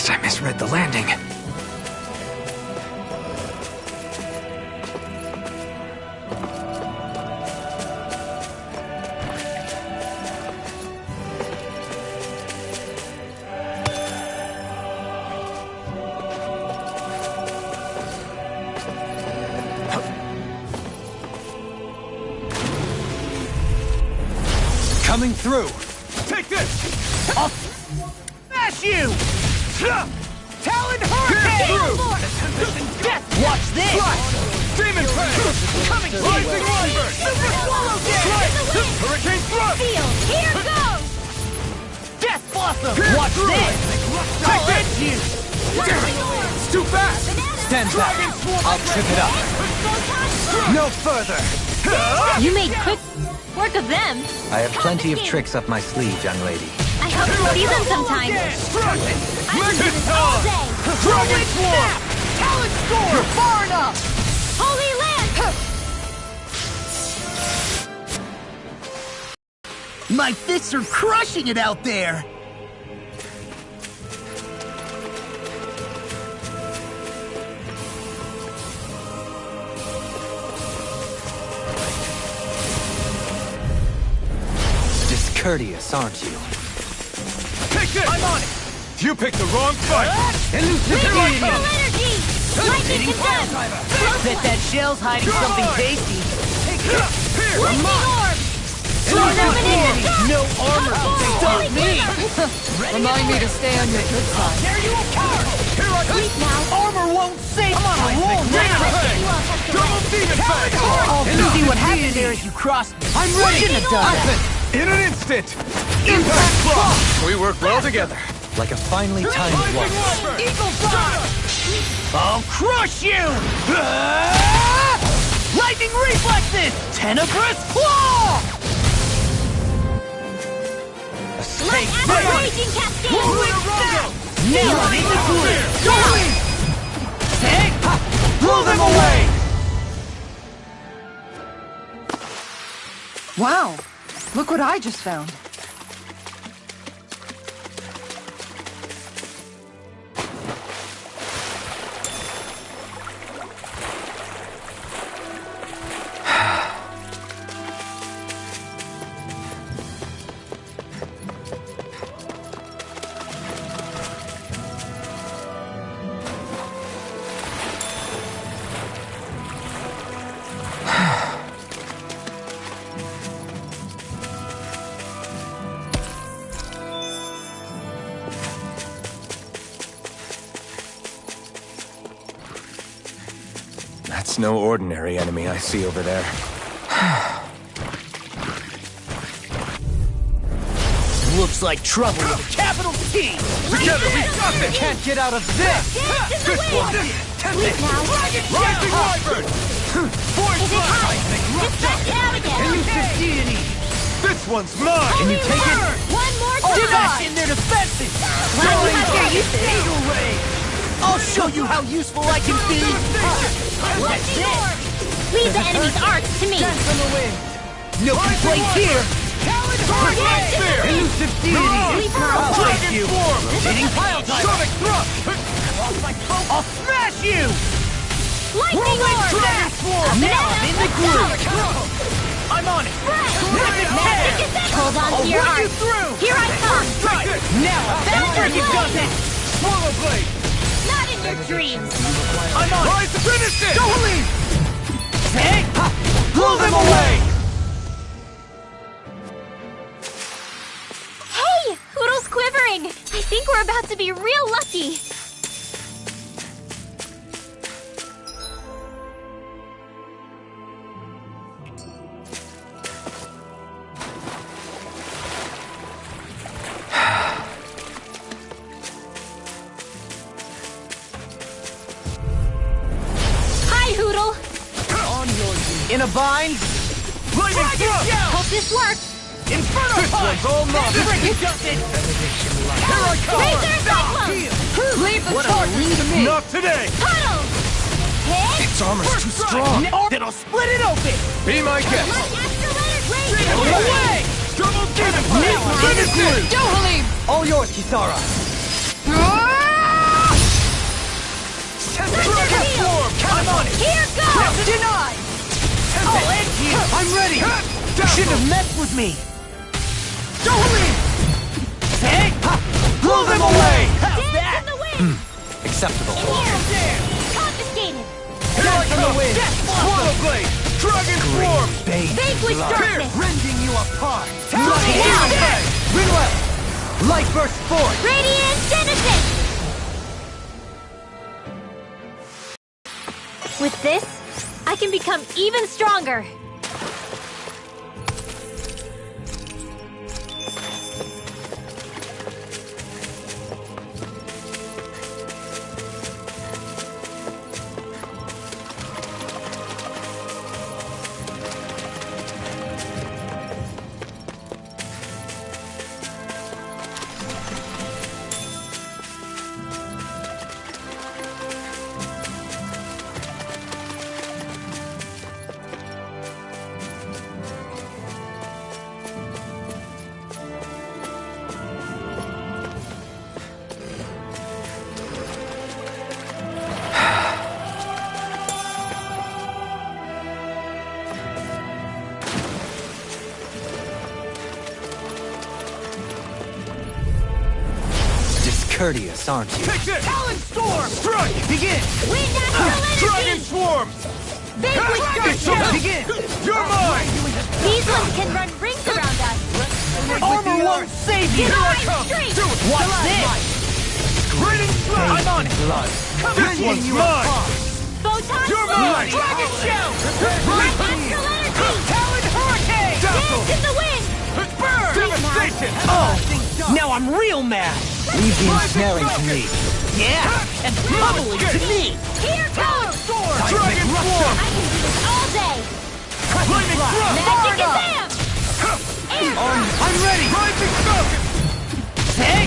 Guess I misread the landing. Coming through! Take this! I'll smash you! Talon Hurricane! Death! Watch this! Demon Prey! Coming to Rising you! Wyvern! Super Swallow Dance! Hurricane Thrust! Here goes! Death Blossom! Watch this! I'll end you! It's too fast! Stand back! I'll trip it up! No further! You made quick work of them. I have plenty of tricks up my sleeve, young lady. I hope to see them sometime. Megaton! Dragon Swarm! Talon Storm! Far enough! Holy Land! My fists are crushing it out there! Discourteous, aren't you? Take this! I'm on it! You picked the wrong fight! Crystal energy! Lightning condemned! Bet that shell's hiding something tasty. Here! Lightning orb! Illuminate the sun! No armor can stop me! Remind me to stay on your good side. There you apart! Here I Sleep now. Armor won't save I'm on a roll now! You all have to Double rest. Demon Prey! I'll see what happened there as you crossed me. I'm ready! Shouldn't have done that. In an instant! Impact Block! We work well together. Like a finely timed Rising waltz. Wyvern! Eagle Fly! I'll crush you! Lightning Reflexes! Tenebrous Claw! Light after raging cascade! Nail it in the clear! Take! Blow them away! Wow, look what I just found. That's no ordinary enemy I see over there. Looks like trouble with a capital T! Together we got this! Can't get out of this! Dance in the wind! Sleep now. Rising Wyvern! Is it time? Dispatch it out again! Elusive deity! This one's mine! Can you take it? One more time! Smash in their defenses! Glad you have your uses. Eagle Ray! I'll show you how useful I can be! Lightning orb! Leave the enemy's arcs to me! Dance on the wind! No complaints here! Elusive deity! Sleep now! I'll break you! Rotating pile driver! Sonic Thrust! I'll smash you! Lightning orb! Dragon Swarm! Now I'm in the groove! I'm on it! Hold on I'll to your run you arcs! through! Here I come! Strike! Now I'll break it does it! Swallow Blade! Not in your dreams! I'm on it! Rise to finish it! Don't leave! Hey! Blow them away! Hey! Hoodle's quivering! I think we're about to be real lucky! Hi, Hoodle! In a bind? Lightning Thrust! Hope this works! Inferno Punch! all mine! Break it, Justin! Here I come! Razor Cyclone! Leave the What a charges lead to me. Not today! Puddles! Hit! Its armor's too strong! It'll split it open! Be my guest! Light Astrolator Get Razor! away! Double Demon Now I'm in the groove! Go, Halim! All yours, Kisara! I'm on it! Here goes! Denied! I'll end you! I'm ready! You shouldn't have messed with me! Don't leave! Hey! Blow them away! How's Dance that? in the wind! Acceptable. Here! Confiscated! Dance in the wind! Swallow blade! Dragon swarm! Vanquish darkness! Rending you apart! Now! Rinwell! Light burst forth! Radiant Genesis! With this, I can become even stronger. Discourteous, aren't you? Take this! Talon storm! Strike! Begin! Wind natural Dragon energy! swarm! Vanquish darkness! Begin! You're mine! These ones can run rings around us! Armor won't save you! Divine strength! Watch this! Grading slide! I'm on it! Blood. This one's mine! Photon You're storm! mine! Dragon shell! Light astral energy! Talon hurricane! Dance in the wind! Burn! Devastation! Oh! Now I'm real mad! Leave the ensnaring to me. Yeah! And bubbling to me! Here goes! Dragon swarm! I can do this all day! Lightning thrust! Magic Kazam! Air! I'm ready! Rising falcon! Hey!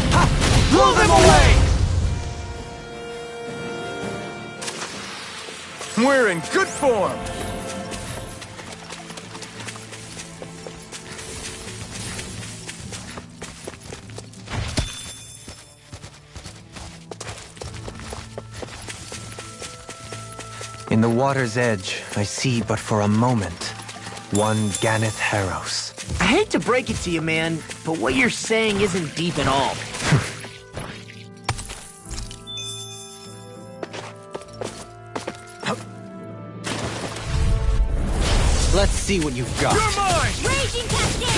Blow them away! We're in good form! In the water's edge, I see but for a moment one Ganeth Haros. I hate to break it to you, man, but what you're saying isn't deep at all. Let's see what you've got. You're mine! Raging Cascade!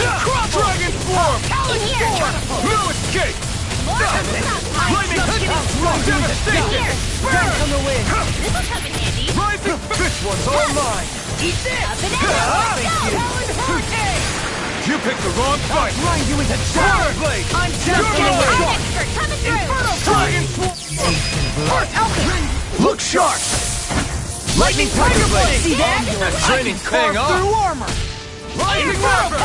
Dragon swarm! In here! No escape! Lightning devastation! Here! Burn! On the wind. This'll come in handy! Rising! This one's all mine! Eat this! Up and out! Talon hurricane! You picked the wrong fight! Grind you into Fire blade! I'm You're mine! I'm expert coming through! Inferno dragon swarm! Look sharp! Lightning tiger blade! See that? That training's paying off! Through armor! Lightning river!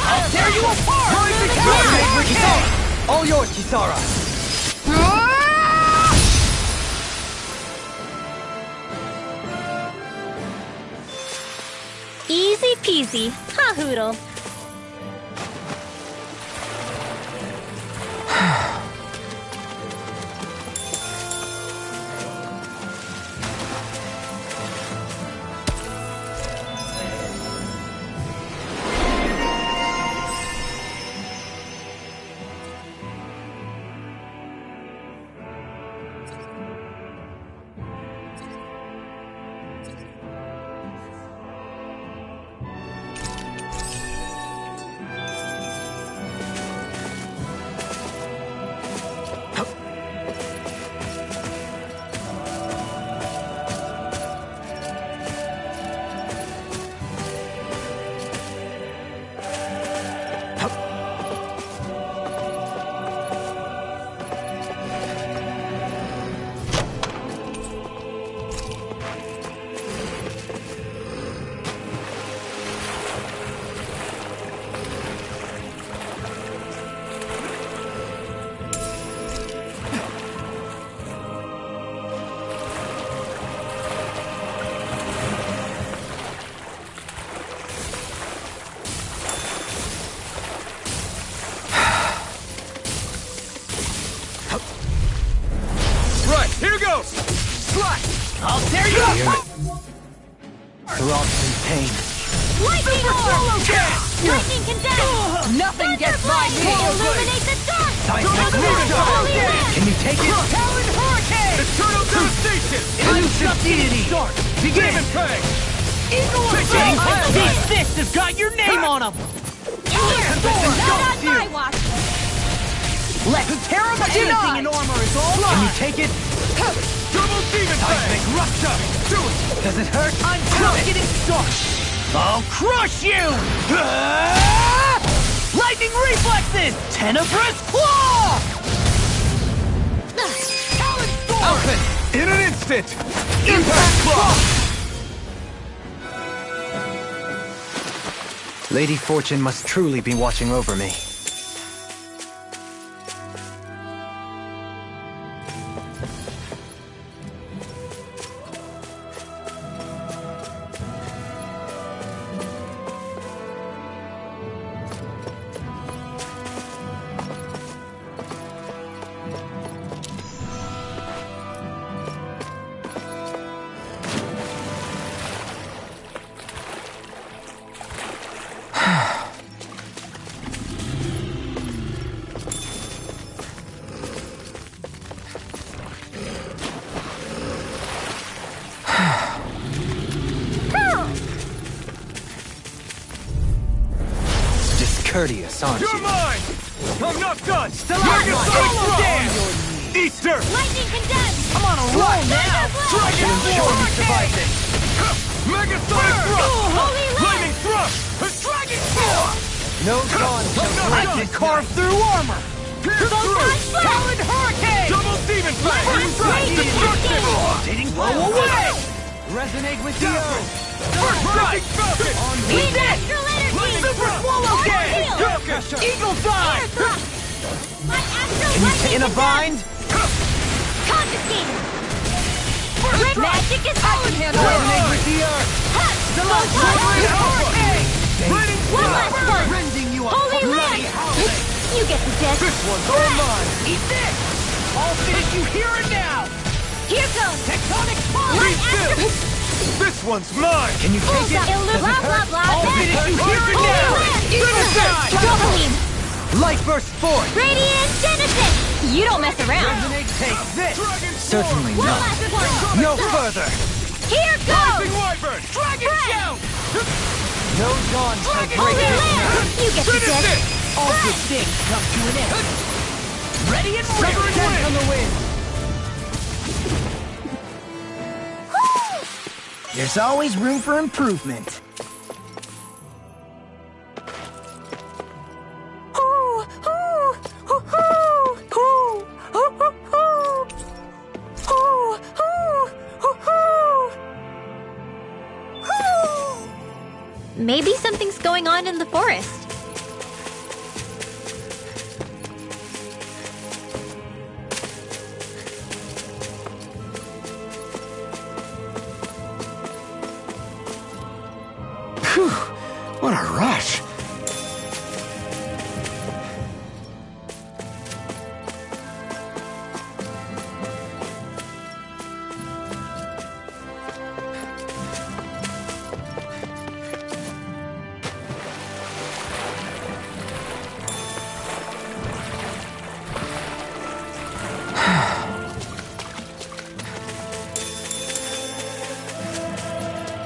I'll tear you apart! Rising Kisara! All yours, Kisara! Easy peasy, huh, Hoodle? I'll tear you apart! Throbs in pain. Lightning orb! Lightning condemned! Nothing gets by me! Illuminate the dark! Seismic Holy Rush! wind! Can you take it? Talon Hurricane! Eternal devastation! Elusive deity! Start! Begin! Demon Fang! Eagle Fishing! These fists have got your name on them! Here! Not on my watch! Let's tear them anything in armor is all Can you mine! take it? Double Demon Seismic Fang! Rupture! Do it! Does it hurt? I'm just getting started! I'll crush you! Lightning reflexes! Tenebrous claw! Talon storm! Alphen! In an instant! Impact Claw! Lady Fortune must truly be watching over me. Discourteous, aren't You're you? mine! I'm not done! Still Make out it my so solo strong! dance! Easter! Lightning condemned! I'm on a roll now! Dragon Sure War! you survived it. Mega Sonic Thrust! Holy Lightning wind! Thrust! Dragon Claw! No dawn shall not break I this can carve through armor! Pierce through! Talon Hurricane! Double Demon Fang! First strike! Destructive! Rotating Blow well. away! Resonate with the earth. First Strike! Falcon! Eat that! Astral energy! Super Swallow Game! Ordeal! Falcon! Eagle Air Dive! thrust! My astral Can you lightning in a bind? Confiscated! Magic is I can handle Resonate it! with the earth. Hurricane! Raining One last one! Rending you Holy apart. land! You get the gist. This one's all mine! Eat this! I'll finish you here and now! Here goes! Tectonic Pulse! My Be still! astral... This one's mine! Can you take it? Blah, blah, blah, blah. I'll finish you here and Holy now! land! Finish it! Doubling! Light burst forth. Radiant Genesis! You don't mess around! Resonate, take this. Dragon Certainly One not. last one! No further. Here Rising goes! Wyvern! Dragon Shout! No dawn shall Dragon break Holy this land! now. You get the Finish gist. it! All good things come to an end. Ready and Severing ready! wind! On the wind. There's always room for improvement. Maybe something's going on in the forest. Phew, what a rush.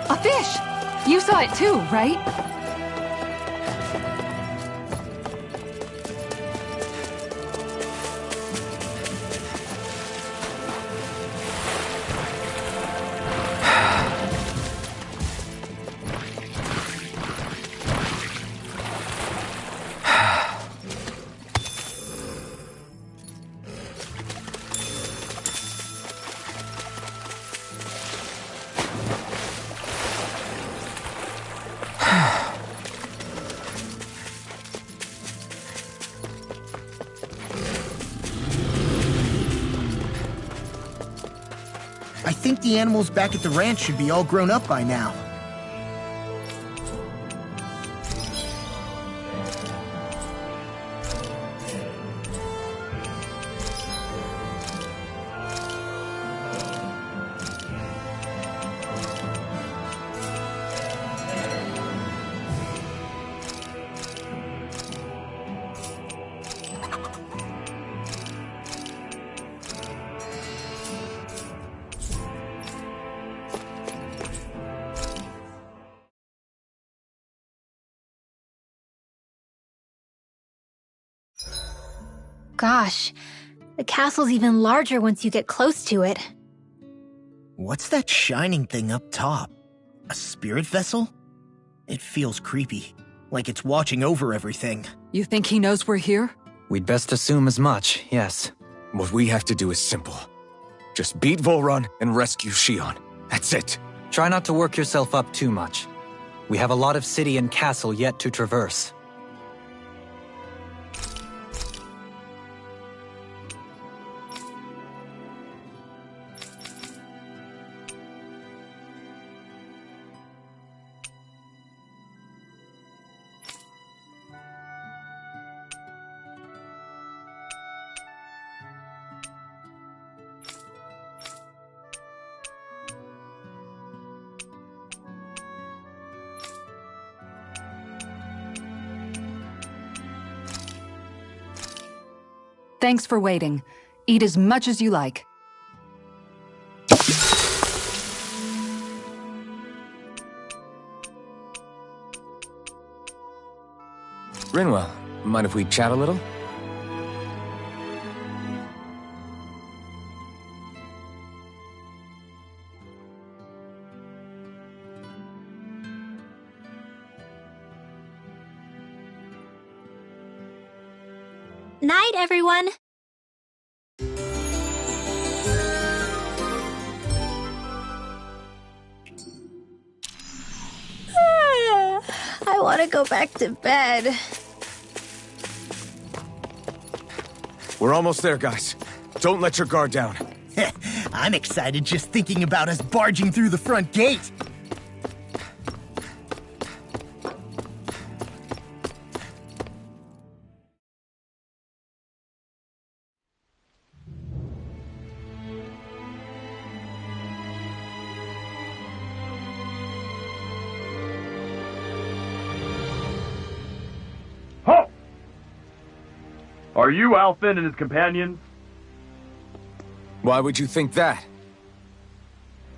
A fish! You saw it too, right? I think the animals back at the ranch should be all grown up by now. gosh. The castle's even larger once you get close to it. What's that shining thing up top? A spirit vessel? It feels creepy, like it's watching over everything. You think he knows we're here? We'd best assume as much, yes. What we have to do is simple. Just beat Volron and rescue Shion. That's it. Try not to work yourself up too much. We have a lot of city and castle yet to traverse. Thanks for waiting. Eat as much as you like. Rinwell, mind if we chat a little? Night, everyone! I want to go back to bed. We're almost there, guys. Don't let your guard down. I'm excited just thinking about us barging through the front gate. Are you Alfin and his companions? Why would you think that?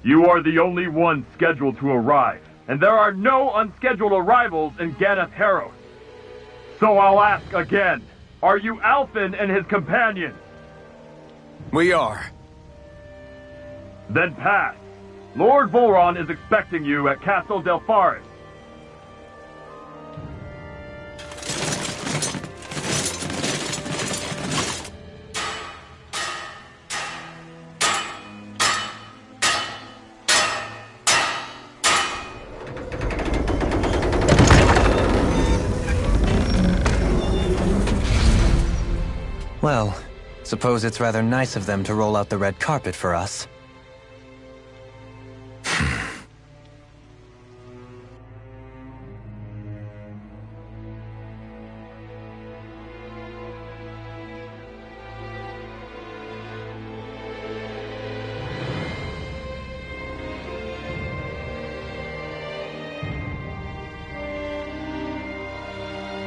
You are the only one scheduled to arrive, and there are no unscheduled arrivals in Ganeth Haros. So I'll ask again, are you Alfin and his companions? We are. Then pass. Lord Volron is expecting you at Castle Delpharis. Well, suppose it's rather nice of them to roll out the red carpet for us.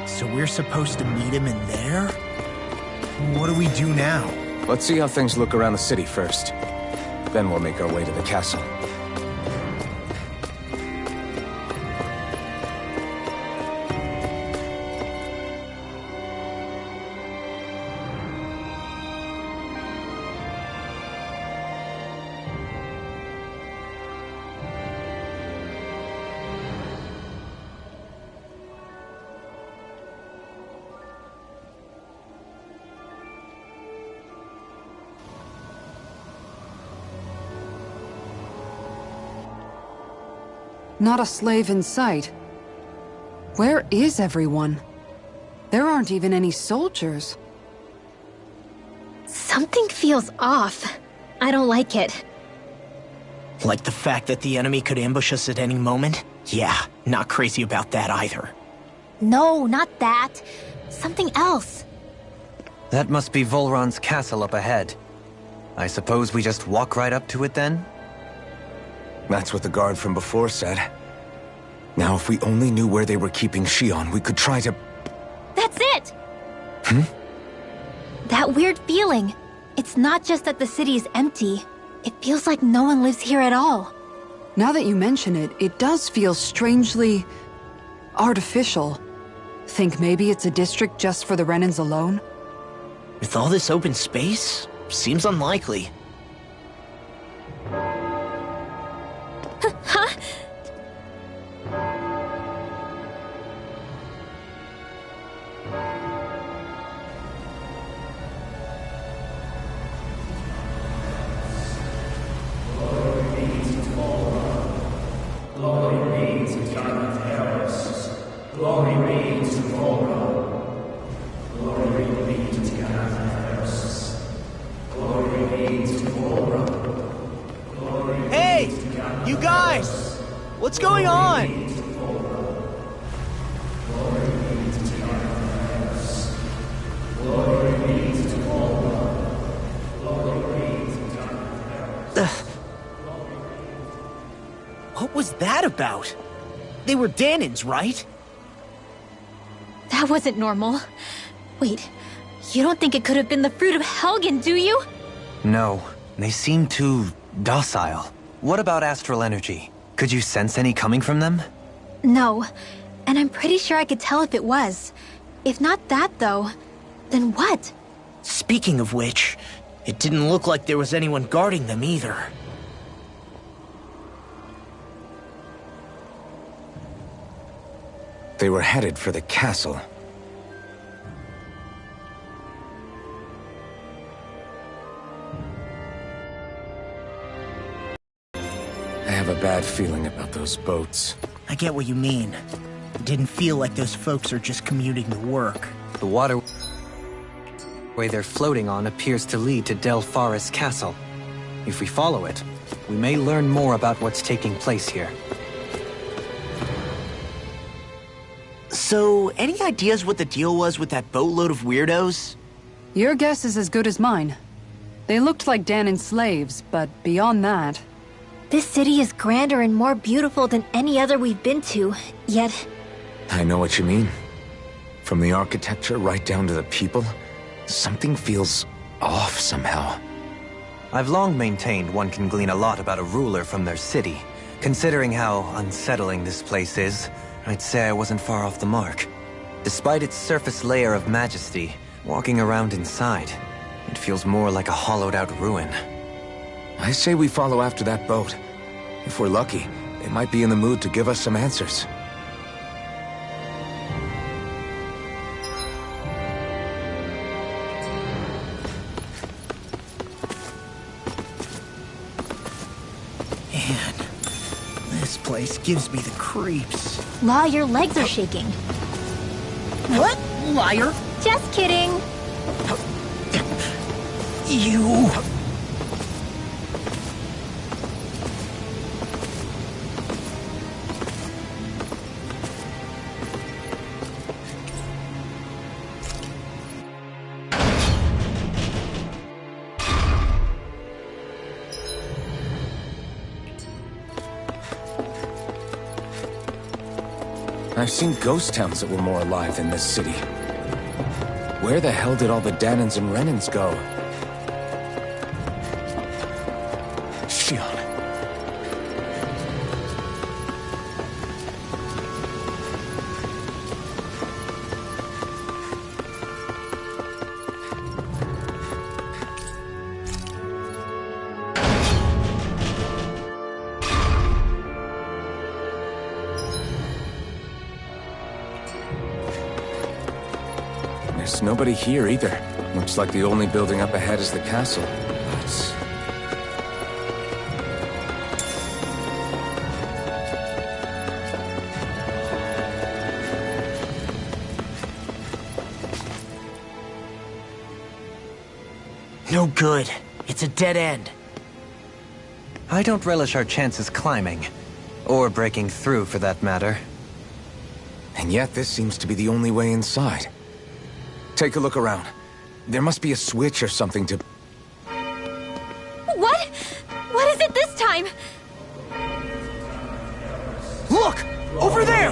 So we're supposed to meet him in there? What do we do now? Let's see how things look around the city first. Then we'll make our way to the castle. Not a slave in sight. Where is everyone? There aren't even any soldiers. Something feels off. I don't like it. Like the fact that the enemy could ambush us at any moment? Yeah, not crazy about that either. No, not that. Something else. That must be Volron's castle up ahead. I suppose we just walk right up to it then? That's what the guard from before said. Now, if we only knew where they were keeping Shion, we could try to... That's it! That weird feeling. It's not just that the city is empty. It feels like no one lives here at all. Now that you mention it, it does feel strangely... artificial. Think maybe it's a district just for the Renans alone? With all this open space, seems unlikely. Huh? Hey! You guys! What's going on? What was that about? They were Dahnans, right? That wasn't normal. Wait, you don't think it could have been the fruit of Helgen, do you? No, they seem too docile. What about astral energy? Could you sense any coming from them? No, and I'm pretty sure I could tell if it was. If not that, though, then what? Speaking of which, it didn't look like there was anyone guarding them either. They were headed for the castle. I have a bad feeling about those boats. I get what you mean. It didn't feel like those folks are just commuting to work. The waterway they're floating on appears to lead to Del Faris Castle. If we follow it, we may learn more about what's taking place here. So, any ideas what the deal was with that boatload of weirdos? Your guess is as good as mine. They looked like Dahnan slaves, but beyond that... This city is grander and more beautiful than any other we've been to, yet... I know what you mean. From the architecture right down to the people, something feels off somehow. I've long maintained one can glean a lot about a ruler from their city. Considering how unsettling this place is, I'd say I wasn't far off the mark. Despite its surface layer of majesty, walking around inside, it feels more like a hollowed-out ruin. I say we follow after that boat. If we're lucky, they might be in the mood to give us some answers. Man, this place gives me the creeps. Law, your legs are shaking. What? Liar! Just kidding. You... I've seen ghost towns that were more alive than this city. Where the hell did all the Dahnans and Renans go? Shion. There's nobody here either. Looks like the only building up ahead is the castle. But... No good. It's a dead end. I don't relish our chances climbing. Or breaking through, for that matter. And yet this seems to be the only way inside. Take a look around. There must be a switch or something to... What? What is it this time? Look! Over there!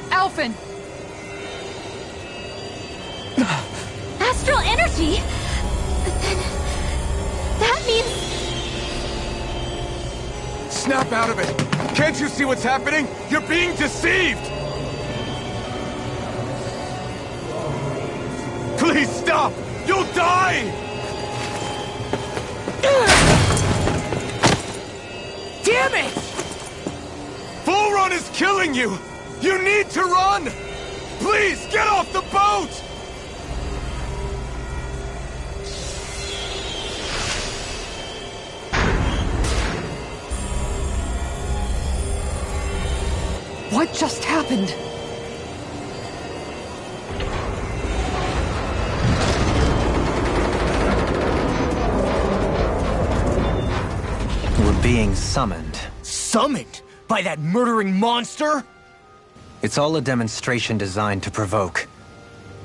Alphen! energy. But then... that means... Snap out of it! Can't you see what's happening? You're being deceived! Please stop! You'll die! Damn it! Volron is killing you! You need to run! Please, get off the boat! What just happened? We're being summoned. Summoned? By that murdering monster? It's all a demonstration designed to provoke.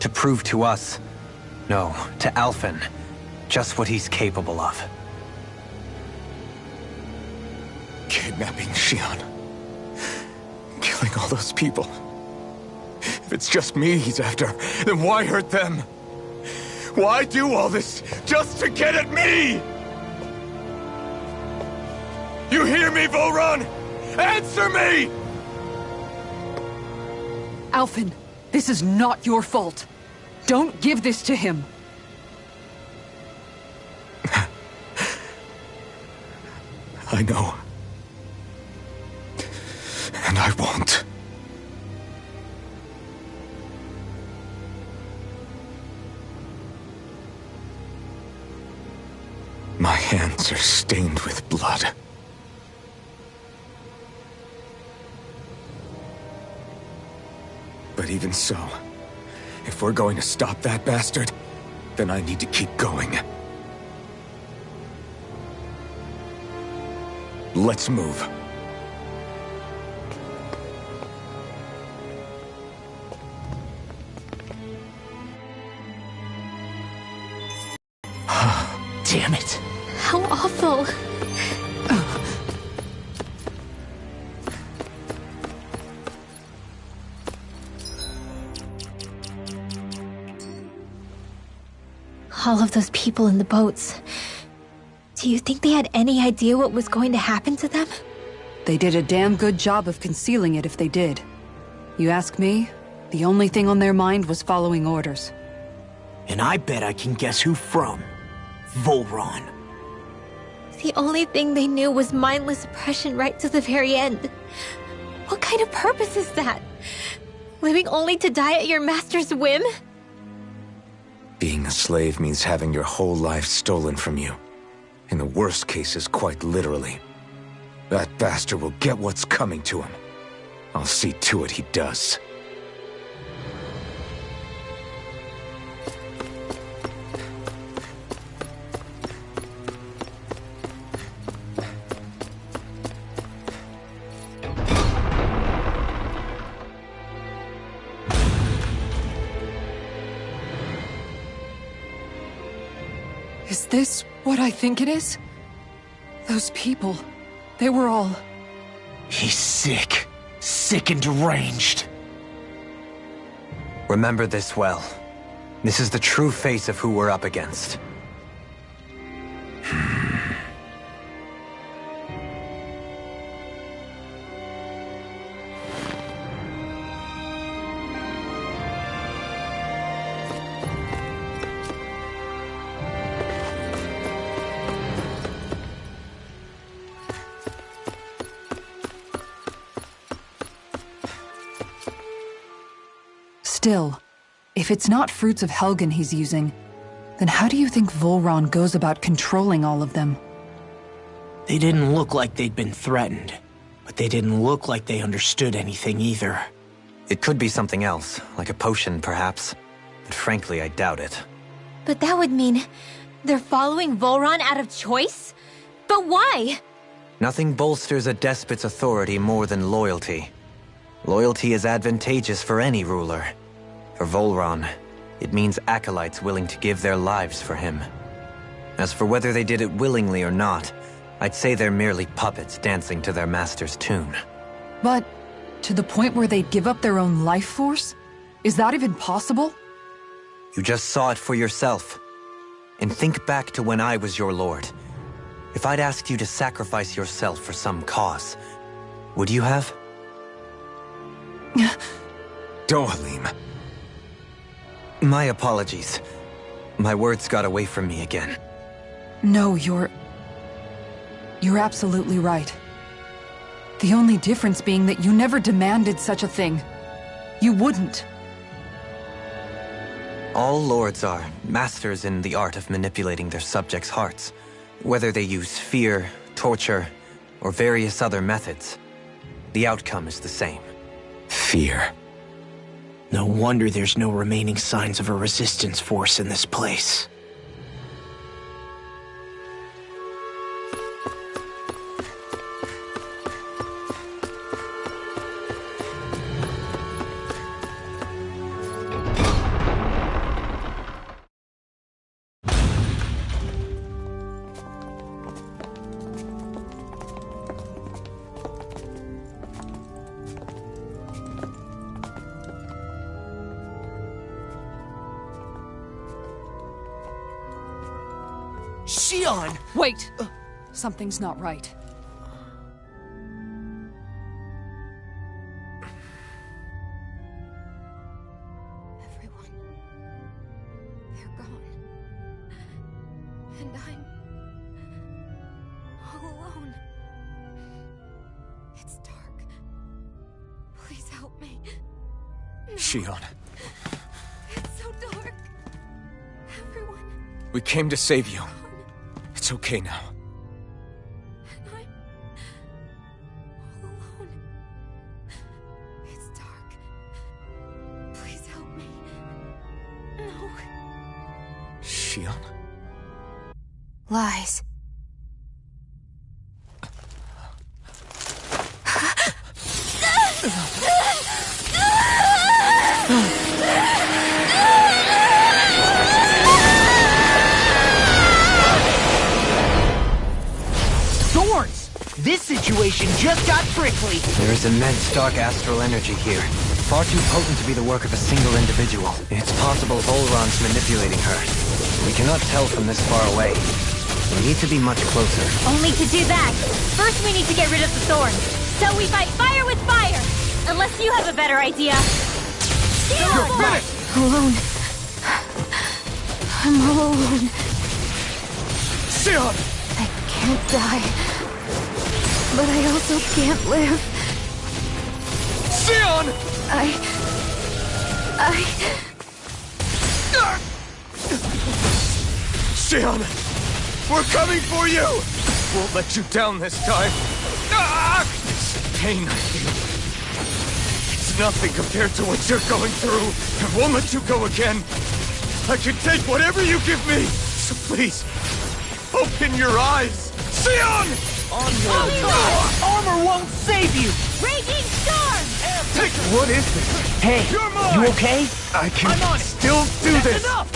To prove to us, no, to Alphen, just what he's capable of. Kidnapping Xion. Killing all those people. If it's just me he's after, then why hurt them? Why do all this just to get at me? You hear me, Volron? Answer me! Alphen, this is not your fault. Don't give this to him. I know. And I won't. My hands are stained with blood. But even so, if we're going to stop that bastard, then I need to keep going. Let's move. Damn it. How awful. All of those people in the boats. Do you think they had any idea what was going to happen to them? They did a damn good job of concealing it if they did. You ask me, the only thing on their mind was following orders. And I bet I can guess who from. Volron. The only thing they knew was mindless oppression right to the very end. What kind of purpose is that? Living only to die at your master's whim? Being a slave means having your whole life stolen from you. In the worst cases, quite literally. That bastard will get what's coming to him. I'll see to it he does. Is this what I think it is? Those people, they were all... He's sick. Sick and deranged. Remember this well. This is the true face of who we're up against. Still, if it's not Fruits of Helgen he's using, then how do you think Volron goes about controlling all of them? They didn't look like they'd been threatened, but they didn't look like they understood anything either. It could be something else, like a potion perhaps, but frankly I doubt it. But that would mean they're following Volron out of choice? But why? Nothing bolsters a despot's authority more than loyalty. Loyalty is advantageous for any ruler. For Volron, it means acolytes willing to give their lives for him. As for whether they did it willingly or not, I'd say they're merely puppets dancing to their master's tune. But, to the point where they'd give up their own life force? Is that even possible? You just saw it for yourself. and think back to when I was your lord. If I'd asked you to sacrifice yourself for some cause, would you have? Dohalim. My apologies. My words got away from me again. No, you're absolutely right. The only difference being that you never demanded such a thing. You wouldn't. All lords are masters in the art of manipulating their subjects' hearts. Whether they use fear, torture, or various other methods, the outcome is the same. Fear. No wonder there's no remaining signs of a resistance force in this place. Shion! Wait! Something's not right. Everyone. They're gone. And I'm all alone. It's dark. Please help me. No, Shion, it's so dark. Everyone. we came to save you. It's okay now. And I'm all alone. It's dark. Please help me. No. Shion? Lies. Thorns! This situation just got prickly. There is immense dark astral energy here. Far too potent to be the work of a single individual. It's possible Volron's manipulating her. We cannot tell from this far away. We need to be much closer. Only to do that, first we need to get rid of the thorns. So we fight fire with fire! Unless you have a better idea. Alone. I'm all alone. Shion! I can't die. But I also can't live. Shion! Shion! We're coming for you! Won't let you down this time. This pain I feel. It's nothing compared to what you're going through. I won't let you go again. I can take whatever you give me. So please, open your eyes. Shion! On your armor won't save you! Raging storm! Take what is this? Hey, You're mine! you okay? I can I'm on it. still do That's this. enough!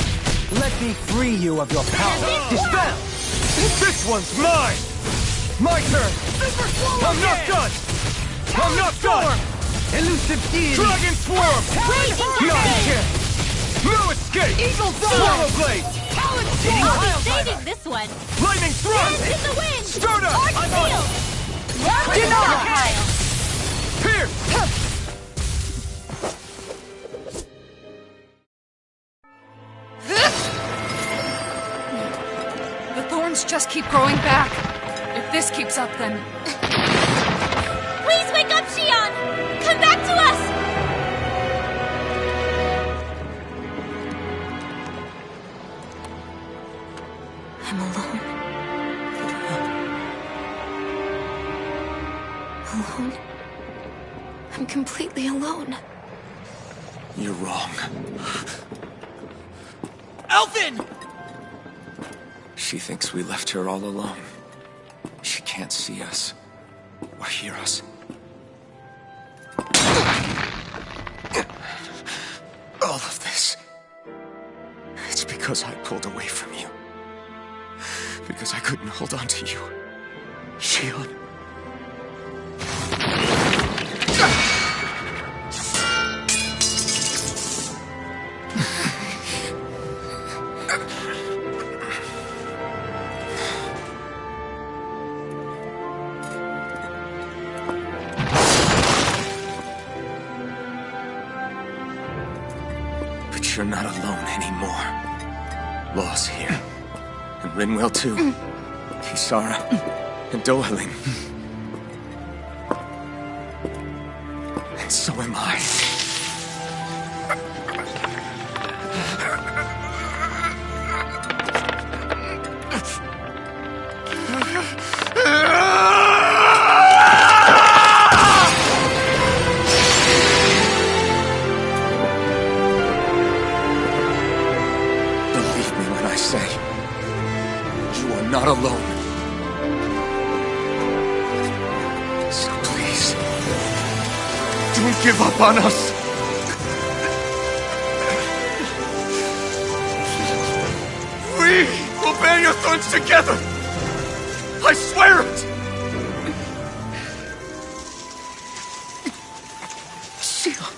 Let me free you of your power. Dispel! This one's mine. My turn. I'm not done. I'm not done. Elusive deity! Dragon swarm. Not a chance. No escape. Eagle Swallow blade. I'll be saving this one! Lightning thrust. Dance in the wind! Start up. Arc I'm on it. field! Deny! Pierce. The thorns just keep growing back. If this keeps up, then... Please wake up, Shion! Come back to us! I'm alone. Alone? I'm completely alone. You're wrong. Elfin! She thinks we left her all alone. She can't see us or hear us. All of this. It's because I pulled away from you. Because I couldn't hold on to you. Shion. you're not alone anymore. Law's here. And Rinwell too. Kisara. And Dohalim. And so am I. Believe me when I say, you are not alone. So please, don't give up on us. We will bear your thorns together. I swear it. Shion.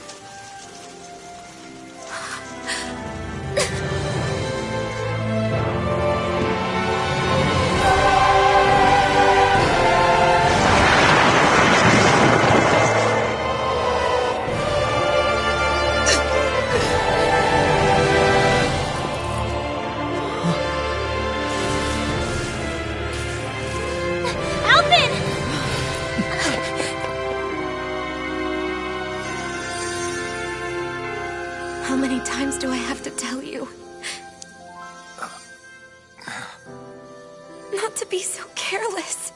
Alvin! How many times do I have to tell you? Not to be so careless.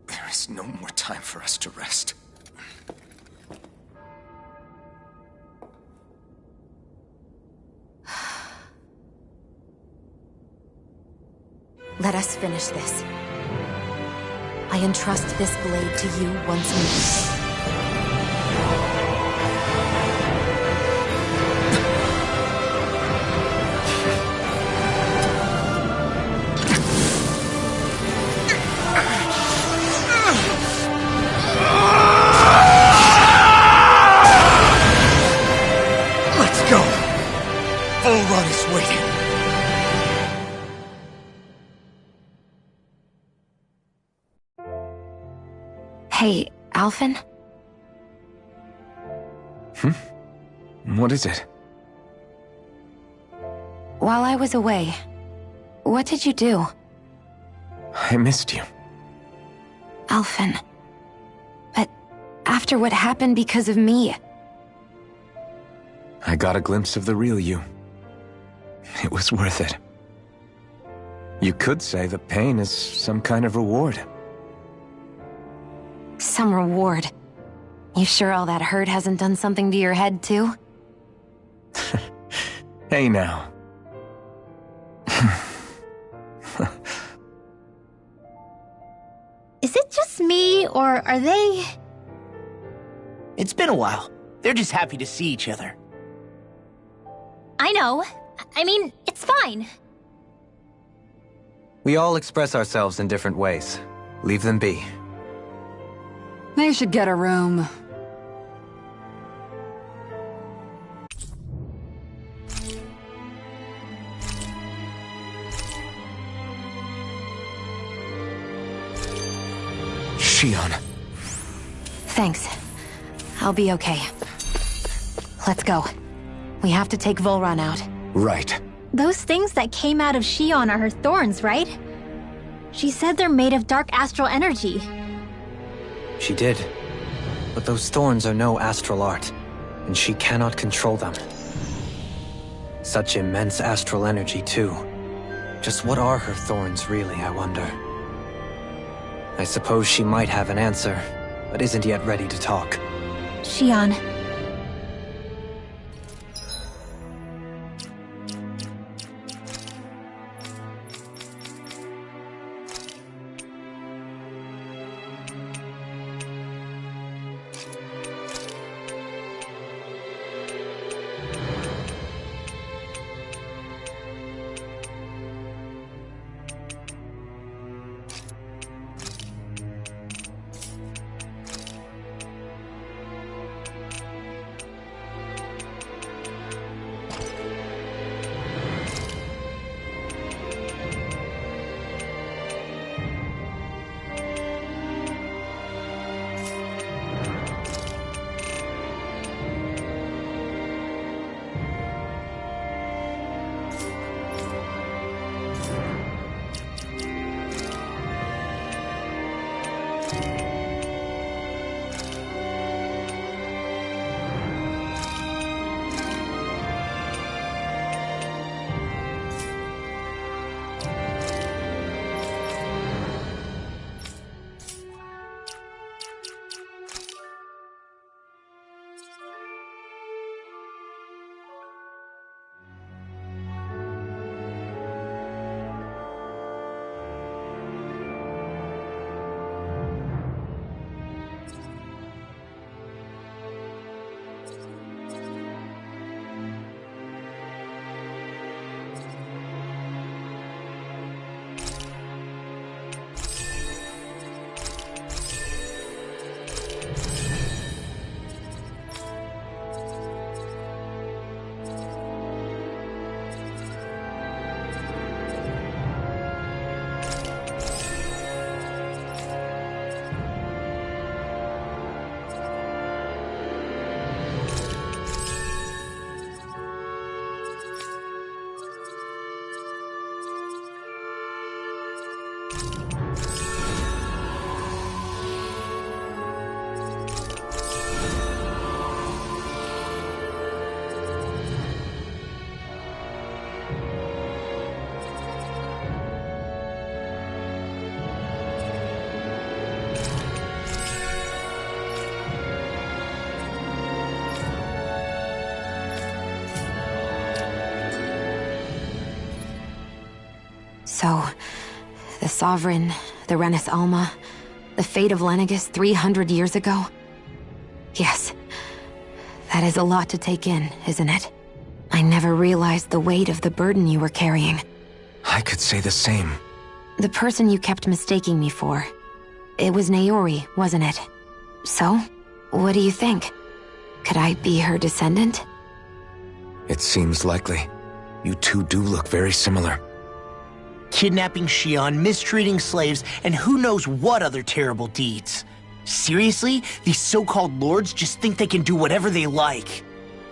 There is no more time for us to rest. Let us finish this. I entrust this blade to you once more. Let's go. Volron is waiting. Hey, Alphen? What is it? While I was away, what did you do? I missed you. Alphen. But after what happened because of me, I got a glimpse of the real you. It was worth it. You could say the pain is some kind of reward. some reward. You sure all that hurt hasn't done something to your head, too? Hey now. Is it just me, or are they... It's been a while. They're just happy to see each other. I know. I mean, it's fine. We all express ourselves in different ways. Leave them be. They should get a room. Shion. Thanks. I'll be okay. Let's go. We have to take Volron out. Right. Those things that came out of Shion are her thorns, right? She said they're made of dark astral energy. She did. But those thorns are no astral art, and she cannot control them. Such immense astral energy, too. Just what are her thorns, really, I wonder? I suppose she might have an answer, but isn't yet ready to talk. Shion. So, the Sovereign, the Renis Alma, the fate of Lenegis 300 years ago? Yes. That is a lot to take in, isn't it? I never realized the weight of the burden you were carrying. I could say the same. The person you kept mistaking me for. It was Naori, wasn't it? So, what do you think? Could I be her descendant? It seems likely. You two do look very similar. Kidnapping Xion, mistreating slaves, and who knows what other terrible deeds. Seriously? These so-called lords just think they can do whatever they like.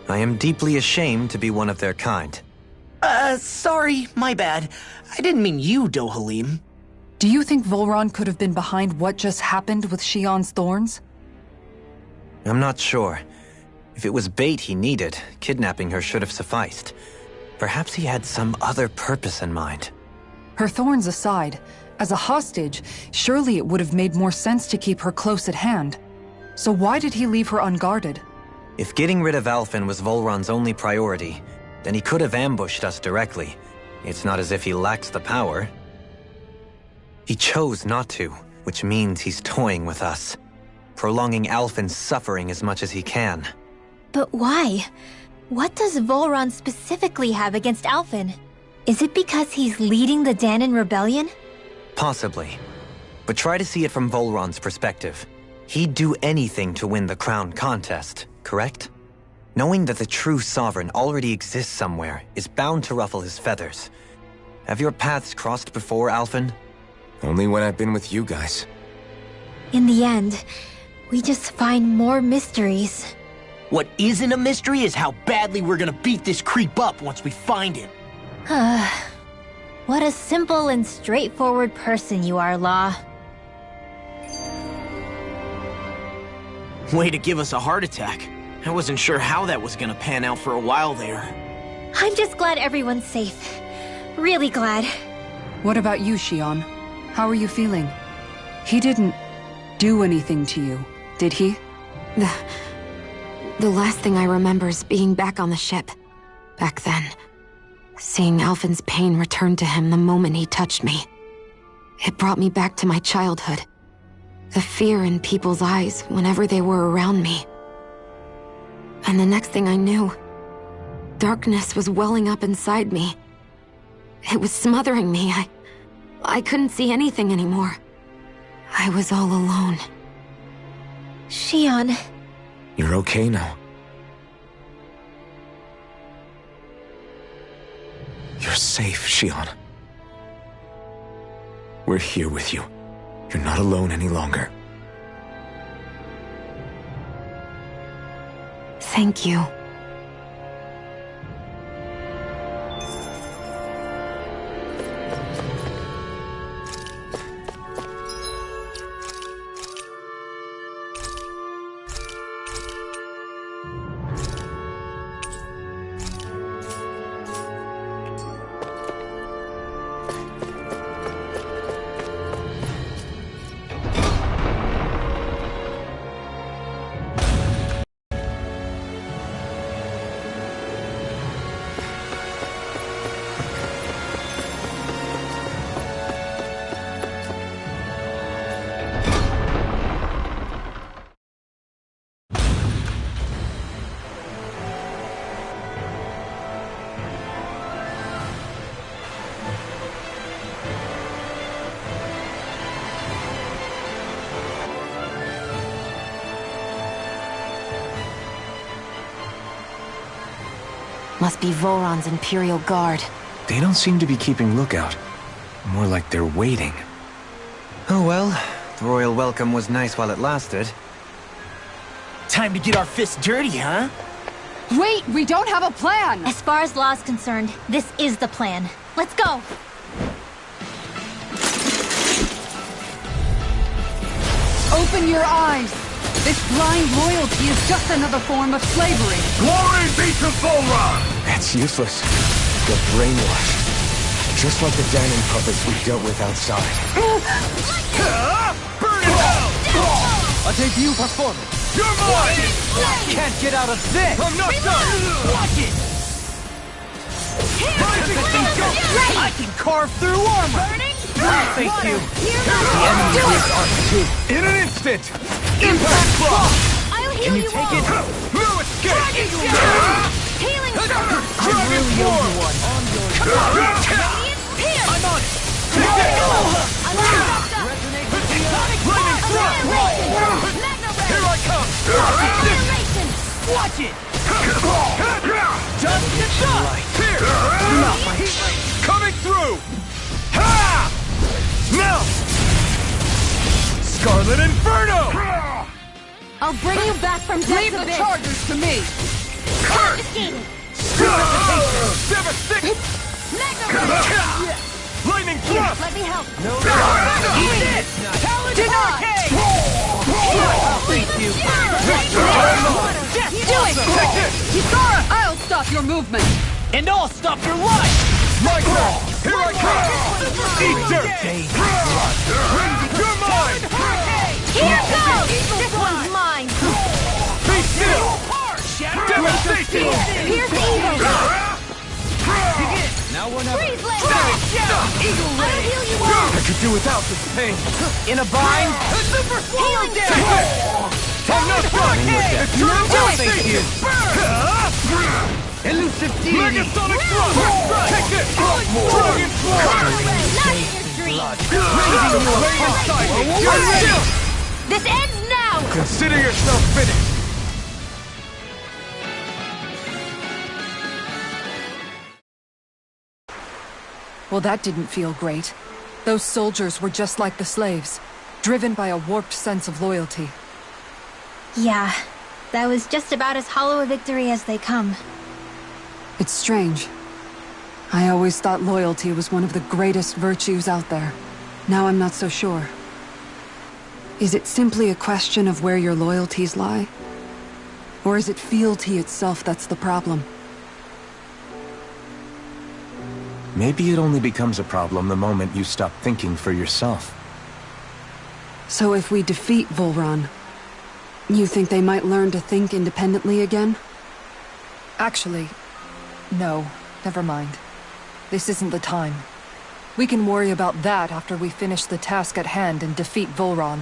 I am deeply ashamed to be one of their kind. Sorry, my bad. I didn't mean you, Dohalim. Do you think Volron could have been behind what just happened with Xion's thorns? I'm not sure. If it was bait he needed, kidnapping her should have sufficed. Perhaps he had some other purpose in mind. Her thorns aside, as a hostage, surely it would have made more sense to keep her close at hand. So why did he leave her unguarded? If getting rid of Alphen was Volron's only priority, then he could have ambushed us directly. It's not as if he lacks the power. He chose not to, which means he's toying with us, prolonging Alphen's suffering as much as he can. But why? What does Volron specifically have against Alphen? Is it because he's leading the Dahnan rebellion? Possibly. But try to see it from Volron's perspective. He'd do anything to win the crown contest, correct? Knowing that the true sovereign already exists somewhere is bound to ruffle his feathers. Have your paths crossed before, Alphen? Only when I've been with you guys. In the end, we just find more mysteries. What isn't a mystery is how badly we're gonna beat this creep up once we find him. What a simple and straightforward person you are, Law. Way to give us a heart attack. I wasn't sure how that was gonna pan out for a while there. I'm just glad everyone's safe. Really glad. What about you, Xion? How are you feeling? He didn't do anything to you, did he? The last thing I remember is being back on the ship. Back then. Seeing Alphen's pain return to him the moment he touched me. It brought me back to my childhood. The fear in people's eyes whenever they were around me. And the next thing I knew, darkness was welling up inside me. It was smothering me. I couldn't see anything anymore. I was all alone. Xion. You're okay now. You're safe, Xion. We're here with you. You're not alone any longer. Thank you. Must be Volron's Imperial Guard. They don't seem to be keeping lookout. More like they're waiting. Oh well, the royal welcome was nice while it lasted. Time to get our fists dirty, huh? Wait, we don't have a plan! As far as Law's concerned, this is the plan. Let's go! Open your eyes! This blind loyalty is just another form of slavery. Glory be to Volron! That's useless. They're brainwashed. Just like the Dahnan puppets we dealt with outside. Burn it down! A debut performance. You're mine! Can't get out of this! I'm not done! Watch it! Rising sun! I can carve through armor! Burning! Thank you! The enemy is In an instant! Impact block! I'll heal Can you you take all. it? No escape! Healing I really owe you one. Radiant Pierce! I'm on it! Here I come! Annihilation! Watch it! Just get shot! Here! Coming through! Ha! Now! Scarlet Inferno! I'll bring you back from death's Leave the abyss. charges to me! Confiscated! Devastation! Mega Ray! Lightning thrust! Let me help. Denied! Thank you! Do it! Kisara, I'll stop your movement! And I'll stop your life! My call! Here I come! Eat dirt! You're mine! Here goes! This one's mine! Be still! Devastation! Here's the eagle! Now we're not... Freeze leg! I'll heal you all! I could do without this pain. In a bind? Super Healing Take it! I'm not done! It's your Thank you! Elusive deity! Megasonic thrust! Take it! Dragon Force! Not in your dreams! This ends now! Consider yourself finished! Well, that didn't feel great. Those soldiers were just like the slaves, driven by a warped sense of loyalty. Yeah, that was just about as hollow a victory as they come. It's strange. I always thought loyalty was one of the greatest virtues out there. Now I'm not so sure. Is it simply a question of where your loyalties lie? Or is it fealty itself that's the problem? Maybe it only becomes a problem the moment you stop thinking for yourself. So if we defeat Volran, you think they might learn to think independently again? Actually, no. Never mind. This isn't the time. We can worry about that after we finish the task at hand and defeat Volran.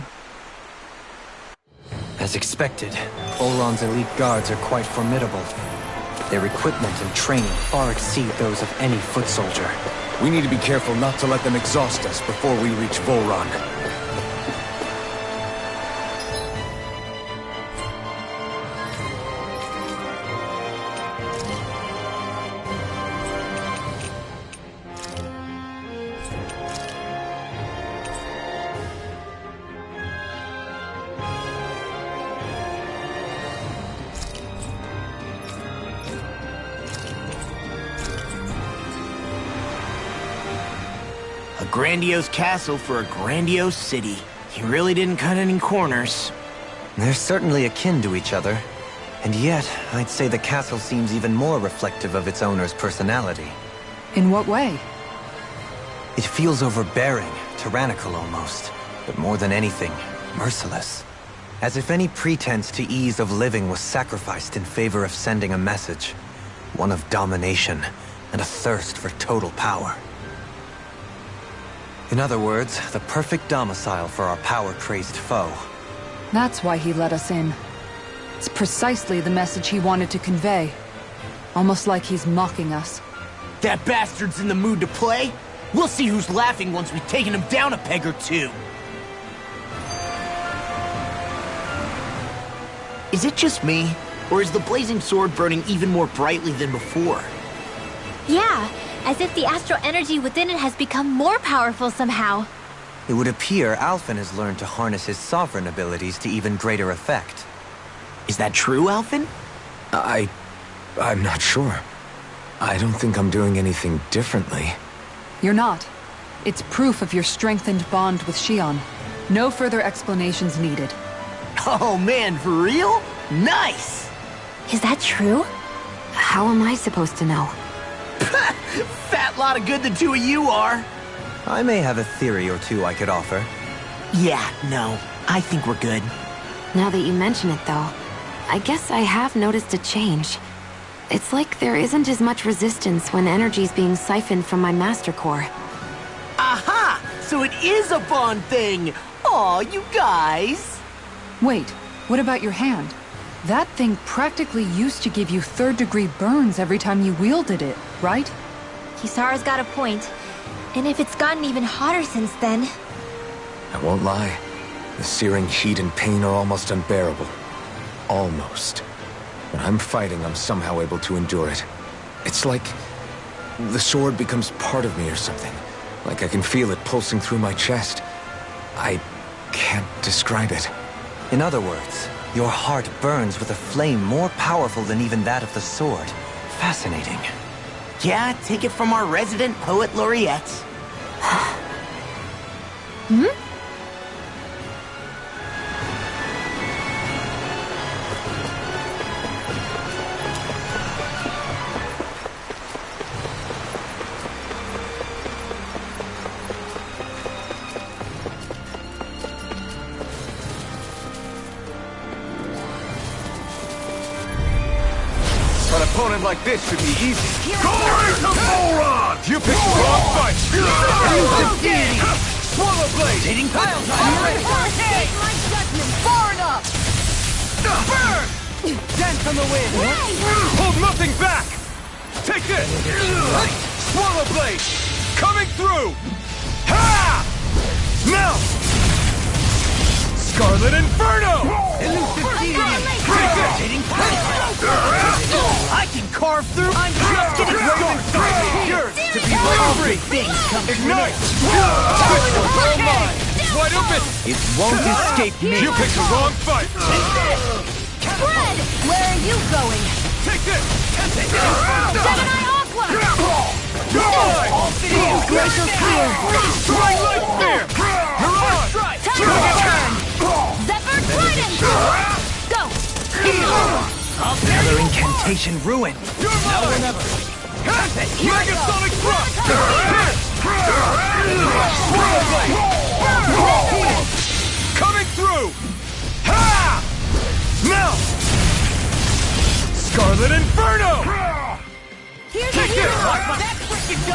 As expected, Volran's elite guards are quite formidable. Their equipment and training far exceed those of any foot soldier. We need to be careful not to let them exhaust us before we reach Volran. A grandiose castle for a grandiose city. He really didn't cut any corners. They're certainly akin to each other. And yet, I'd say the castle seems even more reflective of its owner's personality. In what way? It feels overbearing, tyrannical almost. But more than anything, merciless. As if any pretense to ease of living was sacrificed in favor of sending a message. One of domination, and a thirst for total power. In other words, the perfect domicile for our power-crazed foe. That's why he let us in. It's precisely the message he wanted to convey. Almost like he's mocking us. That bastard's in the mood to play? We'll see who's laughing once we've taken him down a peg or two. Is it just me? Or is the blazing sword burning even more brightly than before? Yeah, as if the astral energy within it has become more powerful somehow. It would appear Alphen has learned to harness his sovereign abilities to even greater effect. Is that true, Alphen? I'm not sure. I don't think I'm doing anything differently. You're not. It's proof of your strengthened bond with Xion. No further explanations needed. Oh man, for real? Nice! Is that true? How am I supposed to know? Fat lot of good the two of you are. I may have a theory or two I could offer. Yeah, no. I think we're good. Now that you mention it, though, I guess I have noticed a change. It's like there isn't as much resistance when energy's being siphoned from my Master Core. Aha! So it is a bond thing! Aw, you guys! Wait, what about your hand? That thing practically used to give you third-degree burns every time you wielded it, right? Kisara's got a point. And if it's gotten even hotter since then... I won't lie. The searing heat and pain are almost unbearable. Almost. When I'm fighting, I'm somehow able to endure it. It's like the sword becomes part of me or something. Like I can feel it pulsing through my chest. I can't describe it. In other words, your heart burns with a flame more powerful than even that of the sword. Fascinating. Yeah, take it from our resident poet laureate. An opponent like this should be easy. Glory to Volron! You picked the wrong fight! Swallow blade! Hitting pile drive! Far enough! Burn! Dance on the wind! Hold nothing back! Take this! Swallow blade! Coming through! Ha! Now! Scarlet Inferno! Elusive Take this! Hitting I can carve through! I'm just getting started! Yours to be right free! Things come Ignite! Wide open! It won't escape me. You picked the wrong fight! Fred! Where are you going? Take this! Gemini Aqua! Glacier Clear! Throwing light spear! Mirage! Turn! Zephyr Trident! Go! Another incantation ruined. Now or never! Megasonic Thrust! Swirl Blade! Coming through! Ha! Now! Scarlet Inferno! Take this!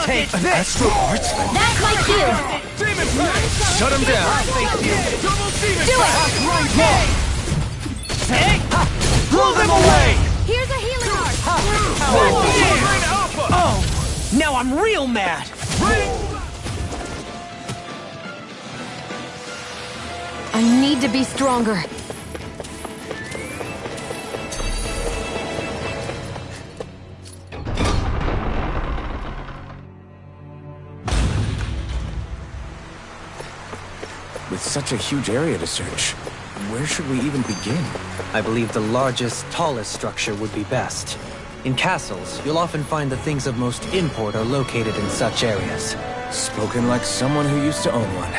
Take this! That's my cue! Demon Blade! Shut him down! Double Demon Do Blade! it! Blow them away! Here's a healing art! Wolverine Alpha! Oh, now I'm real mad! I need to be stronger. With such a huge area to search, where should we even begin? I believe the largest, tallest structure would be best. In castles, you'll often find the things of most import are located in such areas. Spoken like someone who used to own one.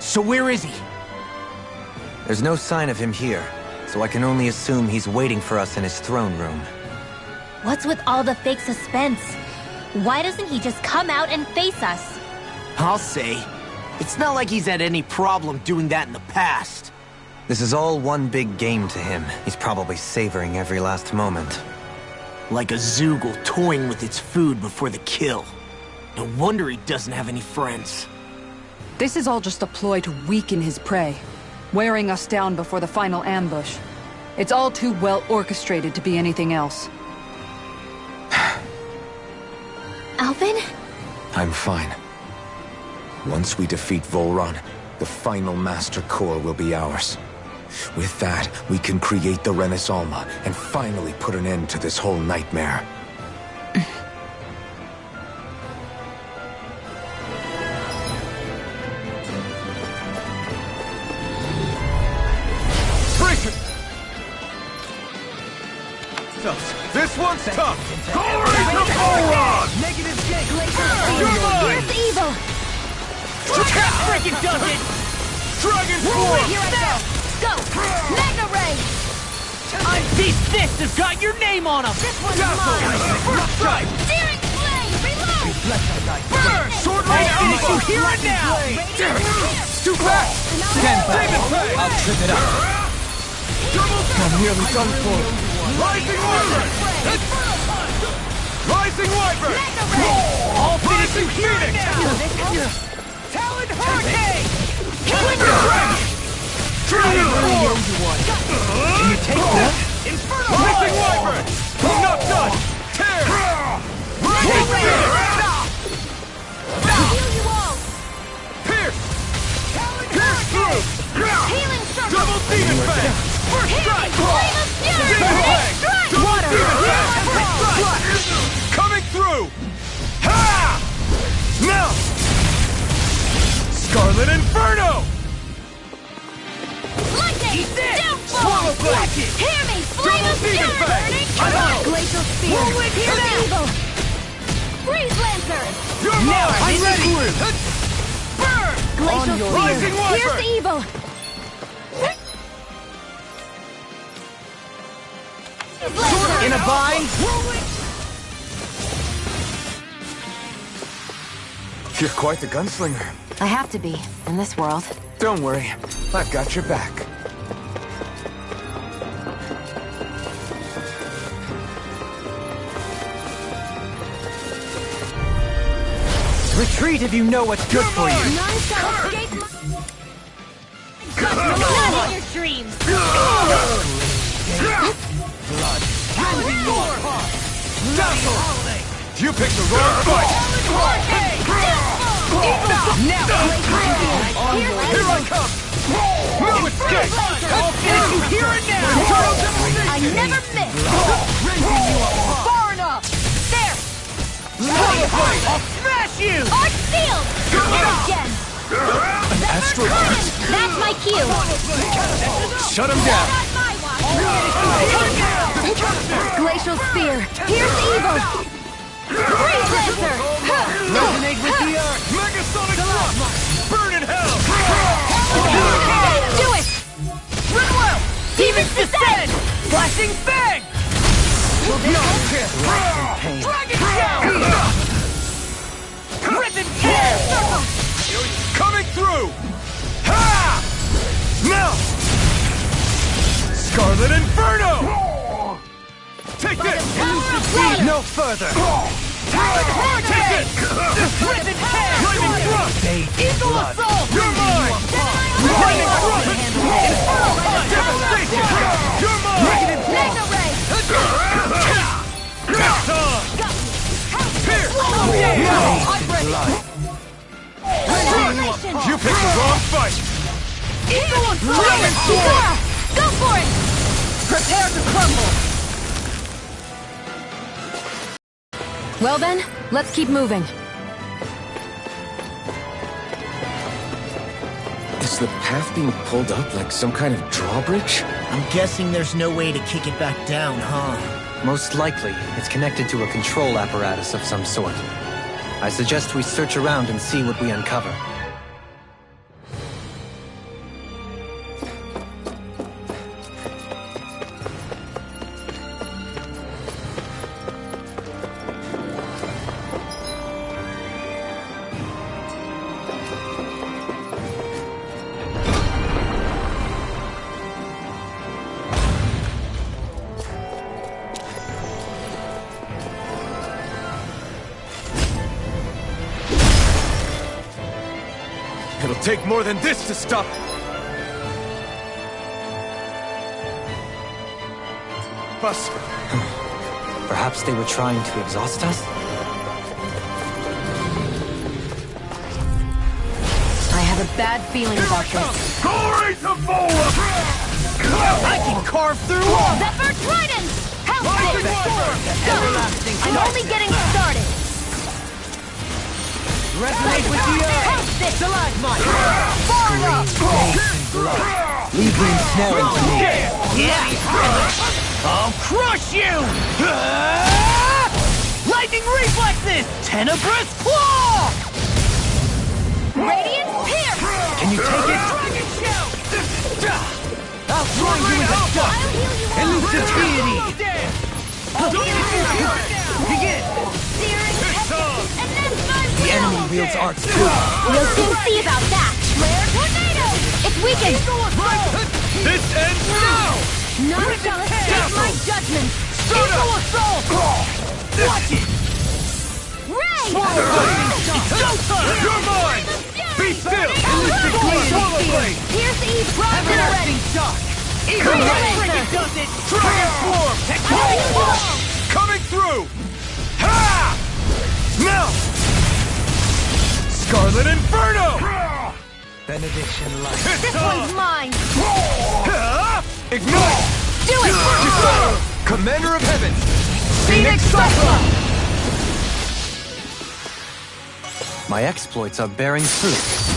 So where is he? There's no sign of him here, so I can only assume he's waiting for us in his throne room. What's with all the fake suspense? Why doesn't he just come out and face us? I'll say. It's not like he's had any problem doing that in the past. This is all one big game to him. He's probably savoring every last moment. Like a Zoogle toying with its food before the kill. No wonder he doesn't have any friends. This is all just a ploy to weaken his prey, wearing us down before the final ambush. It's all too well orchestrated to be anything else. Alvin? I'm fine. Once we defeat Volron, the final Master Core will be ours. With that, we can create the Renis Alma and finally put an end to this whole nightmare. Break it! This one's tough! Glory to Volron! Negative J! You're mine! Here's evil! Freaking does it! Dragon Force! Here I go! Go! Mega Ray! These fists have got your name on them! This one's mine! First strike! Searing Flame! Reload! Burn! Sword I'll Rain finish you Alpha! here and now! Too fast! Stand back. Demon Blade! I'll trip it up. I'm nearly done for. Rising Wyvern! Rising Wyvern! All finish you Rising here Phoenix! now! Talon Hurricane! Killing Strength! Trillium Form! Can you take that? Inferno! Rising Wyvern! I'm not done! Tear! Rising Phoenix! Heal you all! Pierce! Pierce through! Healing circle! Double Demon Fang! First strike! Flame of fury! Demon Fang! Strike! Double Demon Fang! First strike! Coming through! Ha! Now! Scarlet Inferno! Lightning! Downfall! Swallow Blast! Hear me! Flame of Demon fury! Fang! Burning! I'm out! Glacial spear! Whirlwind Here's now! evil! Freeze Lancer! You're mine! I'm ready! Burn! Glacial Rising spear! Here's Wyvern! evil! In a bind? You're quite the gunslinger. I have to be, in this world. Don't worry, I've got your back. Retreat if you know what's good for you. None shall escape my... Not in your dreams! You picked the wrong fight! Now! Here I come! No escape! I'll finish you here and now! I never miss! Far enough! There! I'll smash you! Arch sealed! Again! An astral blast? That's my cue! Shut him down! Not my watch! Glacial spear! Here's evil! Freeze Lancer! Resonate with the earth! Megasonic Thrust! Burn in hell! Do it! Run well! Demons descend! Flashing Fang! Dragon Shout! Rip and tear! Coming through! Ha! Now! Scarlet Inferno! Take this! No further! Take it! Rip and tear! Lightning Thrust! Eagle Assault! You're mine! Lightning Thrust! Inferno Punch! Devastation! You're mine! Mega Ray! That's on! Pierce! I'm ready! Annihilation! You picked the wrong fight! Eagle Dragon Sword! Go for it! Prepare to crumble! Well then, let's keep moving. Is the path being pulled up like some kind of drawbridge? I'm guessing there's no way to kick it back down, huh? Most likely, it's connected to a control apparatus of some sort. I suggest we search around and see what we uncover. It'll take more than this to stop. Us. Perhaps they were trying to exhaust us? I have a bad feeling about this. Glory to Vola! I can carve through all! Zephyr Trident! Help this! Everlasting I'm only getting started! Resonate with the earth! Help this! Stalagmite! Far enough! Leave the ensnaring to me. Yeah! I'll crush you! Lightning reflexes! Tenebrous claw! Radiant Pierce! Can you take it? Dragon shout! I'll grind you into I'll dust! heal you all! Elusivity! Begin! Searing Tempest, and then my will! The enemy wields arts too. We'll soon see about that! Flare Tornado! It's weakened! This ends now! Not a escape my judgment! Equal assault! Watch it! Ray! You're mine! Be still! Swallow blade! Pierce Eve bronze already! shock! Eagle Laser! Does it! Dragon Swarm! Coming through! Ha! Now! Scarlet Inferno! Benediction light. This one's mine! Ignite! Do it! Commander of Heaven! Phoenix Cyclone! My exploits are bearing fruit.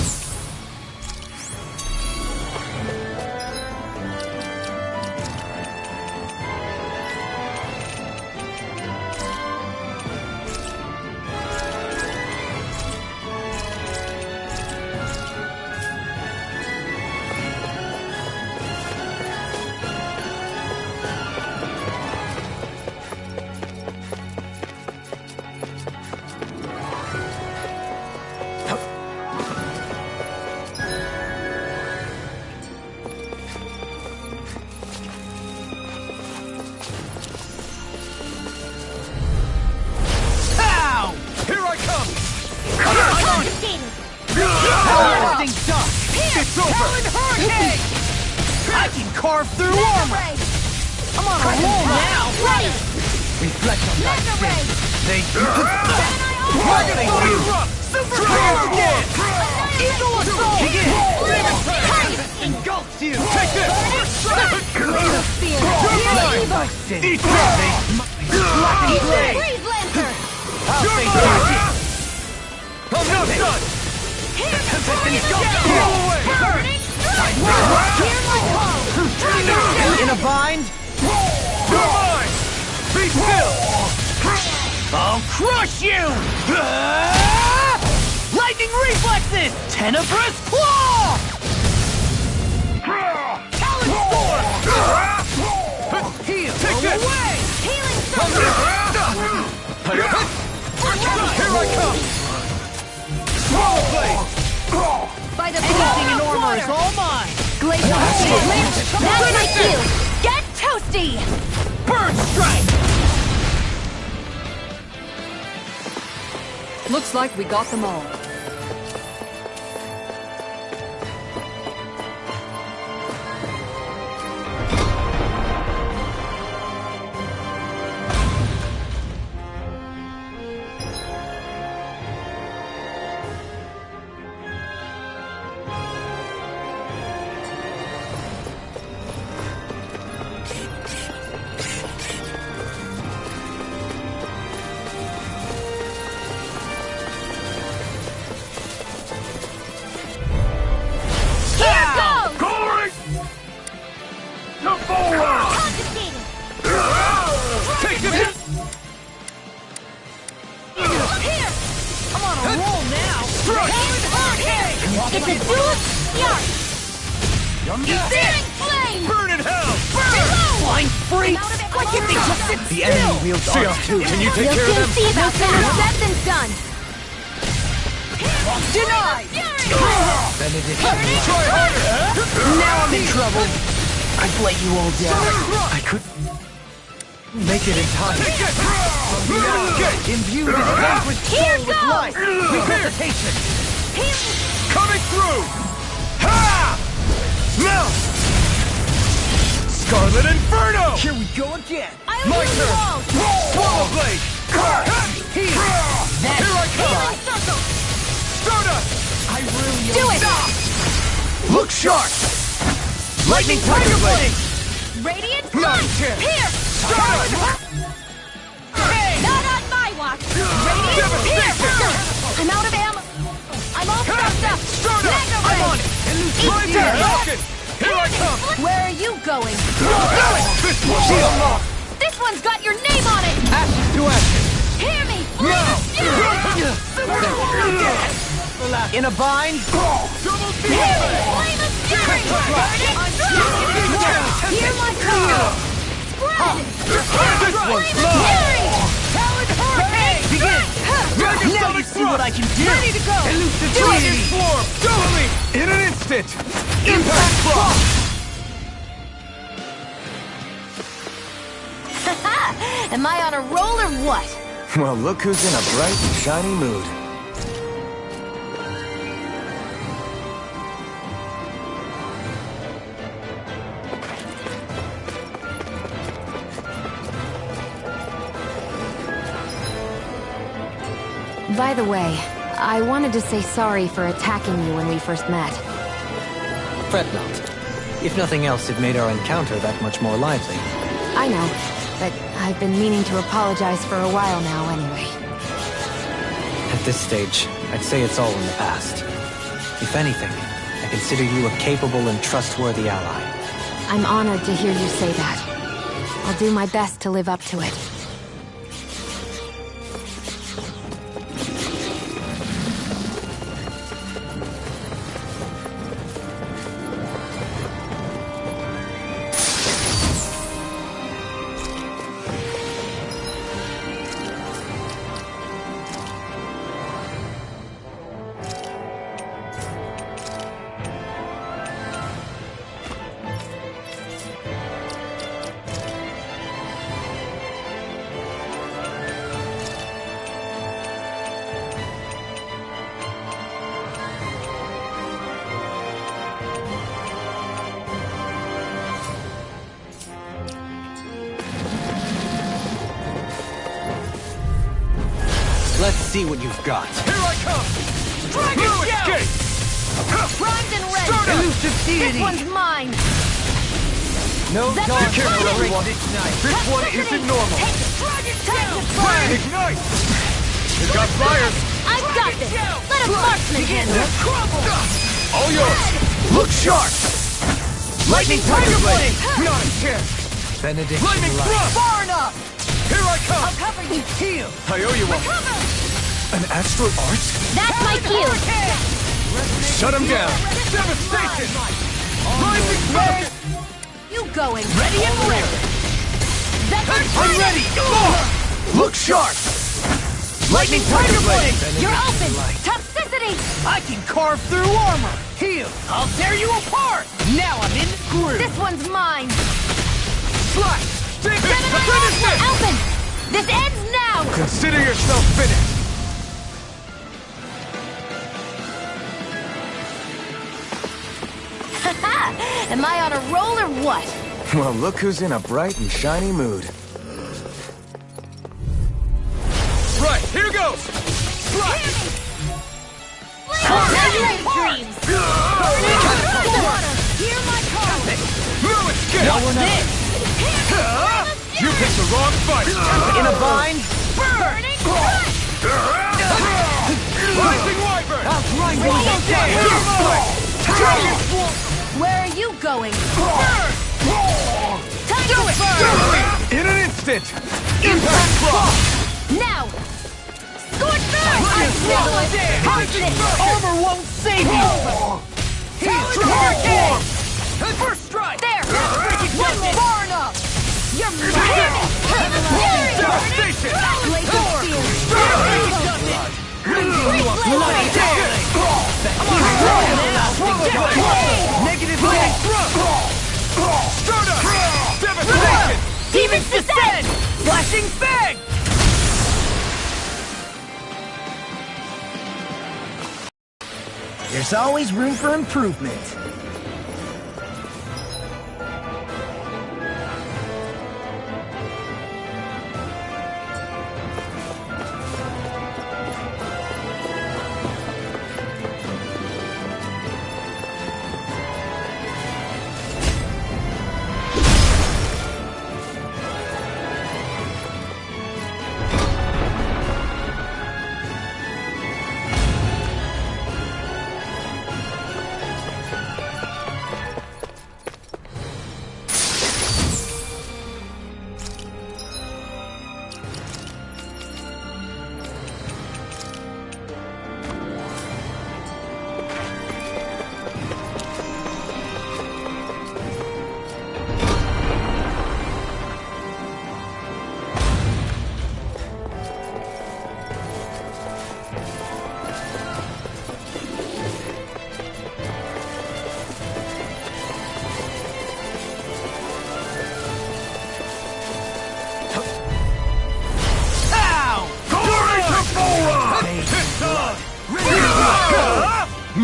It's over! I can carve through armor! I'm on a roll now! Ready! Reflect on that Ray! They Dragon Swarm! Super Dragon Swarm! Eagle Assault! engulfs you! Take this! Laser Spear! Eat this! Freeze Lancer! I'm not done! In a bind? You're mine! Be still! I'll crush you! Lightning reflexes! Tenebrous claw! Talon Sword! Heal! Take this! Away! Healing Circle! Here I come! Swallow Blade! By the Anything in power of armor is water! all mine! Glacial That's my cue! Get toasty! Bird strike! Looks like we got them all. It's a dual yarn! Searing flame! Burn in hell! Flying free! Why can't they just sit The enemy wields arms too. Can you take We'll care of soon them? see about that. Said than done. Denied! Benediction light. Try harder! Now I'm in trouble! I've let you all down. I could make it in time. Imbue this vanquished Here soul with goes! life. Resuscitation. Coming through! Ha! Now! Scarlet Inferno! Here we go again. I'll My heal you turn! all! Swallow Blade! Here. Here I come! Healing circle! Stardust! I really Do it! Look sharp! Lightning Tiger Blade! Radiant Not Strike! chance. Here! Not on my watch! Radiant Devastation! Here! I'm out of ammo! I'm all stuffed up! Stardust! Mega I'm Ray! on it! Eat Try you! that! Falcon! Here I come! Where are you going? This one's unlocked! This one's got your name on it! ashes to ashes. Hear me! In a bind? Double Hear me! team! Flame of fury! Hear my call! Spread! This one's Flame of mine! fury! Talon Hurricane! Begin! Dragon Now you Sonic see what I can do! Ready to go! Dragon Swarm! Double me! In an instant! Impact Frost! Am I on a roll or what? Well, look who's in a bright and shiny mood. By the way, I wanted to say sorry for attacking you when we first met. Fret not. If nothing else, it made our encounter that much more lively. I know, but I've been meaning to apologize for a while now anyway. At this stage, I'd say it's all in the past. If anything, I consider you a capable and trustworthy ally. I'm honored to hear you say that. I'll do my best to live up to it. Let's see what you've got. Here I come! Dragon No Shout! escape! Primed and ready! Elusive This deity! one's mine! No That's dog our can plan! break this night. This one isn't normal! Dragon Time to burn! Ignite! It got fires! I've got this! Let a marksman handle it! All yours! Look sharp! Lightning Tiger Blade! Not a chance! Benedict Lightning light. thrust! Far enough! Here I come! I'll cover you! Heal! I owe you one. An astral art? That's my cue! Shut him down! Devastation! Rising Falcon! You going? Ready and ready! That's our I'm turn! ready! Look sharp! Lightning Tiger Blade! You're open! Toxicity! I can carve through armor! Heal! I'll tear you apart! Now I'm in the groove! This one's mine! Slice! Finish Finish this! Alphen! This ends now! Consider yourself finished! Am I on a roll or what? Well, look who's in a bright and shiny mood. Right, here goes! Slice! Dreams! Hear my call! No escape! No one else! You picked the wrong fight! In a bind? Burning Crush! Rising Wyvern! I'll grind you to death! Dragon Swarm! Where are you going? Time to burn! In an instant! Impact Cross! Now! Scorch Burn! I handle it! How's this? Armor won't save you! Dragon Swarm! First strike! There! One more! Far enough! You're mine! Devastation! Blaze of Steel! Negative blade thrust! Stardust! Devastation! Demons descend! Flashing Fang! There's always room for improvement.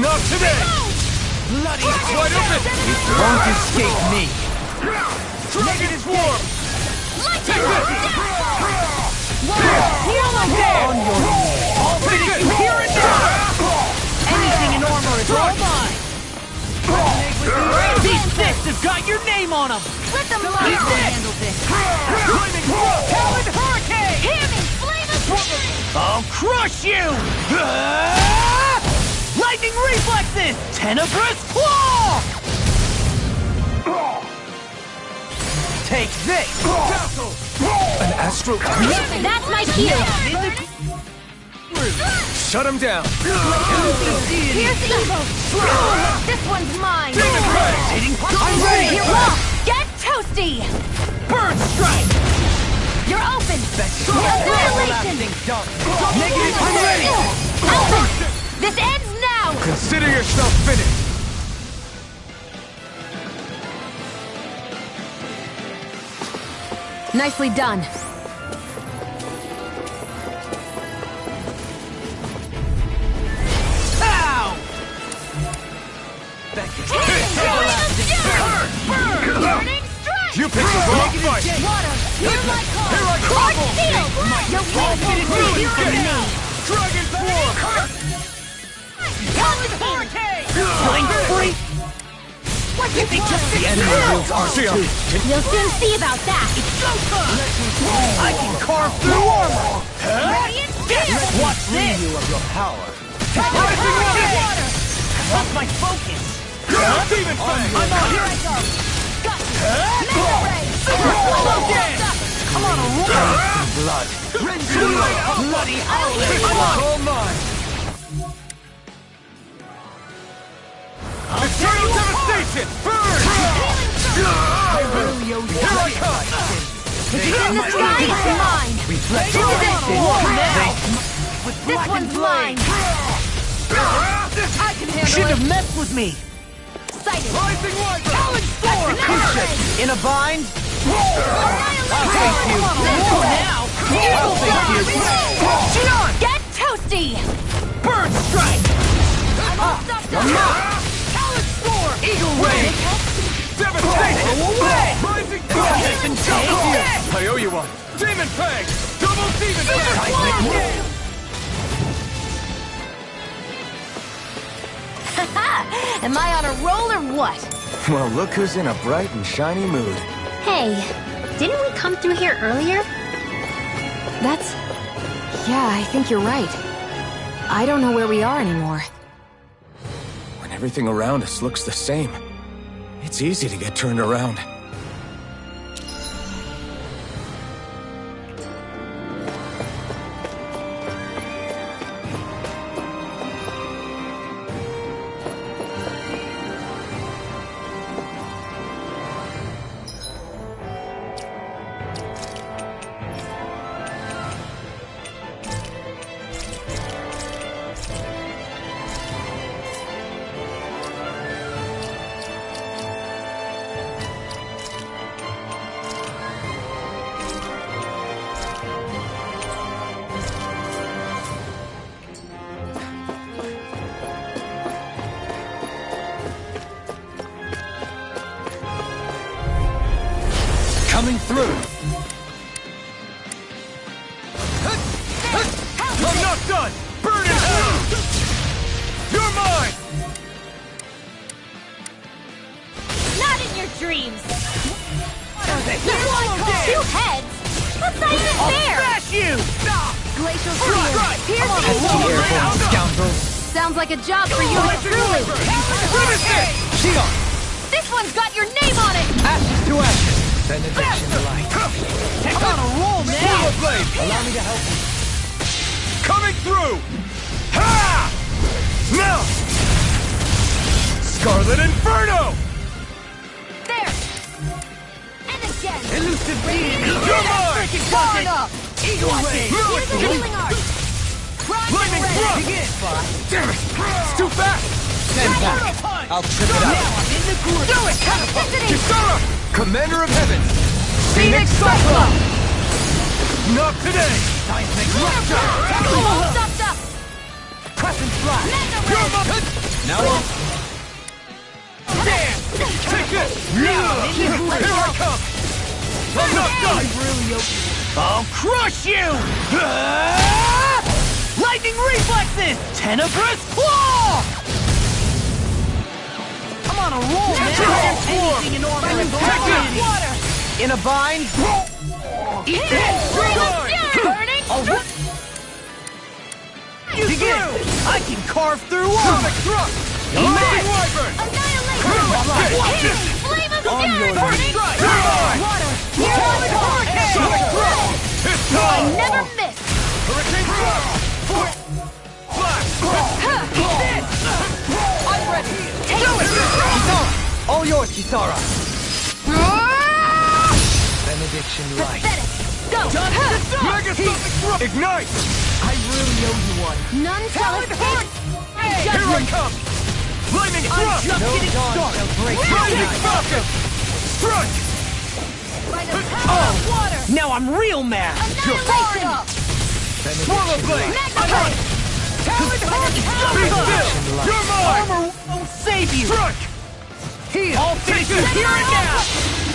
Not today! Bloody Wide open! It won't escape me! Dragon Swarm! Take this! Here I dare! On your knees! I'll finish you here and now! Anything in armor is all mine! These fists have got your name on them! Let them lie! Handle this! Flaming Talon Hurricane! Hear me! Flame of fury! I'll crush you! Lightning reflexes! Tenebrous Claw! Take this! An astral... That's my cue! Shut him down! Here's evil! This one's mine! Demon Prey! I'm ready! You're lost! Get toasty! Bird Strike! You're open! Annihilation! Negative! I'm ready! Alpha! This ends now! Consider yourself finished! Nicely done. Pow! Burning strike! You picked the wrong fight! Water! You're my call! Here I Hard come! steel! Your weak will be from me! Dragon Swarm! Talon Hurricane! Flying free! What you think just The enemy wields R2. You'll soon see about that! I can carve through armor! Radiant steel! Watch this! of your power. Rising water! That's my focus! Demon Fang! I'm on! Here I go! Got you! Mega ray! I'm on a roll! Blood. Bloody howling! All mine! Eternal devastation! Burn! Here I come! In the sky, it's mine! Reflect This is it! war now! This one's mine! I can handle Shouldn't have messed with me! Sighted! Rising Light! Talon Storm! In a bind? I'll face you! Now! I'll face you! Shion! Get toasty! Bird Strike! I'm all stuffed up! Talon Storm! Eagle Ray! Devastation! Away! Rising Yes, and take! I owe you one! Demon Fang! Double Demon Fang! Am I on a roll or what? Well, look who's in a bright and shiny mood. Hey, didn't we come through here earlier? That's... Yeah, I think you're right. I don't know where we are anymore. When everything around us looks the same, it's easy to get turned around. Coming through! I'm not done! Burn it down! You're mine! Not in your dreams! Two heads? That's not even fair! Smash you! Glacial Spear! Piercing! Scoundrels! Sounds like a job for you and truly! Shion! This one's got your name on it! Ashes to ashes! Benediction light. I'm on a roll now! Blade! Allow me to help you. Coming through! Ha! Now! Scarlet Inferno! There! And again! Elusive beam! You're mine! Far enough! Eagle Ray! Here's the healing art! Lightning Thrust! Begin! Damn it! It's too fast! Stand back! I'll trip it up! Now I'm in the groove! Do it! Catapult! Kisara! Commander of Heaven! Phoenix Cyclone! Not today! Seismic Rupture! All stuffed up! Crescent Fly! Now on. Damn! Take this! Now, Here I come! I'm not done! I'll crush you! Lightning reflexes! Tenebrous claw! I'm on a roll, man. Anything in order is water. In a bind. Eat this! Burning Begin! I can carve through armor! Amazing Wyvern! Flame of On Fury! your Burning Water. Sonic Thrust! It's I time! never miss! Hurricane Thrust! Flash! I'm ready. Do it! Kisara, all yours, Kisara. Benediction light. Go! Mega Sonic Thrust! Ignite! I really owe you one. None shall escape! Here I come! Lightning Thrust! No dawn shall break this Lightning night. Falcon! Strike! By the power of water! Now I'm real mad! Annihilation! Swallow Blade! Magma Talon Heart! Be still! You're mine! Armor won't save you! Strike! I'll finish you here and now!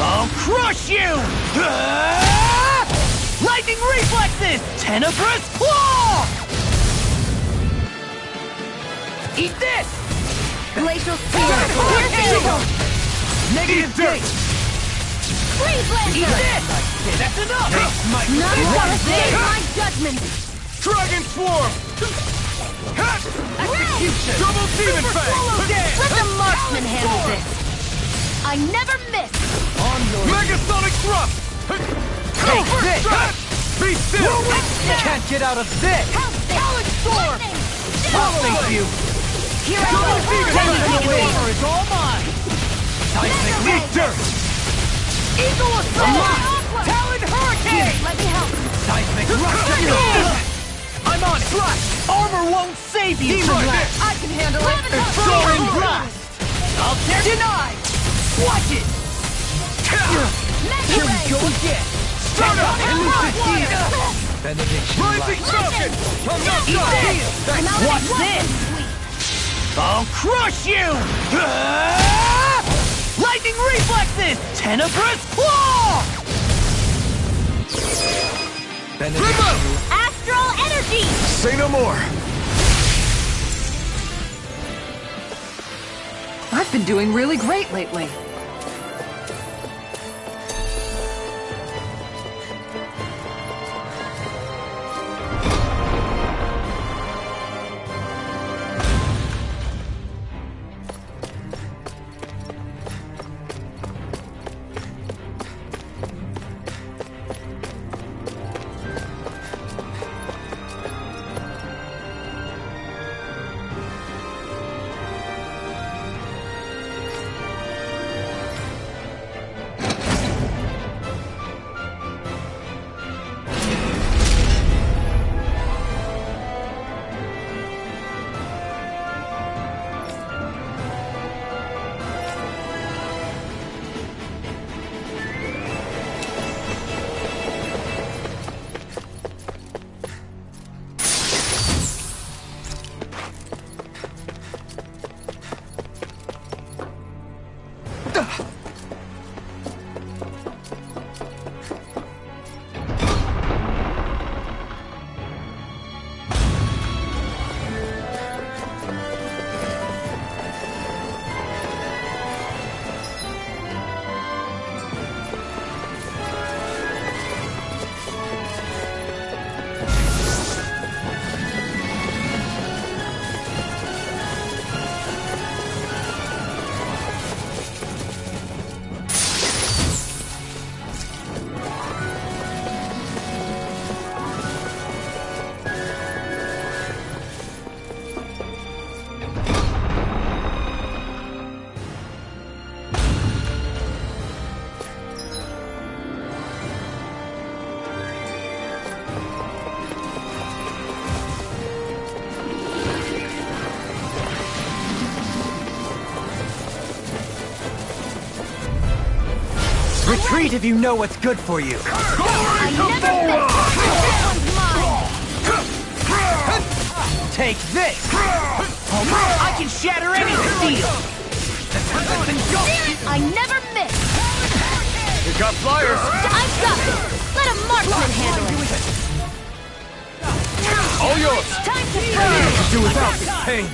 I'll crush you! Lightning reflexes! Tenebrous claw! Eat this! Glacial Spear! Negative dirt. gate. Freeze Eat Laser! this! That's enough! None shall escape my judgment! Dragon Swarm! Hat! Execution! Double Demon Fang! Let the marksman handle this! I never miss! On your Mega Sonic Thrust! Take this. Hat! Be still! You can't get out of this. Talon Storm! I'll face you. Here I Double go! Demon Take Fang! it away, or it's all mine. Seismic Eat dirt! Eagle Assault! Talon Hurricane! Let me help! Seismic rush. I'm on it! Armor won't save you! Demon blast. I can handle it! Soaring blast! I'll tear denied! Watch it! Here we go again. Start up! Elusive heat. Benediction Rising light. Falcon! I'm not Eat done! this! Watch this! I'll crush you! Lightning reflexes! Tenebrous claw! Benediction. Astral Energy! Say no more! I've been doing really great lately. Retreat if you know what's good for you. I never miss! This one's mine! Take this! I can shatter any steel! I never miss! You got flyers! I've got it! Let a marksman handle it! All yours! Time to burn! Do without this pain!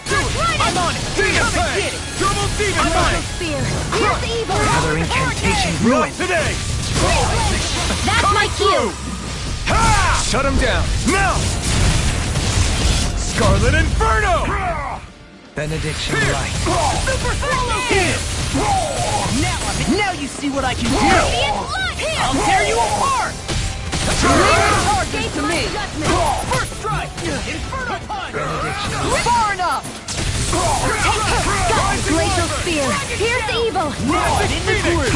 That's right! I'm on it! Demon Fang! Double Demon Fang! Spear! Here's evil! Another incantation ruined. Today! That's my cue! Ha! Shut him down! Now! Scarlet Inferno! Benediction light. Super swallow kill! Now you see what I can do! Radiant light! I'll tear you apart! Target to me! First strike! Inferno punch! Far enough! Got glacial spear! Here's evil! Now I'm in the groove!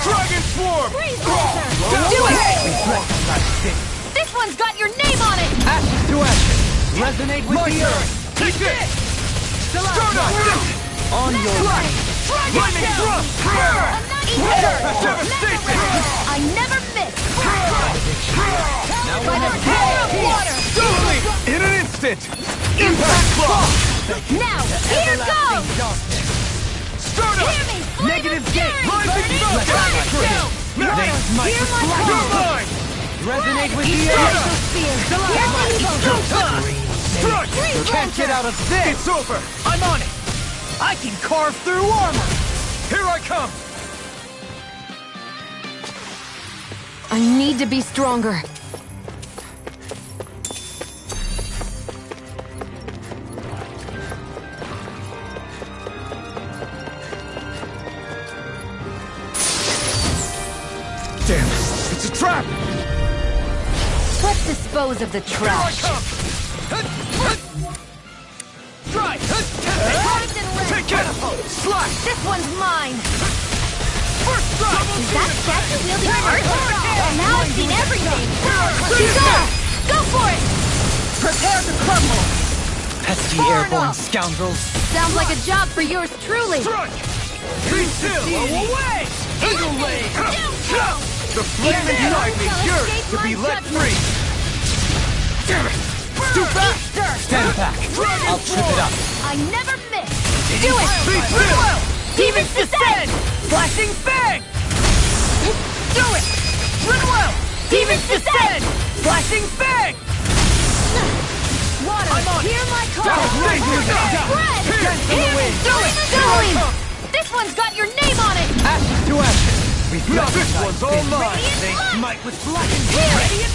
Dragon Swarm! Do it! This one's got your name on it! Ashes to ashes. Resonate with the earth. Take this! On your way. Lightning Thrust! Devastation! I never miss! Now By the power of water! Totally! In an instant! Impact Claw! Now, here goes! Stardust! Hear me! Negative gate. Rising Sun! Veins might Hear my You're call! mine! resonate with the earth. Glacial spear! Here's evil! Strike! Can't get out of this. It's over! I'm on it! I can carve through armor! Here I come! I need to be stronger. Damn, it's a trap! Let's dispose of the Here I trash. come! Strike! Poised and red. Take it! Slash! This one's mine. First strike! Is that statue wielding art? Well, now I've seen everything. Go for it! Prepare to crumble! Pesky Far airborne enough. scoundrels. Sounds like a job for yours truly. Strike! Be still! Away! Eagle Blade! The flame inside me yearns to be let free! Damn it! Too fast! Stand back. I'll trip it up. I never miss. Do it! Be still! Demons descend! Flashing Fang! Do it! Run well! Demons descend! Flashing Fang! Water, I'm on it. hear my call. Devastation! Red! Here! Do it! Going! This one's got your name on it! Ashes to ashes. Now this one's all mine! They smite with blackened Here!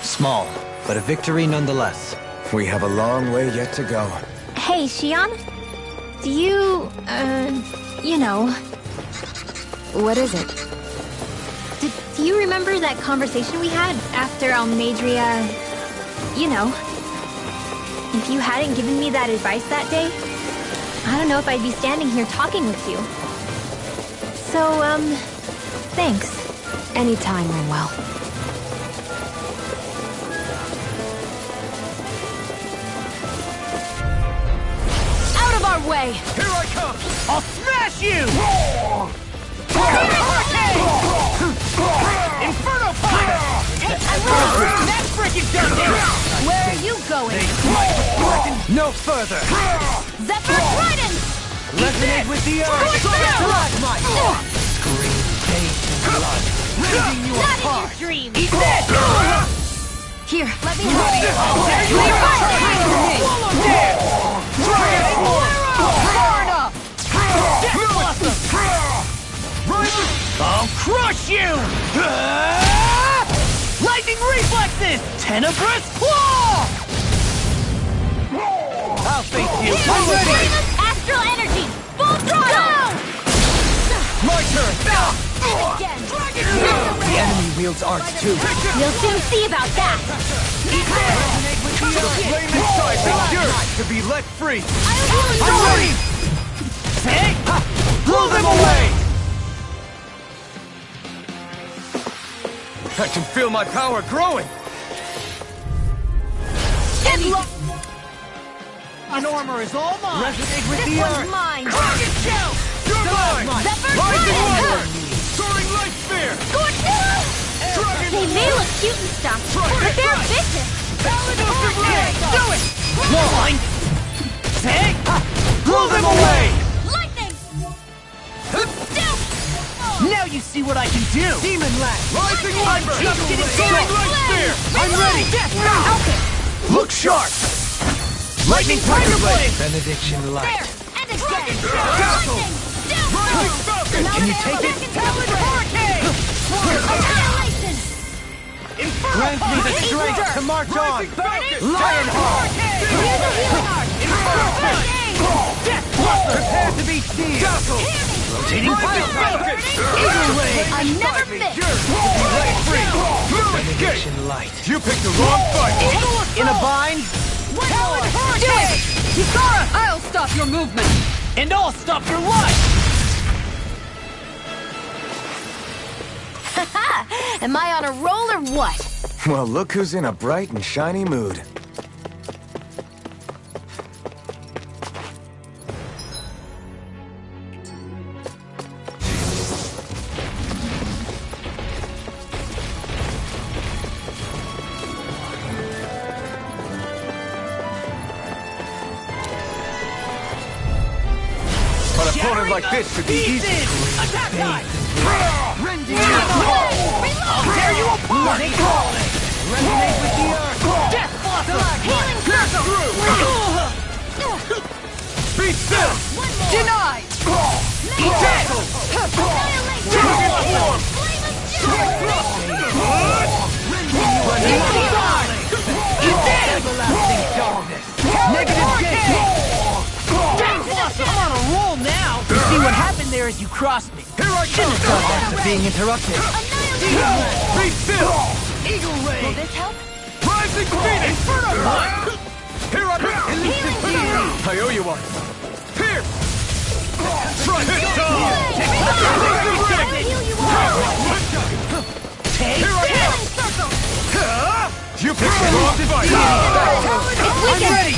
Small, but a victory nonetheless. We have a long way yet to go. Hey, Shion? Do you, you know, What is it? do you remember that conversation we had after Almadria, you know? If you hadn't given me that advice that day, I don't know if I'd be standing here talking with you. So, thanks. Anytime, Rinwell. Out of our way! Here I come! I'll smash you! Inferno Punch! That's freaking done here! Where are you going? No further. Zephyr Trident! Resonate with the earth. Plasmite. Scream faith and blood. Rending you Not in apart. your dreams! Eat this! Here, let me help you! Far enough! Death Blossom! I'll crush you! Lightning reflexes! Tenebrous Claw! I'll face you. I'm ready! Astral energy! Full throttle! My turn! Again! The enemy wields arts too. You'll soon see about that! The flame inside me yearns to be let free! I'm ready! Hey! Blow them away! I can feel my power growing! Get low! An armor is all mine! Resonate with This the one's earth. mine! Target shell! You're mine! stop. But they're vicious. Do it! One! Take! Blow them away! Lightning! Now you see what I can do! Demon Lash! Rising Viper! Soaring Light Spear! I'm ready! Okay. Look sharp! Lightning Tiger Blade! Benediction There! Light. And again! Castle! Lightning! Rising Falcon! Can you take it? Talon Hurricane! Annihilation! Grant me the strength to march on! Falcon! Lionheart! Use a healing art! Death! Prepare to be sealed! Castle! Rotating Rising Falcon! Eagle Ray! I never miss! Light free! Fluid Gate! Benediction Light. You picked the wrong fight! In a bind! Talon Do it! Kisara! I'll stop your movement! And I'll stop your life! Am I on a roll or what? Well, look who's in a bright and shiny mood. An opponent like this should be easy. Attack time! I'll tear you apart! Resonate with the earth! Death Blossom! Healing circle! Be still! Denied! Tackle! Dragon Form! Everlasting darkness! Negative gate! Death Blossom! I'm on a roll now! You see what happened there is you crossed me. Here I Shouldn't have done that for being interrupted. Be still! Eagle Ray! Will this help? Rising Phoenix! Inferno Punch! Here I I owe you one. Here! Try this time! Take Here I this! am! You picked the wrong fight! I'm ready!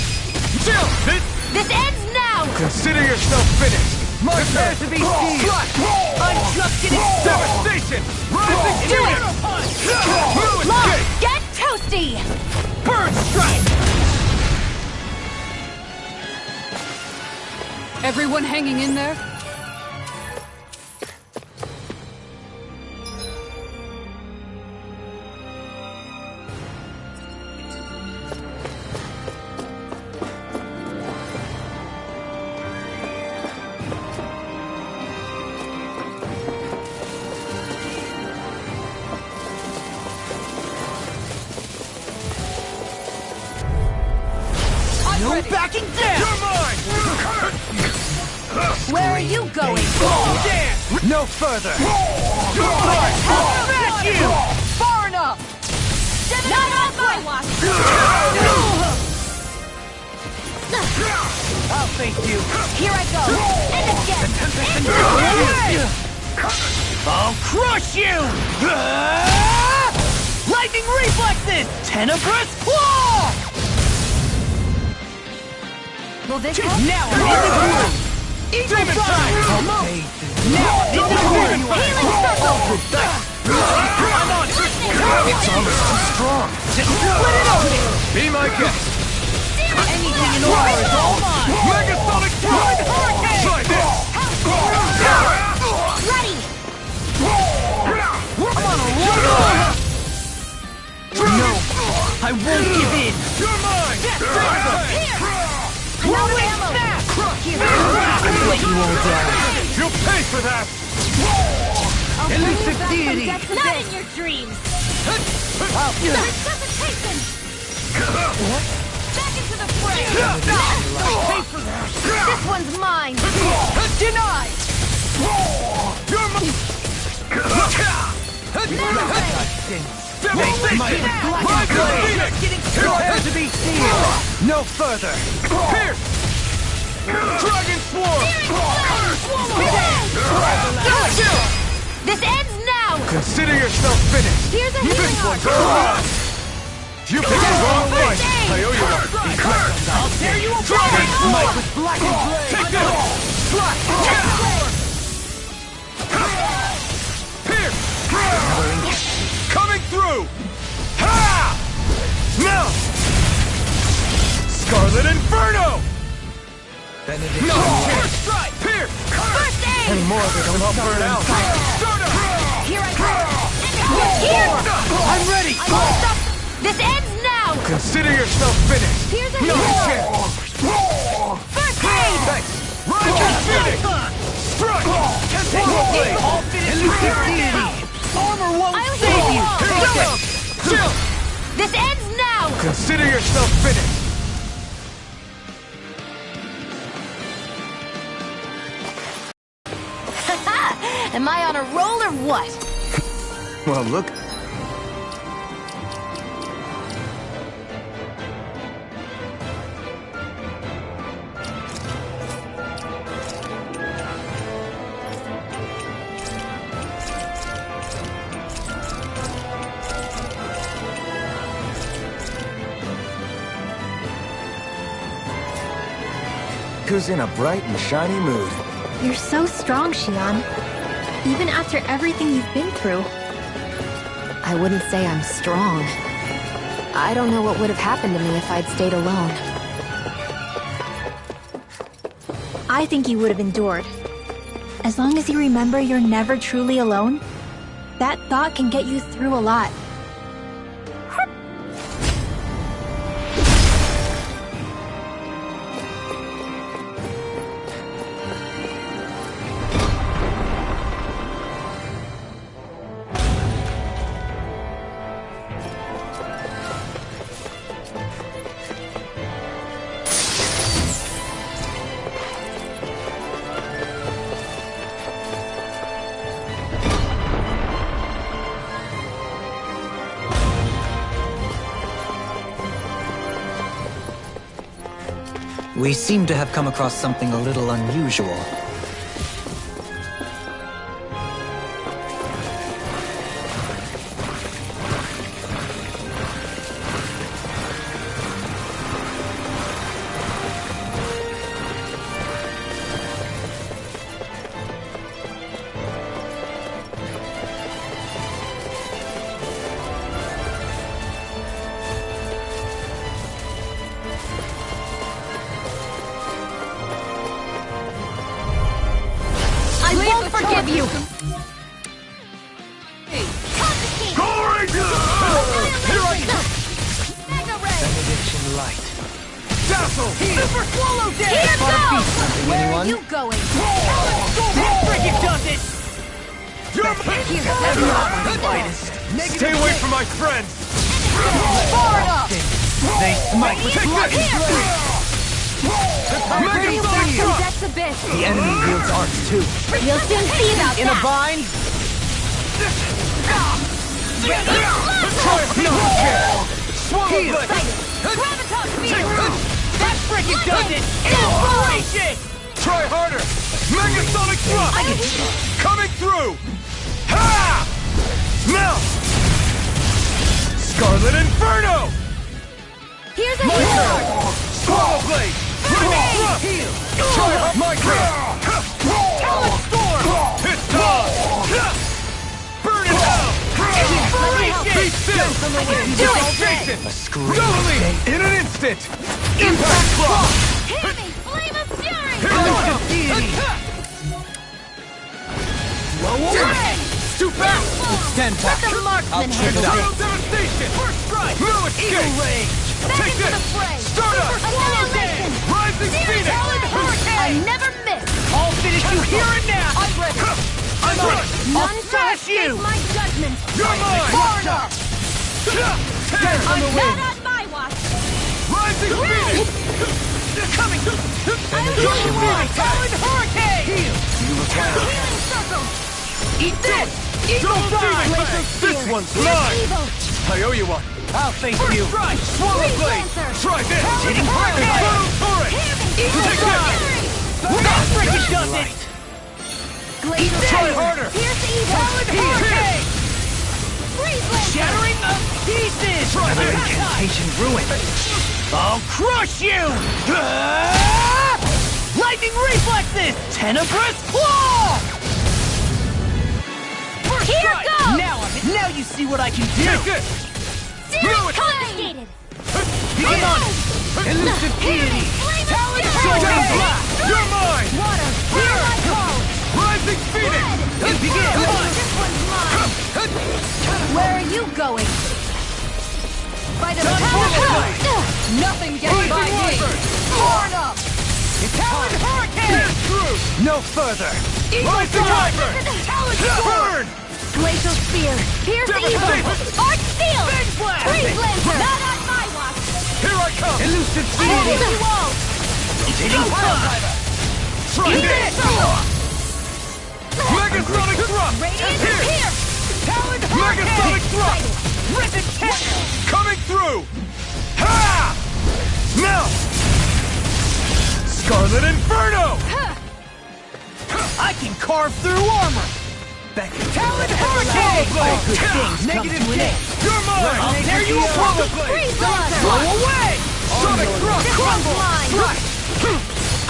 Chill! This ends now! Consider yourself finished! Prepare to be seized! I'm just getting started! Devastation! Rising Phoenix! Fluid Look! Gate! Get toasty! Bird strike! Everyone hanging in there? No backing down! You're mine! Where are you going? Dance! No further! Smash you! Far enough! Not on my watch! I'll face you! Here I go! And again! I'll crush you! Lightning reflexes! Tenebrous claw! Will this Just help? now I'm in the groove! Eagle time! Almost! Now I'm in the groove! Healing circle! I'm on it! It's almost too strong! Just split it open! Be my guest! Anything in order is all mine! Megasonic Drive! Try this! Ready! I'm on a roll! No! I won't give in! You're mine! No ammo! I'll let you all die! You'll pay for that! Elusive deity! Not in your dreams! Resuscitation! Back into the fray! Pay for that! This one's mine! Denied! You're mine! Make my black blade! Prepare to be sealed! No further! Here! Dragon Swarm! This ends now! Consider yourself finished! Here's a healing This art! one's you picked the wrong fight! I owe you one! I'll tear you Dragon apart! Smite with blackened blade! Take this! Here! Coming through! Ha! Any more of it, and I'll burn out. Here I come! Here! I'm ready! I won't stop! This ends now! Consider yourself finished! Here's a No hero! chance! First aid! Thanks! Rising Phoenix! Strike! Blade! All finished elusive deity! Armor won't I'll save you! heal. Take it! Chill! This ends now! Consider yourself finished! Am I on a roll or what? Well, look. Who's in a bright and shiny mood. You're so strong, Shion. Even after everything you've been through. I wouldn't say I'm strong. I don't know what would have happened to me if I'd stayed alone. I think you would have endured. As long as you remember you're never truly alone, that thought can get you through a lot. We seem to have come across something a little unusual. Forgive you! Mega Ray! Benediction light. Dazzle! Super Swallow Dead! Here goes! Where are you going? That frickin' does it! You're Everyone's finest. Stay away from my friends! Far enough! They smite. Take this! Mega Sonic Thrust! That's a bit! The enemy wields arts too. You'll soon see about In a that! bind? Swallow Heal. Blade! Graviton Field! That frickin' does it! Inspiration! Try harder! Mega Sonic Thrust! Coming through! Ha! Now! Scarlet Inferno! Here's a hero! Swallow Blade! Flaming Thrust! Try hard! My turn! Talent Storm! It's time! Burn it down! Inspiration! Beat still! Do it, Jason! A scream. Doubly! In an instant! Impact Claw! Hear me! Flame of Fury! Elusive deity! Blow away! Too fast! Stand back. Let the marksman handle Total it! devastation! First strike! No Eagle escape! Ray! Back Take into this! the fray! Stardust! Annihilation! Rising Phoenix! Talon Hurricane! I never miss! I'll finish you here and now! I'm ready! I'm ready! None shall smash escape you! my judgment! You're mine! Far enough! Tear from the Not wings! on my watch! Rising Phoenix! Coming! I'll kill you all! Talon Hurricane! Heal! Healing circle! Eat this! Eagle Double Dive! Phoenix! This one's Here's mine! evil! I owe you one. I'll face First you! strike! Swallow Freeze Blade! Lancer! Try this! Hitting Hurricane! Inferno Torrent! Eagle Take Dive! That frickin' does it! Glacier Try Fire! harder! Pierce evil! Talon Hurricane! Freeze Lancer! Shattering of pieces! Try this! Incantation ruin! I'll crush you! Lightning reflexes! Tenebrous claw! First Here strike! goes! Now you see what I can do! Take this! Series confiscated! Begin on it! Elusive deity! Flame of Talon Fury! Hurricane blast! You're mine! Water! Here I call! Rising Tide of Nothing gets by me! Born up! Talon Hurricane! No further! Rising River! Burn! Glacial Spear! Pierce Evil! Arch Steel! Freeze Lancer! Not on my watch! Here I come! Elusive I will Deity! hit you all! Hitting Megasonic Thrust! Radiant is here! Talon Megasonic Thrust! Risen Cannon! Coming through! Ha! Now! Scarlet Inferno! I can carve through armor! Back to Talon Hurricane! All good things negative to an end. You're mine! I'll tear you apart! Freeze Lancer! Blow away! Sonic Thrust! This one's mine!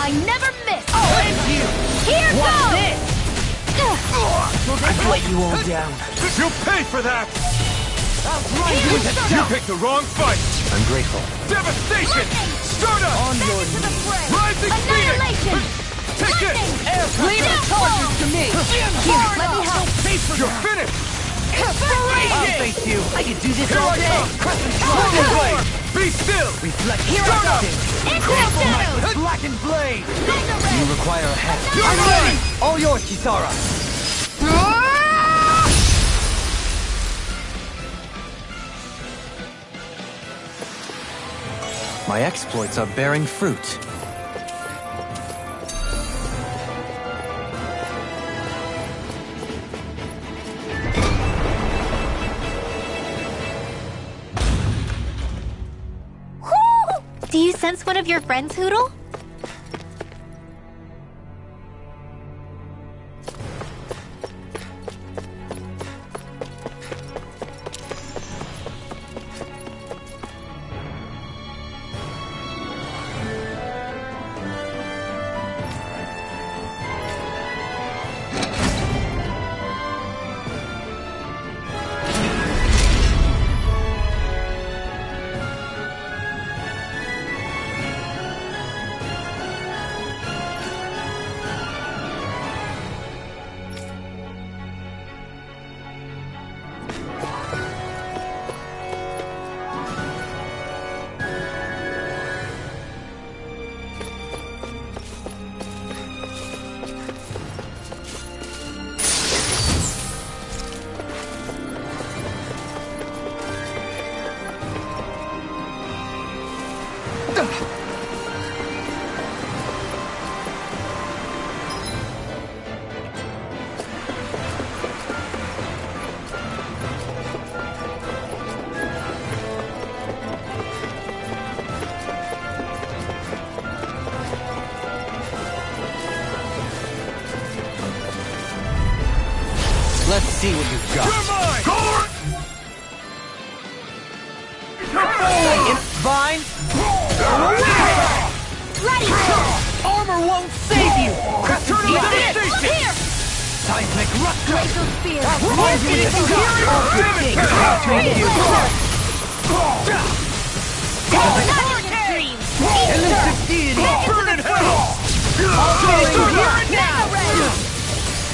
I never miss! Thank you! Here What's goes! this? I've let you all down. You'll pay for that! I'll grind you into You dust! picked the wrong fight! I'm grateful. Devastation! Stardust! On your To the knees. fray! Rising Annihilation! Take this! Leave the charges to me! Here, let me help! You're finished! I'll face you. I could do this Here all I day. come! Crescent Sword Strike. Blade! Be still! Reflect Here I go! Instant Shadows! Blackened blade. Mega Red! You require a hand. You're mine! All yours, Kisara. My exploits are bearing fruit. Whoo! Do you sense one of your friends, Hootle? Let's see what you've got. You're mine! Vine. Ready! Armor won't save you. Crescent Turn on Strike. the station! Here! Seismic rupture. Glacial Spear! Grind you into dust. All good things Freeze you. Lancer! Hurricane! Elusive deity. Burn in hell! Mega Red!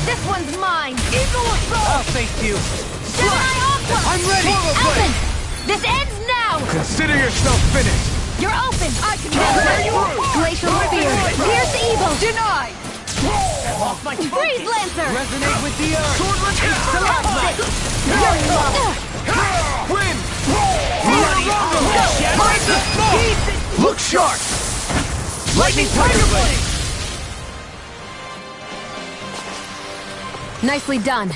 This one's mine! Eagle Assault! I'll face you. Gemini Aqua! I'm ready. Elvin! This ends now! Consider yourself finished! You're open! I can tear you apart! Glacial Spear! Pierce Evil! Denied. Off my Freeze Lancer! Resonate with the earth. Swordless Stalagmite. Win! Bloody Mind the smoke! Look sharp! Lightning Tiger Blade. Nicely done.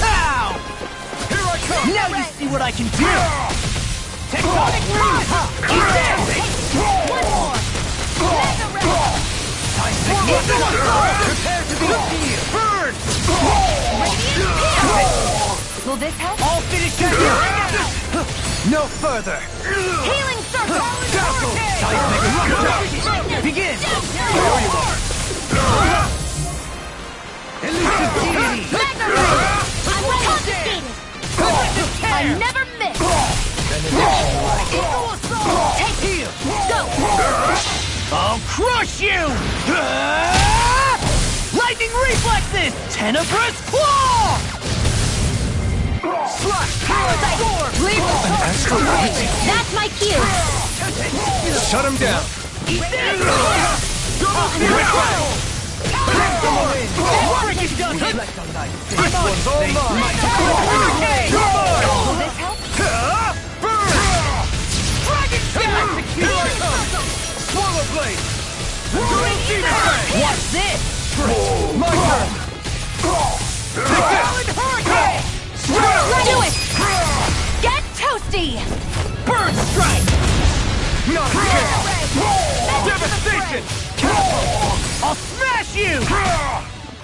Ow! Here I come! Now you see what I can do. Tectonic Rise. Eat this. One more! Mega Red! Seismic rupture. Prepare to be sealed. Burn! Radiant Pierce! Will this help? All finished here. No further. Healing Circle! Seismic rupture. Begin. Elusive deity. Mega Red! I'm confiscated! I never miss! Take Heal. Go! I'll crush you. Lightning reflexes! Tenebrous Claw! Slash! Parasite! An astral bite? That's my cue! Shut him down! Eat this! Double Spirit Battle! Freaking done it! This one's all mine! Hurricane! Will this help? Burn! Dragon Step! Here I come! Swallow Blade! Double Demon Ray! Watch this! My turn! Solid Hurricane! Do it! Get toasty! Burn Strike! Not a chance! Devastation! I'll smash you!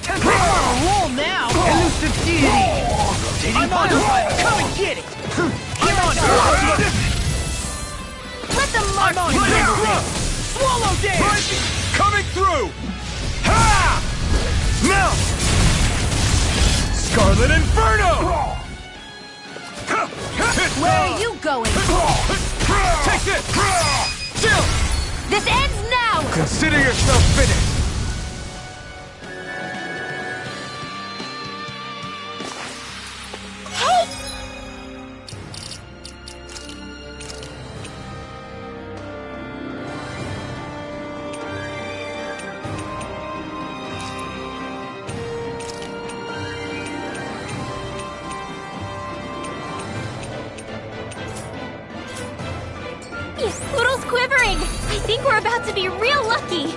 I'm on a roll now! Elusive Deity! I'm on fire! Come and get it! I'm on fire! Let the mark I'm on fire! Swallow Dance! Coming through! Ha! Now! Scarlet Inferno! Where are you going? Take this! Chill! This ends now! Consider yourself finished! Hey! Poodle's quivering! I think we're about to be real lucky!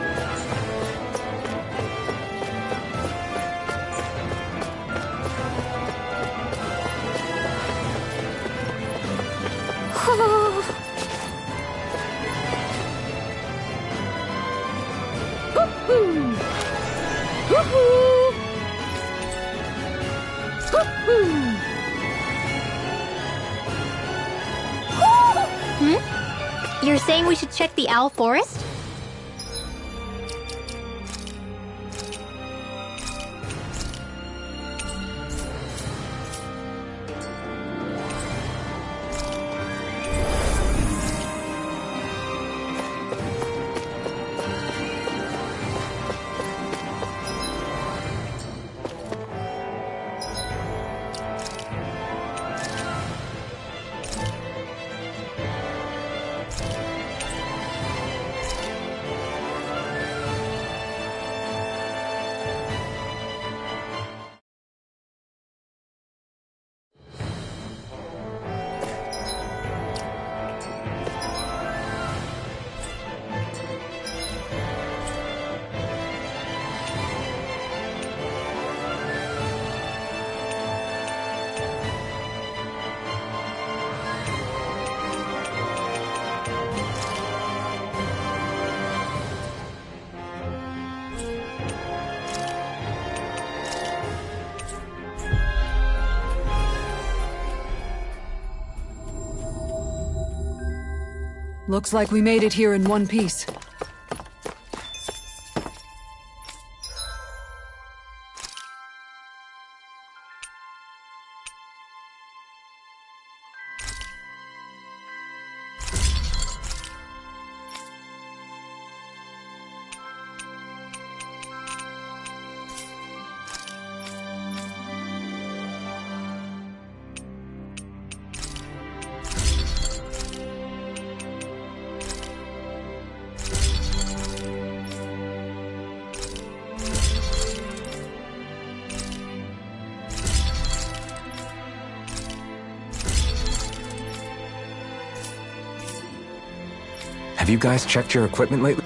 You're saying we should check the Owl Forest? Looks like we made it here in one piece. Have you guys checked your equipment lately?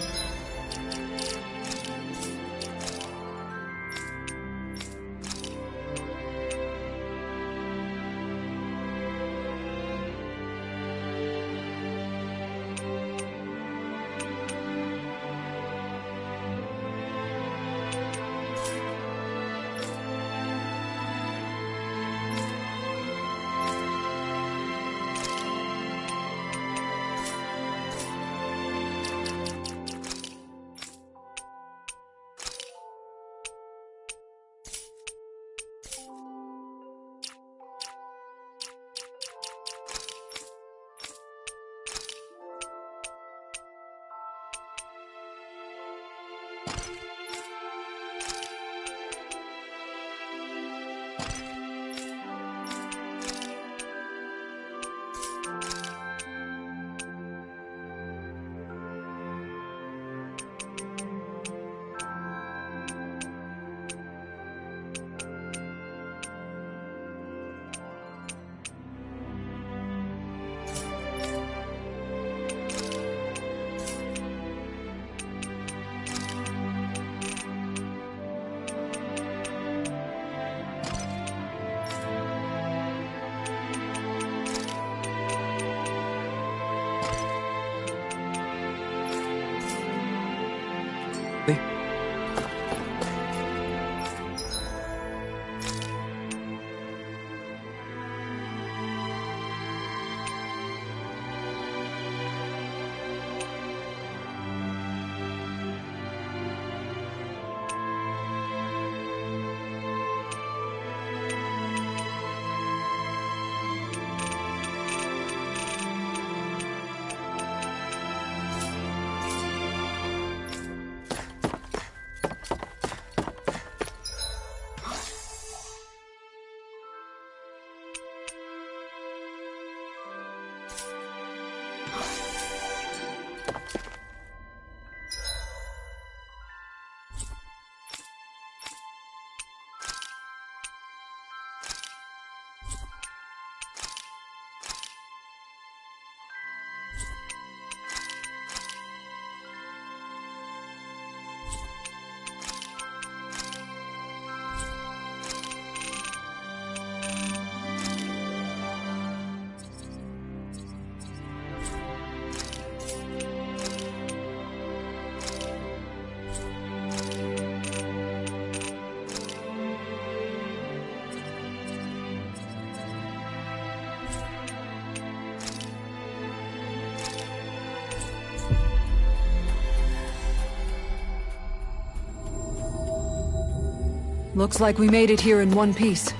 Looks like we made it here in one piece.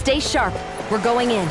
Stay sharp. We're going in.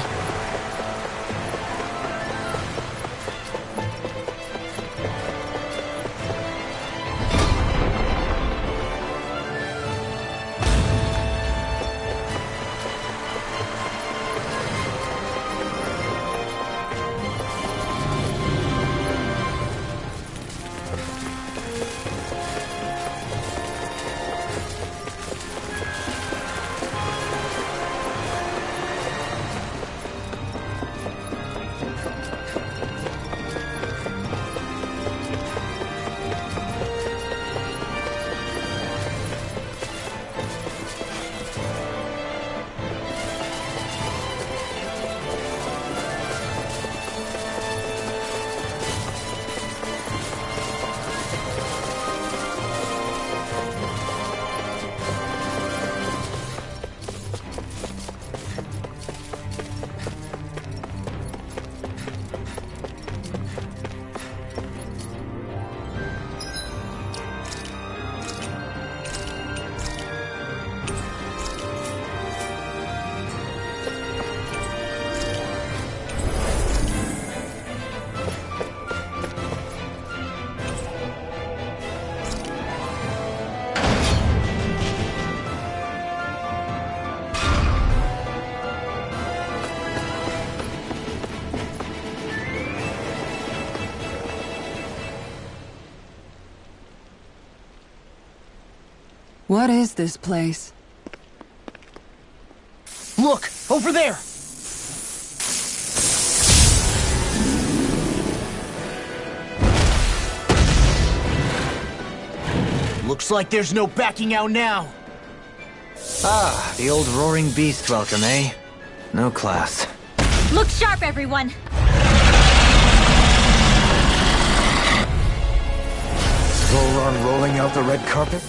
What is this place? Look! Over there! Looks like there's no backing out now. Ah, the old roaring beast welcome, eh? No class. Look sharp, everyone! Volron rolling out the red carpet?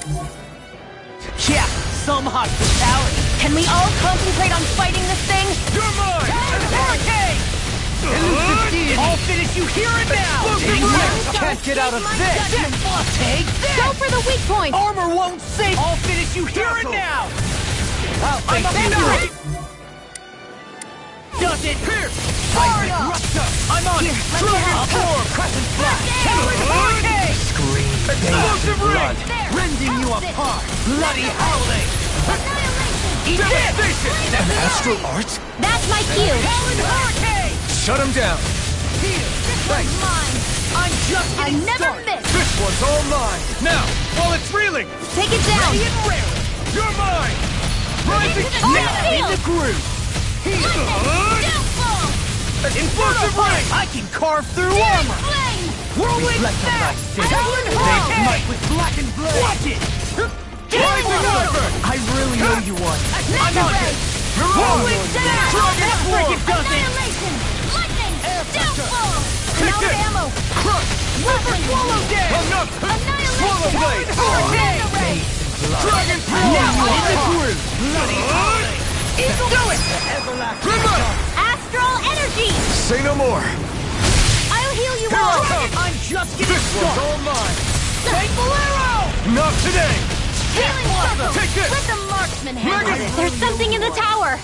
Yeah, some hospitality. Can we all concentrate on fighting this thing? You're mine! Hurricane! I'll finish you here and now! Can't get out of this! Take this! Go for the weak point! Armor won't save! I'll finish you here and now! I'm up to it! Does it pierce? Far enough! I'm on it! Absorb! Crescent flash! Hurricane! Scream, Explosive ring! There! Rending you That's it. apart! Bloody howling! Annihilation! Eat devastation! An astral art? That's my cue! Howling hurricane! Shut him down! This one's mine! I'm just I getting never started. miss! This one's all mine! Now, while it's reeling! Take it down! Ready and raring! You're mine! Rising Into the now in field. the groove! Downfall! Explosive ring! I can carve through armor! Flame! Whirling fast! Talon hurricane! With black and blade! Watch it! Rising over! I really owe you one. I'm on it! Rolling down! Dragon Swarm! It does it! Annihilation! Lightning! Downfall! Take Now this! ammo! Crush! River Swallow Dead! Enough! Swallow Blade! Hurricane! Dragon Now in the groove! Bloody howling! Do it! Remember! Astral energy! Say no more! I'll heal you Here all! I come! I'm just getting This one's started! all mine! Fateful arrow! Not today! Healing circle! Take this! Let the marksman handle Mega- this! There's something in the tower!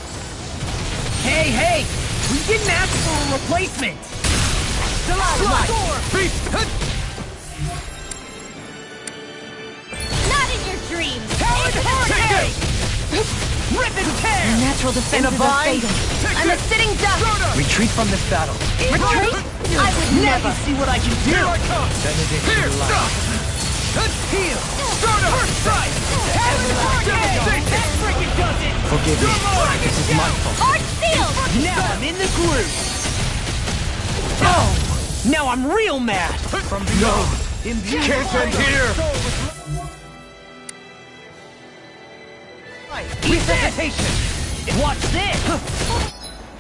Hey! We didn't ask for a replacement! Beast! Not in your dreams! Talon hurricane! Rip and tear! Natural defenses are bind? fading. I'm a sitting duck! Retreat from this battle. Retreat? I would Now never! you see what I can do! Here I come! Here! Stop! Heal! Start up! First strike! Talon hurricane! That freaking does it! Forgive me. This is my fault. Arch field! Now I'm in the groove! Oh! Now I'm real mad! From beyond! Can't end here! Resuscitation! Watch this!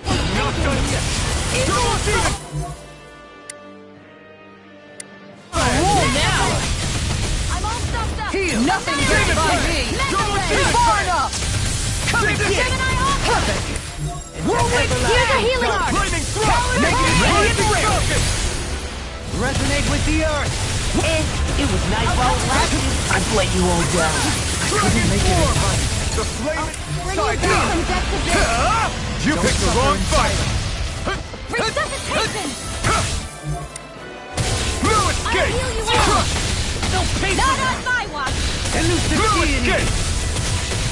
Not done yet! Double demon! Roll now! I'm all stuffed up! Heal! Nothing Demon gets by Blade! me! Double demon Far Blade! enough! Come and get it! Here's a healing arc! Flaming thrust! Make it ready and ready! Focus! Resonate with the earth! It was nice while it lasted. I've let you all down. Couldn't make it in time. The flame side down! From death to death! You picked the wrong fight! Resuscitation! No I'll escape! heal you all! No paper! Not on my watch! Elusive No deity! escape!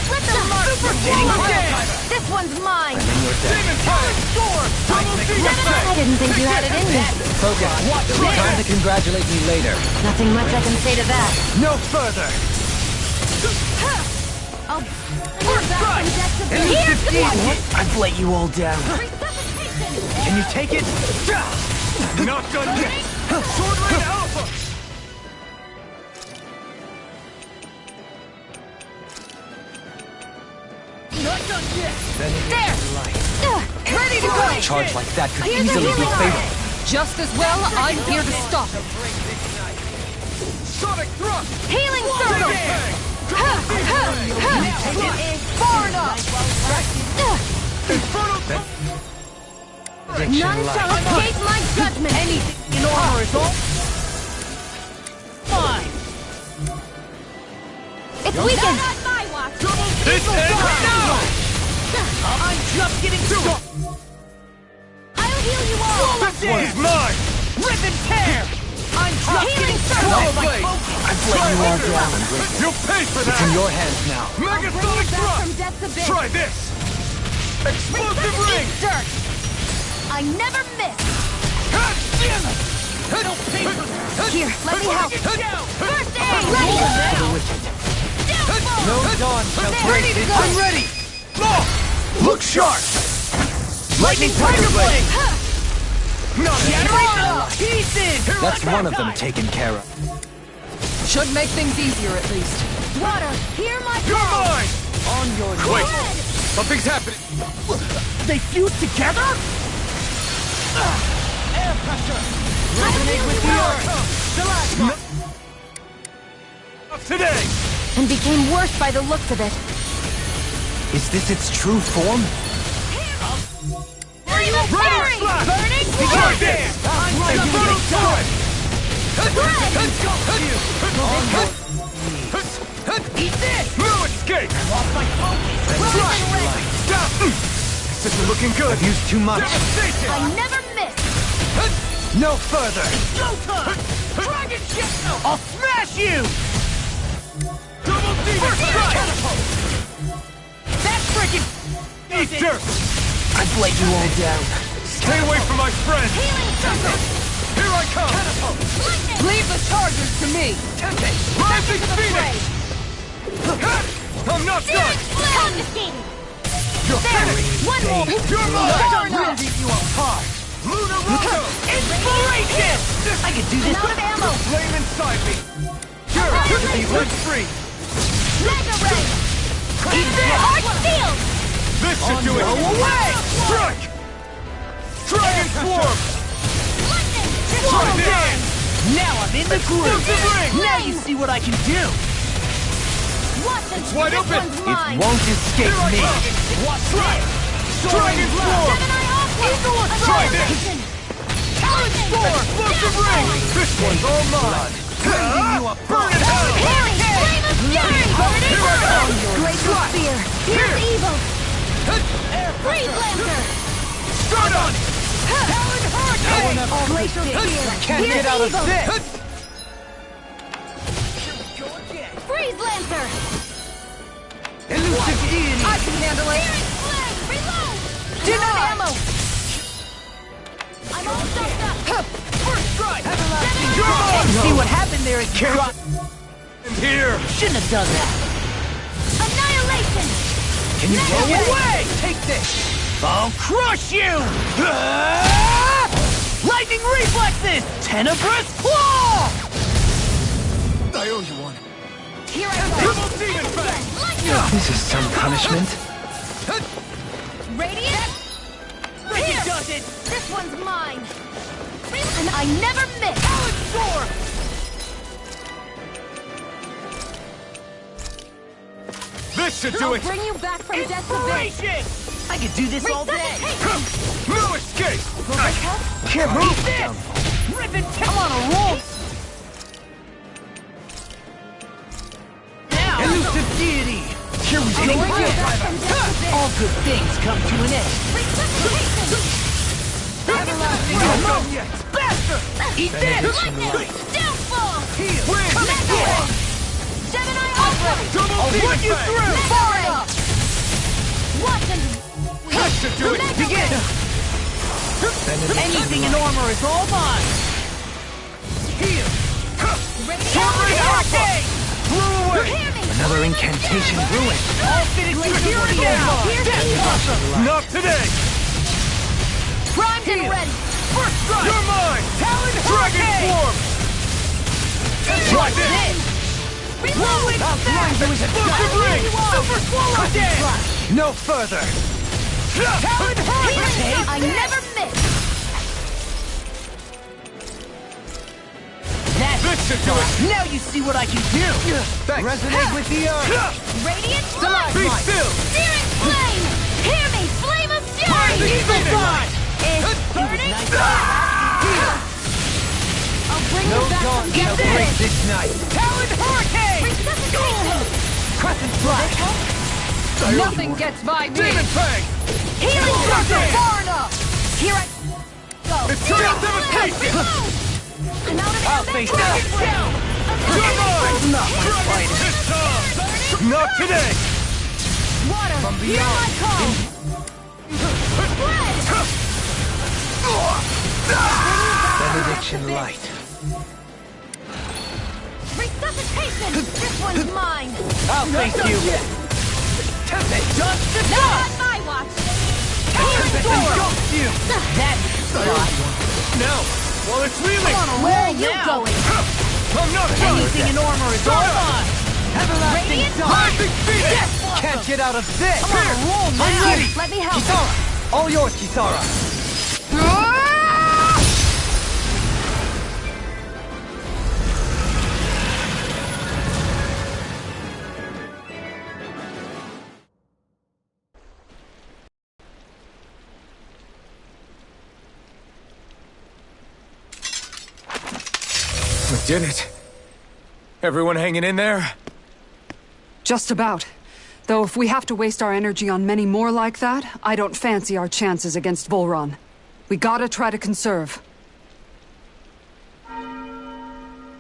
Let the marksman Getting handle close. this! This one's mine! Demon time! Storm! Double demon I blade! didn't think you had it in you. Focus. Watch It'll be this. time to congratulate me later. Nothing much I can say to that. No further! I'll First back strike! from death to death. Elusive deity! I've let you all down. Resuscitation! Can you take it? Not done yet! Sword Rain Alpha! Not done yet! Ready to go! A charge like that could Here's a easily be healing fatal. arc. Just as well, I'm here to stop it. Sonic thrust! Healing circle! Far enough! None shall escape my judgment! Anything in armor is all fine! It's weakened! Not on my watch! This ends now! I'm just getting started! I'll heal you all! This one's mine! Rip and tear! I'm just Healing getting circle! started! Blade! I've let you all down. You'll pay for It's in that! your hands now. Mega Bring Sonic it back from thrust! death to bit. Try this! Explosive ring! Eat dirt! I never miss! Don't pay for that! Here, let me help! First aid! Ready! No dawn shall Ready break to this. go! I'm ready! Look sharp! Lightning Tiger Blade! Not Shattering pieces! That's one of them taken care of. Should make things easier at least. Water, hear my You're call! mine! On your Wait! Red! Something's happening! They fuse together? Air pressure! Resonate with the earth! Not today! And became worse by the looks of it. Is this its true form? Burning fairy! Burning Right there! Brutal sword! Eat this! No escape! Lost my focus! Stop! This isn't looking good! I've used too much. Devastation! I never miss! No further! Showtime! Dragon ship! I'll smash you! Double demon strike! Catapult! That freaking Eat dirt! I've let you all down. Stay away from my friend! Healing circle! Here I come! catapult! Lightning! Leave the charges to me! Rising Phoenix! I'm not done! Time machine! You're finished! One more! You're mine! We'll beat you apart! Lunar Rondo! Inspiration! I can do this I'm out of ammo! Flame inside me! Sure, be let free! Mega ray! Eat this! Arch field! This should do it! Go away! Strike! Dragon Swarm! Lightning! Swallow Right down! Now I'm in the groove! Explosive ring! Now you see what I can do! Watch and wide this open. one's It mine! won't escape Here I me. come! What's this? Dragon Swarm! Gemini Aqua! Try this! Annihilation! Talon Storm! Explosive ring! This one's all mine! Burn in hell! Healing! Flame of fury! Burning Here I come! Glacial spear! Here's evil! Freeze Lancer! Start on! Talon Hurricane! Glacial spear! Can't Here's get out of evil! this! Freeze Lancer! Elusive deity! I can handle it! Searing Flame! Reload! Deny! ammo! I'm all stuffed up! First strike! See what happened there at Kara? And here! Shouldn't have done that. Annihilation! Can you Go go away? away! Take this! I'll crush you! Ah! Lightning reflexes! Tenebrous claw! I owe you one. Here I go! Triple demon fang! Lightning! This is some punishment. Radiant! Freaking does it! This one's mine! And I never miss! Talon Storm! This should do I'll it! bring you back from death to death! Inspiration! I could do this all day! Resuscitation! No escape! Can't move this! Rip and tear! I'm on a roll! Now! Elusive deity! Here we I'll go bring you again! back from death to death! All good things come to an end! Resuscitation! Everlasting no yet! Bastard! Eat this! Lightning! Downfall! Heal! Mega Ray! Gemini Aqua! Double I'll demon run you fang! through! Mega Ray! Watch and... That should do it! Mega Begin! Ray! Anything in armor is all mine! Heal! Radiant! Hurricane! Blew away! Hear me! Another incantation ruined. All finished Glacial security spear! now! Here's evil! Not today! Primed and ready! First strike! You're mine! Talon Dragon Hurricane! Swarm! Try What's this! this? Reload! I'll blind you with a explosive ring! Super swallow dance! No further! Talon Hurricane! I never miss! That's This should do it! now you see what I can do! Thanks! Resonate with the earth! Radiant Be light! still! Searing flame! Hear me! Flame of fury! Rising Evil Phoenix! God! It's burning! I'll bring No you back dawn from shall death to break death! this night! Talon Hurricane! Resuscitation! Crescent Flash! Nothing gets by me! Demon Fang! Healing circle! Far enough! Here I go! It's Material Devastation! I'm out of I'll ammo! face that! You're mine! Not my fight! This time! Not today! Water! From Hear beyond. my call! Spread! Benediction light. Resuscitation! This one's mine! I'll face you! Just the Not on my watch! Healing sword! That's right! No! Well, it's really... Where are you going? I'm not anything in armor is all mine! Everlasting Yes! Can't get out of this! I'm on a roll now! ready! Let me help. Kisara! All yours, Kisara! We did it. Everyone hanging in there? Just about. Though if we have to waste our energy on many more like that, I don't fancy our chances against Volron. We gotta try to conserve.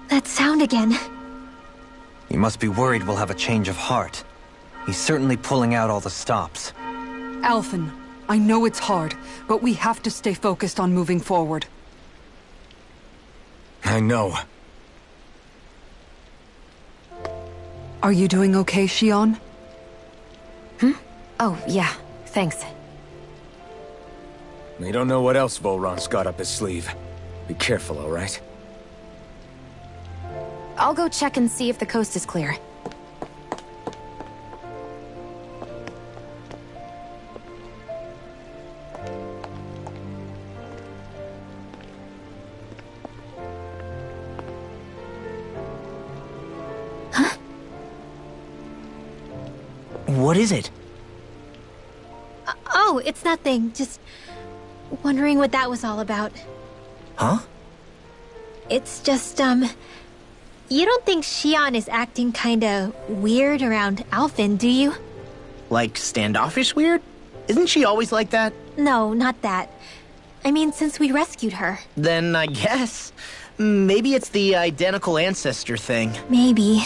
That sound again. You must be worried we'll have a change of heart. He's certainly pulling out all the stops. Alphen, I know it's hard, but we have to stay focused on moving forward. I know. Are you doing okay, Shion? Oh, yeah. Thanks. We don't know what else Volron's got up his sleeve. Be careful, all right? I'll go check and see if the coast is clear. What is it? Oh, it's nothing. Just wondering what that was all about. Huh? It's just, you don't think Shion is acting kinda weird around Alphen, do you? Like standoffish weird? Isn't she always like that? No, not that. I mean, since we rescued her. Then I guess. Maybe it's the identical ancestor thing. Maybe.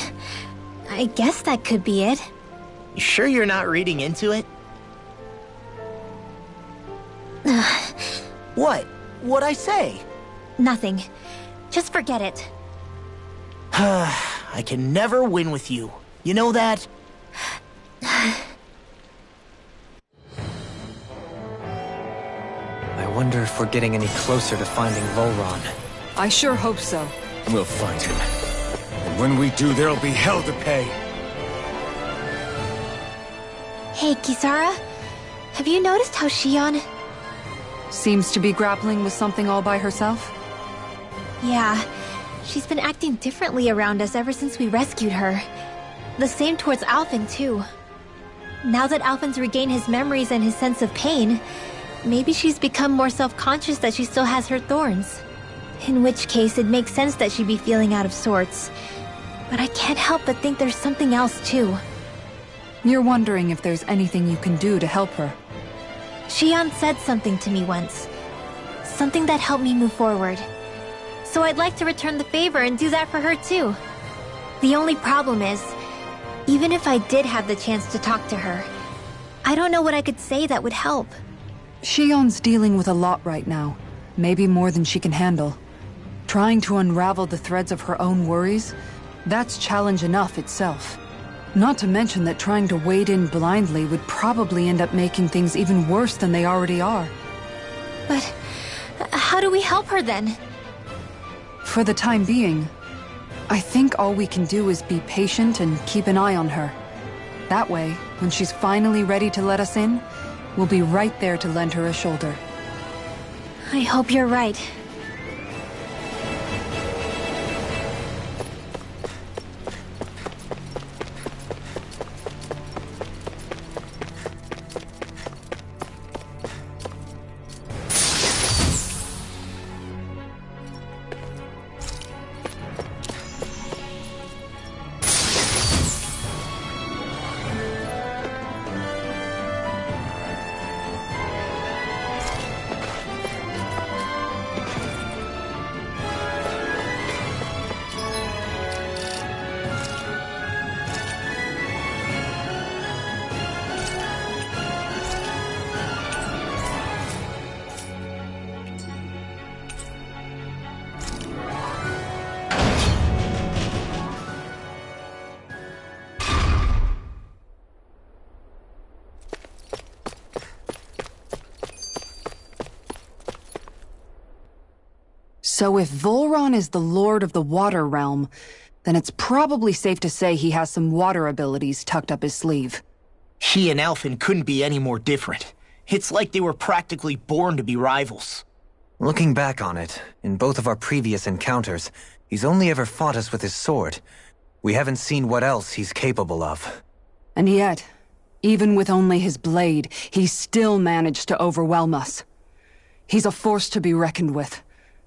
I guess that could be it. You sure you're not reading into it? What? What'd I say? Nothing. Just forget it. I can never win with you. You know that? I wonder if we're getting any closer to finding Volron. I sure hope so. We'll find him. And when we do, there'll be hell to pay. Hey, Kisara. Have you noticed how Shion... Seems to be grappling with something all by herself? Yeah. She's been acting differently around us ever since we rescued her. The same towards Alphen, too. Now that Alphen's regained his memories and his sense of pain, maybe she's become more self-conscious that she still has her thorns. In which case, it makes sense that she'd be feeling out of sorts. But I can't help but think there's something else, too. You're wondering if there's anything you can do to help her. Shion said something to me once. Something that helped me move forward. So I'd like to return the favor and do that for her too. The only problem is, even if I did have the chance to talk to her, I don't know what I could say that would help. Shion's dealing with a lot right now. Maybe more than she can handle. Trying to unravel the threads of her own worries, that's challenge enough itself. Not to mention that trying to wade in blindly would probably end up making things even worse than they already are. But how do we help her then? For the time being, I think all we can do is be patient and keep an eye on her. That way, when she's finally ready to let us in, we'll be right there to lend her a shoulder. I hope you're right. So if Volron is the Lord of the Water Realm, then it's probably safe to say he has some water abilities tucked up his sleeve. He and Alphen couldn't be any more different. It's like they were practically born to be rivals. Looking back on it, in both of our previous encounters, he's only ever fought us with his sword. We haven't seen what else he's capable of. And yet, even with only his blade, he still managed to overwhelm us. He's a force to be reckoned with.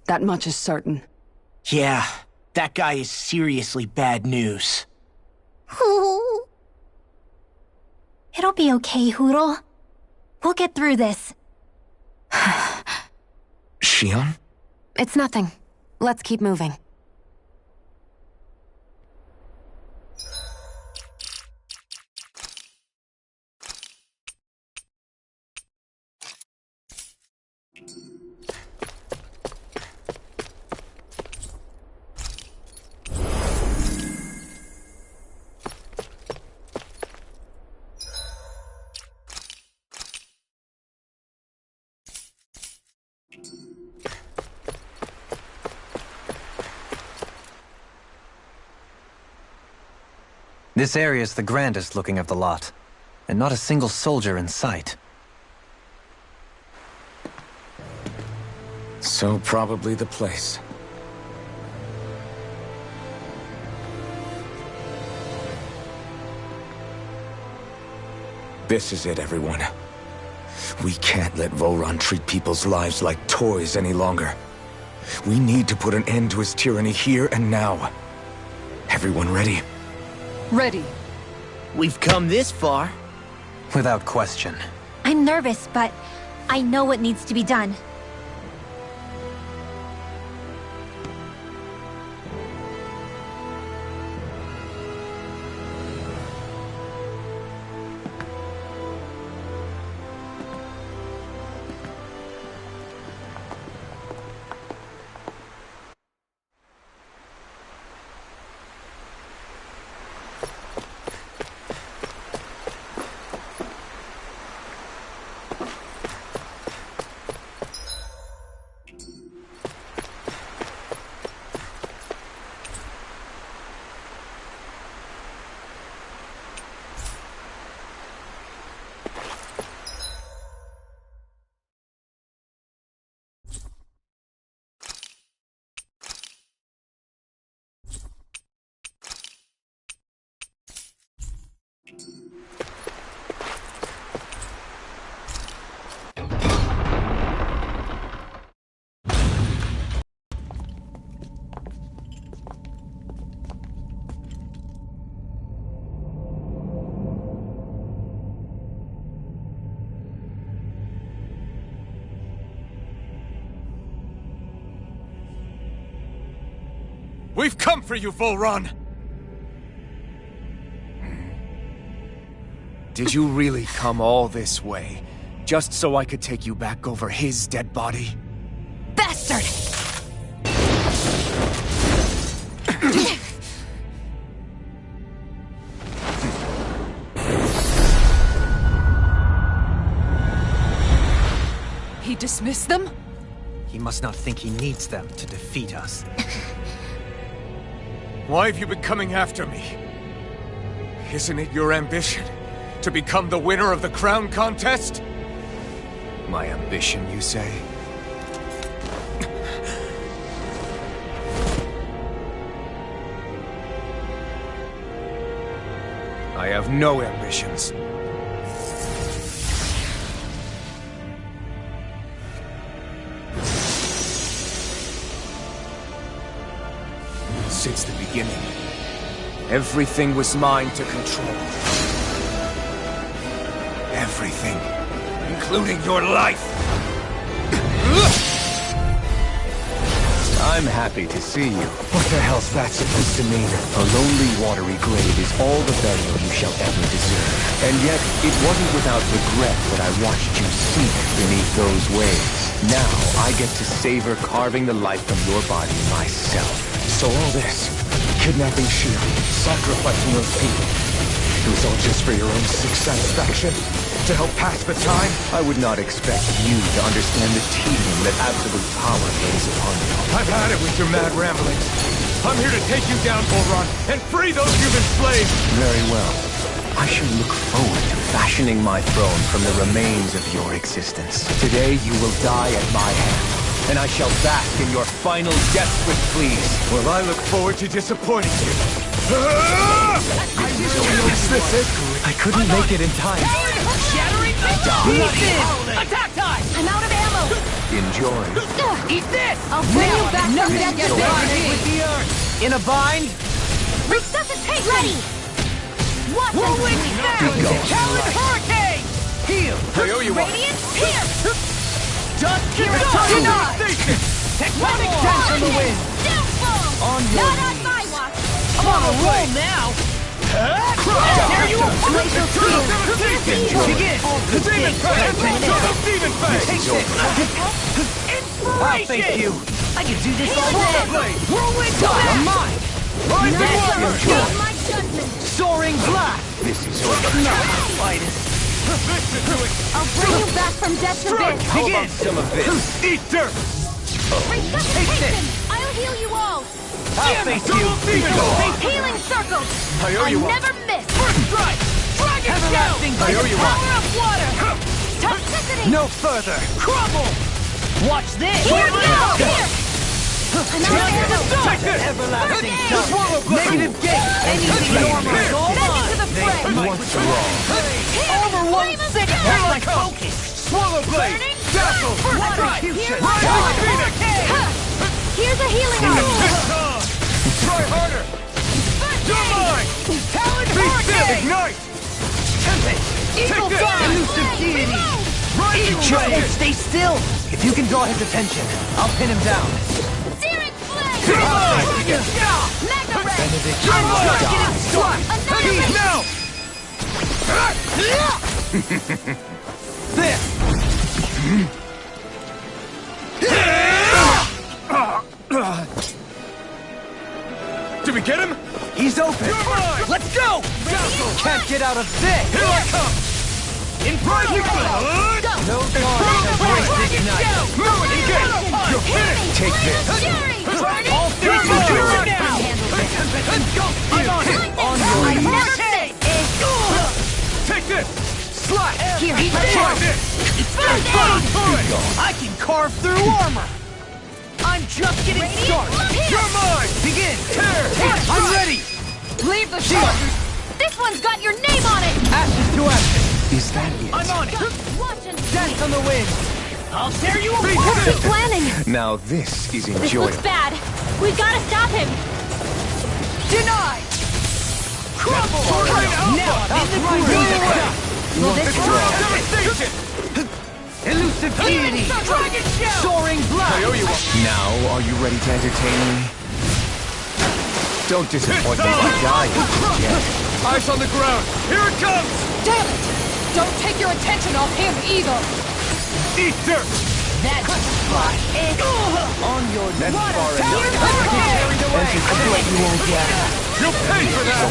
That much is certain. Yeah, that guy is seriously bad news. It'll be okay, Hootle. We'll get through this. Shionne? It's nothing. Let's keep moving. This area's the grandest looking of the lot, and not a single soldier in sight. So probably the place. This is it, everyone. We can't let Volron treat people's lives like toys any longer. We need to put an end to his tyranny here and now. Everyone ready? Ready. We've come this far. Without question. I'm nervous, but I know what needs to be done. We've come for you, Volron! Did you really come all this way, just so I could take you back over his dead body? Bastard! He dismissed them? He must not think he needs them to defeat us. Why have you been coming after me? Isn't it your ambition to become the winner of the crown contest? My ambition, you say? I have no ambitions. Since the beginning, everything was mine to control. Everything, including your life. I'm happy to see you. What the hell's that supposed to mean? A lonely, watery grave is all the burial you shall ever deserve. And yet, it wasn't without regret that I watched you sink beneath those waves. Now, I get to savor carving the life from your body myself. So all this, kidnapping Shionne, sacrificing those people, it was all just for your own sick satisfaction? To help pass the time? I would not expect you to understand the tedium that absolute power lays upon you. I've had it with your mad ramblings. I'm here to take you down, Volron, and free those you've enslaved! Very well. I shall look forward to fashioning my throne from the remains of your existence. Today you will die at my hand, and I shall bask in your final desperate pleas. Well, I look forward to disappointing you. I couldn't make it in time. Shattering pieces! Attack time! I'm out of ammo! Enjoy. Eat this! I'll bring you back from death to With the earth. In a bind? Resuscitate ready! Watch Whirlwind Smash! Talon Hurricane! Heal. I owe you one. Radiant Pierce! Just give it Denied! Tectonic dance on the wind. Downfall! On your Not on my watch! I'm on a roll now. There you are! Glacial field. Begin. Demon Fang! Demon Fang! Take this. I'll thank you. I can do this all day. Whirlwind I'm Smash! mine. Rise and Enjoy my judgment! Soaring blast. This is your Fighters. I'll bring you back from death's abyss! How about some of this? Eat dirt! Resuscitation! I'll heal you all! I'll face you. Healing circles! I owe you one. never miss! First strike! Dragon Everlasting Shell! I owe you one. Power of water! Toxicity! No further. Crumble! Watch this. Here we go! Here! Take this. Everlasting touch. Negative gate. Anything normal is all mine. To the fray! What's wrong? Over 160. That's my focus. Swallow Blade! Dazzle! First strike! Execution. Rising Phoenix! Here's a healing arrow! Try harder! You're mine! Talon Be still! Hurricane! Ignite! Tempest. Eagle Take this. Fang! Elusive deity. Rising Just won't Dragon! stay still. If you can draw his attention, I'll pin him down. Searing Flame! You're mine! Mega Ray! You're mine! Another ray! Now! This. Did we get him? He's open. You're mine! Let's go. Can't get out of this. Here I come! Rising Good! No time to break this night. Move it! Engage! You're finished! Take this. Fury! All You're things mine! are You're now. I'm on it. On your I way. never miss! Take this! Slash! Here, Try this! I can carve through armor. I'm just getting started. You're mine! Begin. Tear! I'm ready. Leave the shot! This one's got your name on it! Ashes to ashes. Is that it? I'm on it. Watch and Dance on the wind. I'll tear you Be apart. What's he planning? Now this is This enjoyable. looks bad. We've got to stop him. Denied! Crumble! Now I'm in the groove. Will this work? Devastation! Elusive deity. Dragon Shell! Soaring I blast. owe you one. Now, are you ready to entertain me? Don't disappoint me by dying yet. Eyes on the ground! Here it comes! Damn it! Don't take your attention off him either! Eat dirt! That's spot. On your That's knees. far enough. Carried away. What you won't get. You'll pay for that!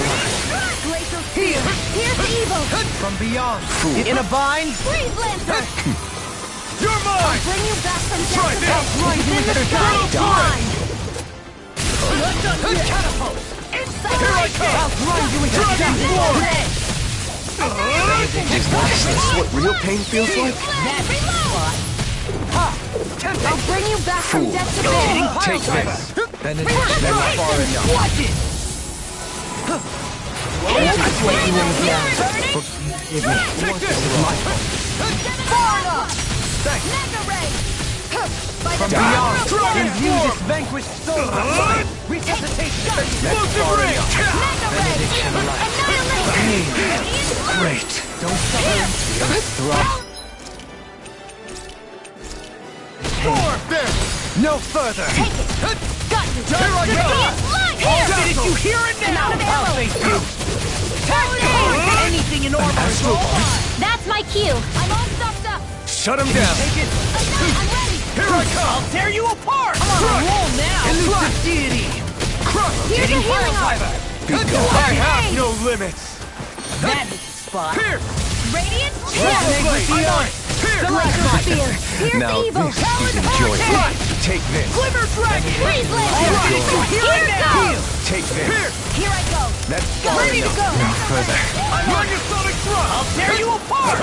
Here. Here's evil. From beyond. In a bind. Freeze Lancer. You're mine! Bring you back from Try death. this! Blind you with her Blind. catapult. Here I come! I'll blind you with her Dragon War! Is this what real pain feels like? I'll bring you back from death to Getting death. Take piled this. Benediction. Never far enough. Watch it. That's what you won't get. Forgive me. Take this! Far enough! Mega Ray. From beyond. Imbue this vanquished soul. Resuscitation. Explosive ring! Benediction light. Great. Don't suffer. Throb. Four! There! No further. Got you. Here I go! I'll finish you here and now. I'll face you. Anything in order is all mine. That's my cue. I'm all stuffed up. Shut him down! Take it. I'm ready. Here I come! I'll tear you apart. I'm on a roll now. Elusive deity. Here's a healing arm. I have no limits! That is the spot. Pierce! Radiant Resonate with the earth! Spear! Here's Now evil! this is enjoyable. Take this. Glimmer Dragon! Freeze Laser! Here goes! Take this. Here I go! That's far Ready to enough. go! No further. Megasonic Thrust! I'll tear you apart!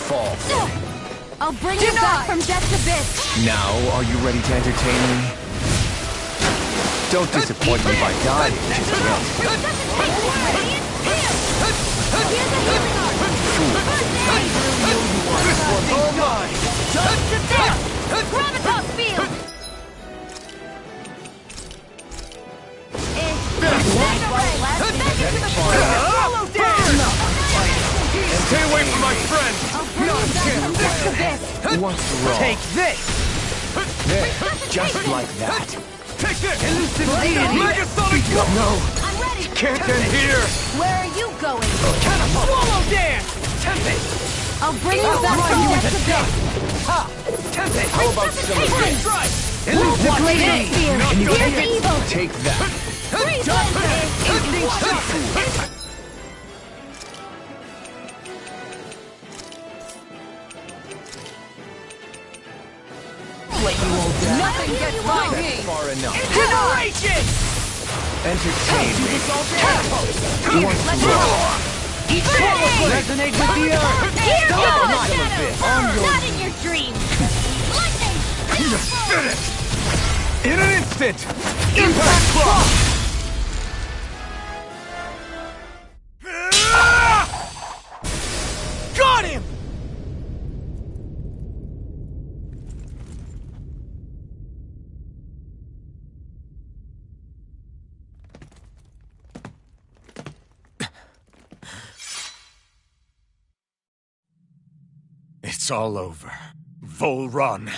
Fall. I'll bring you back from death's abyss! Now, are you ready to entertain me? Don't disappoint me by dying just yet. This one's all mine! Gravitas Field! Swallow down! Stay away from my friend! What's wrong? Take this! There, just like that. Take this! Elusive deity! Megasonic Thrust! No, I'm ready! Can't end here! Where are you going? Swallow dance! Tempest! I'll bring you back from death's abyss! Ha! Tempest! how about some of this? Strike! Elusive deity! Here's evil! Take that. Freeze Laser! Nothing gets by me! Far enough. Generation! Entertain me. What's wrong? Resonate with the earth! Here Stop goes! the shadow! Not in your dreams! Lightning! Finished! In an instant! Impact Clock! Got him! It's all over. Volron.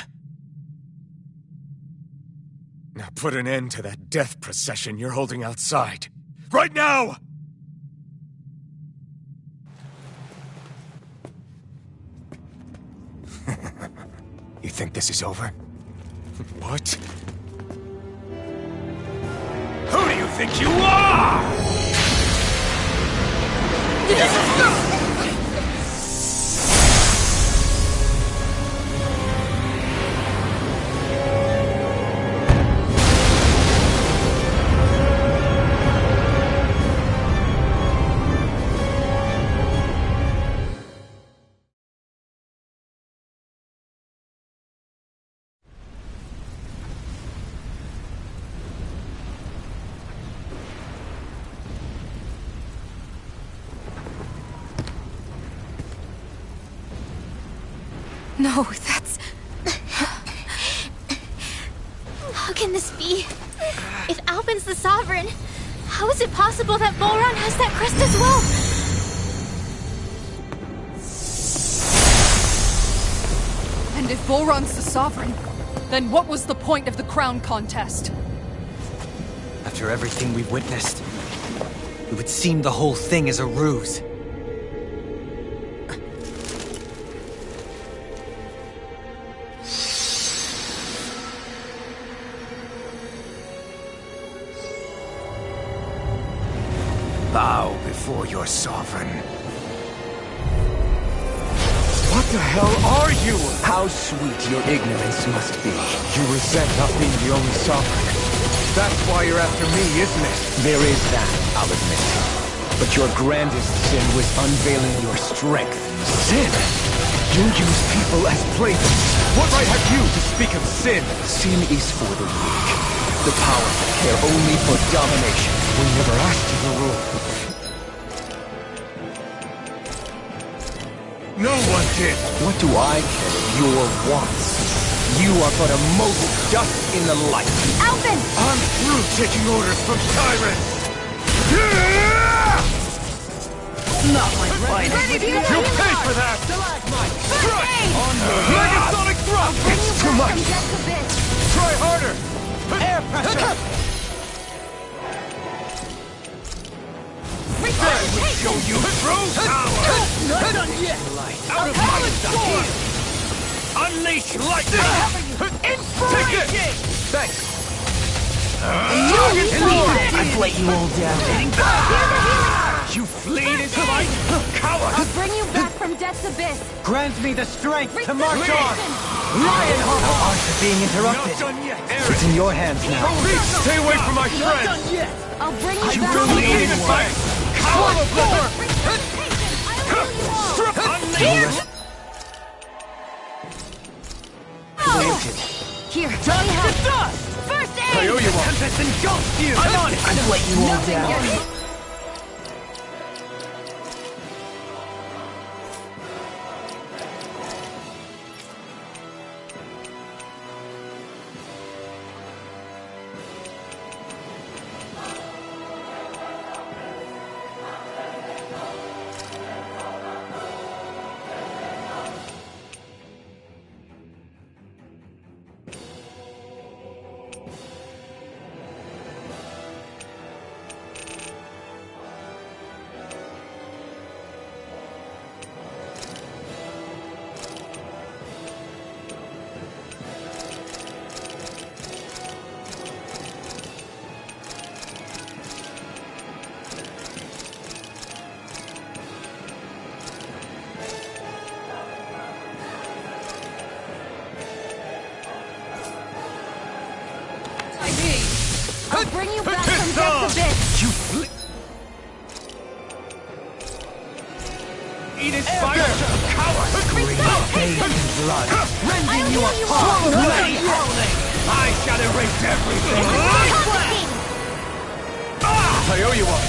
Now put an end to that death procession you're holding outside. Right now! You think this is over? What? Who do you think you are? No, that's... How can this be? If Alpin's the Sovereign, how is it possible that Volron has that crest as well? And if Volron's the Sovereign, then what was the point of the crown contest? After everything we've witnessed, it would seem the whole thing is a ruse. Bow before your sovereign. What the hell are you? How sweet your ignorance must be. You resent not being the only sovereign. That's why you're after me, isn't it? There is that, I'll admit. But your grandest sin was unveiling your strength. Sin? You use people as playthings. What right have you to speak of sin? Sin is for the weak. The powerful care only for domination. We never asked you to rule. No one did. What do I care of your wants? You are but a mote of dust in the light. Alpin! I'm through taking orders from tyrants. Not my finest. You'll pay for that! Strike! Megasonic Thrust! It's too much! From death's abyss! Try harder! Air pressure! Show you true power! Not done yet! Out of my sight! Unleash lightning! Inspiration! Thanks! I've let you all down. You flee this fight? Coward! I'll bring you back from Death's Abyss! Grant me the strength to march on! Resurrection! Lionheart! Our arts are being interrupted. Not done yet! It's in your hands now. Stay away from my Not friend! done yet! I'll bring you You back will from lead in Death's fight! Coward! I'll heal you all! Here, Johnny help! First aid! I owe you one! Tempest engulfs you! I'm on it! I've let you all down. I'll bring you back from Death's Abyss! You flee! Eat his fire! Coward! Bathed in blood. Rending you apart! Bloody howling! I shall erase everything! I owe you one!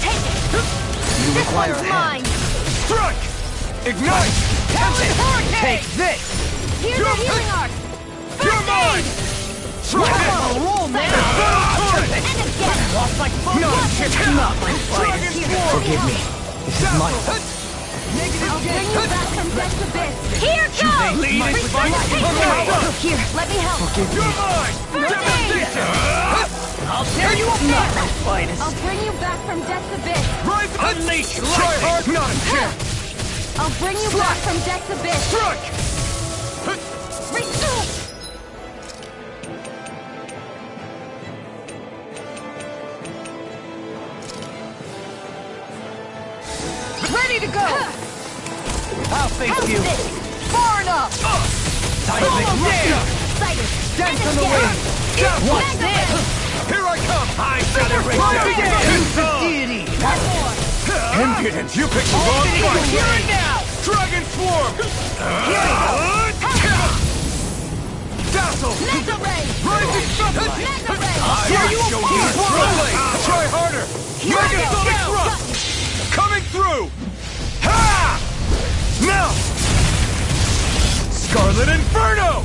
Take it! You This require one's a hand. mine! Strike! Ignite! Take this! Here's the healing art! You're mine! Bravo! Roll now! And again! Lost my focus! Not my fight! Forgive me. This is my fault. I'll bring you back from Death's Abyss! Here goes! Lead us by Here, let me help! You're mine! Devastation! I'll tear you apart! Not my finest! I'll bring you back from Death's Abyss! Rise unleash! Try hard, not a chance! I'll bring you back from Death's Abyss! Strike! Ready to go! I'll face you! Far enough! Seismic dare! Dance on the wind! What's this? Here I come! I shall erase your deity! Impudent! You picked the wrong fight! Here and now! Dragon Swarm! Dazzle! Mega Ray! Rising Summit! Mega Ray! I will show you Swirling! Try harder! Mega Sonic Thrust! Coming through! Ha! Now! Scarlet Inferno!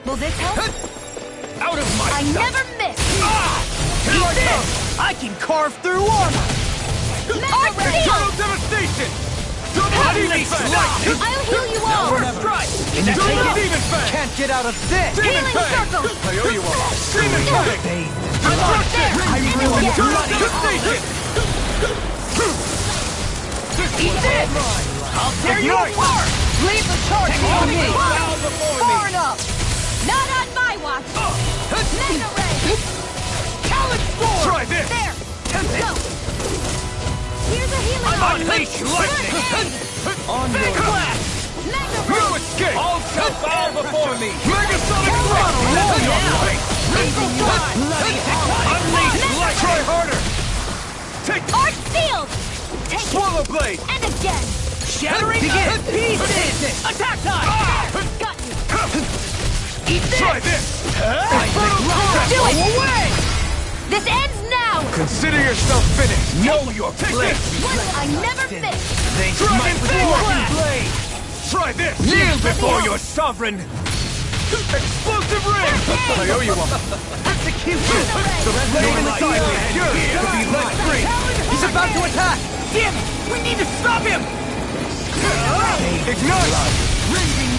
Will this help? Out of my I sight! never miss! Here I come! I can carve through armor! Mega Ray! Eternal Devastation! Double Demon Fang! I'll heal you all! First strike! Double Demon Fang! Can't get out of this! Demon Healing Fang! circle! I owe you one! Demon Fang! Bathed. I'm right there! I really Eternal Devastation! Eat this! I'll tear you apart! Leave the charge on me! Bow before Far me! enough! Not on my watch! Mega Ray! Talon Storm! Try this! There! Go! Here's a healing art! Unleash lightning! On your blast! Mega No Ray! escape! All shall bow before me! Mega Sonic Thrust! Lethal Dawn! Unleash light! Try harder! Take Art sealed! Take it! Swallow Blade! And again! Shattering the pieces! Attack time! Got you! Eat this! Try this! Do it! Away! This ends now! Consider yourself finished! Know your place! One I never miss! They Dragon Blade! Try this! Kneel before your sovereign! Explosive Ring! I owe you one! Execution! The blade inside me is yours to be let free! He's about to attack! Damn it! We need to stop him! Ignite!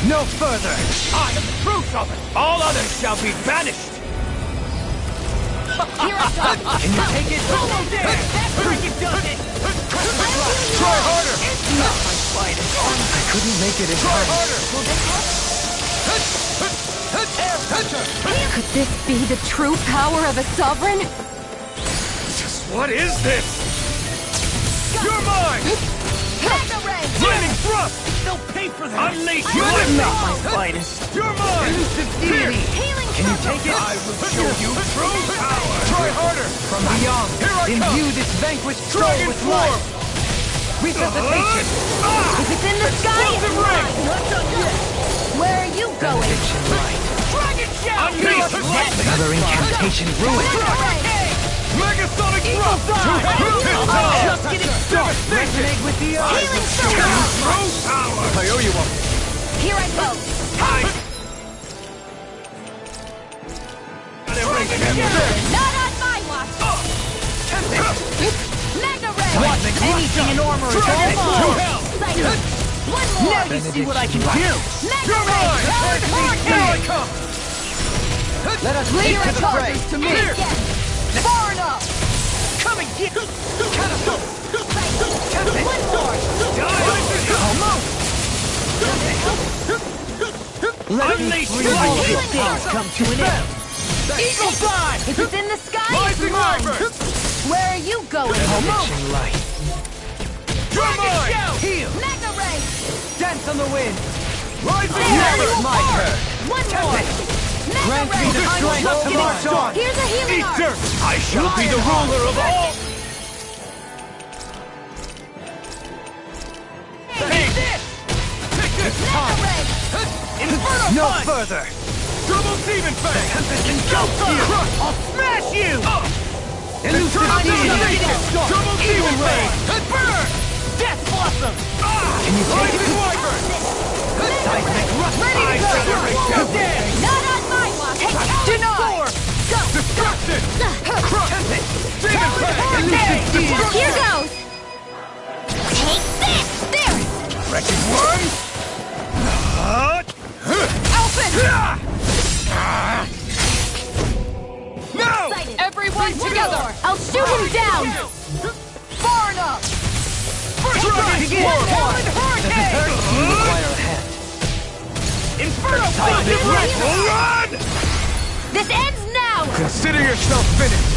No further! I am the true sovereign! All others shall be banished! Here I go! Can you take it? Solo dare! That's freaking does it! Try harder! Not my finest! I couldn't make it in Try time. harder! Will this help? Air Hunter! Could this be the true power of a sovereign? Just what is this? You're mine! Mega Ray! Flaming thrust! They'll pay for that! Unleash You're your not my power! finest! You're mine! Elusive deity! Healing Can you take it? I will show you true power! Try harder! From beyond, imbue this vanquished soul with life! Resuscitation! If it's in the sky, it's mine! Where are you going? Benediction light. Dragon Shout! Unleash Another incantation ruined. Megasonic thrust! Just getting started! Resonate with the eyes! Healing Show you Soul! true power! I owe you one. Here I go! Not on my watch! Mega Ray! Anything in armor is all mine! Psycho! One more! Now you see what I can do! Mega Ray! Powered Hurricane! come! Let us Clear take to it the goes. fray! To me! Again! Far enough! Come and get... One more! Let me Unleash free your all healing good things power. come to an end! Eagle fly! If it's in the sky, it's Rising mine! Wyvern! Where are you going? Benediction light! You're mine! Heal! Mega Ray! Dance on the wind! Rising There you Wyvern! My are! turn! One more! Mega Grant me the Ray! strength to march on! Here's a healing Eat art! dirt! I shall be the ruler of all! Take this! Take this! Mega Ray! Inferno No punch! further! Double Demon Fang! I'll smash you! Elusive Deity! Double Demon Fang! Burn! Death Blossom! Can you take it? Wyvern! Seismic Rush! Ready to go! Not on my watch! Denied! Go! Destruction! Crush! Demon Fang! Hurricane! Here goes! Take this! There! Wretched worm! Alphen! No! Everyone together! I'll shoot him down! Far enough! Dragon Swarm! Hurricane! You require a hand. Inferno Seismic Punch! Rush! Run! This ends now! Consider yourself finished!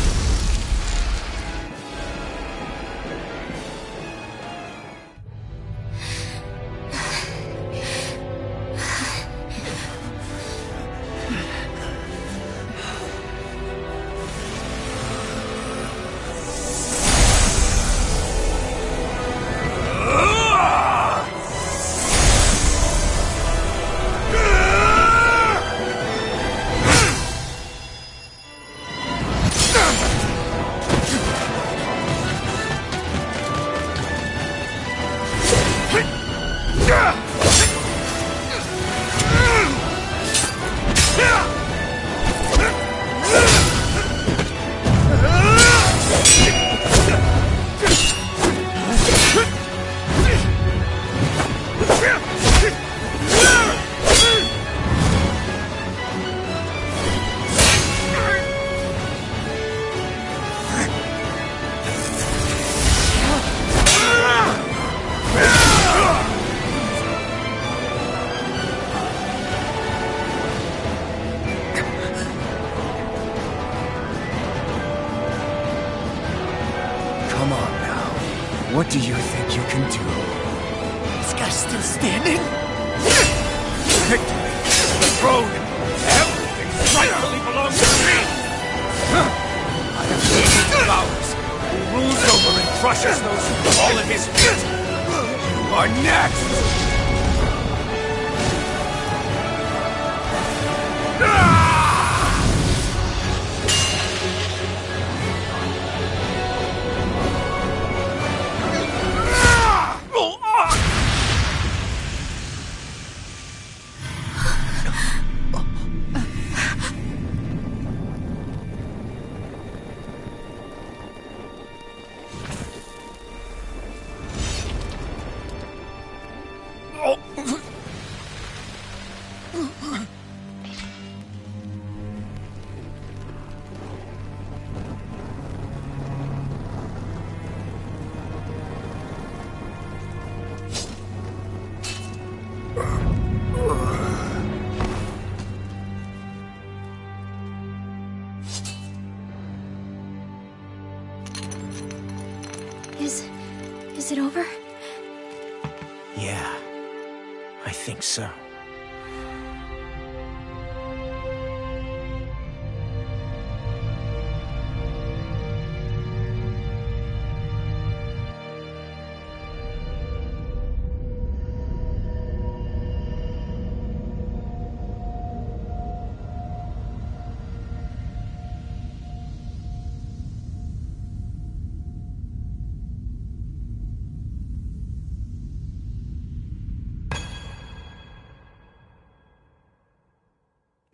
Come on now. What do you think you can do? This guy's still standing? Victory! The throne! Everything rightfully belongs to me! I am the King of Ours, who rules over and crushes those who fall at his feet! You are next! Is it over? Yeah, I think so.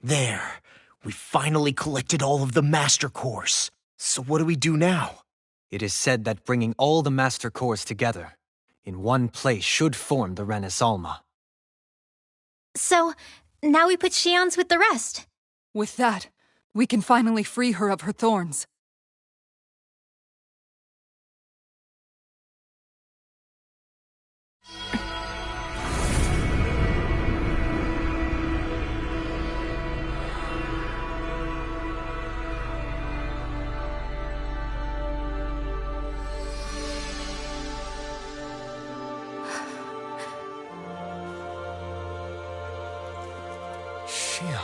There. We finally collected all of the Master Cores. So what do we do now? It is said that bringing all the Master Cores together in one place should form the Renis Alma. So, now we put Shion's with the rest. With that, we can finally free her of her thorns. Shion.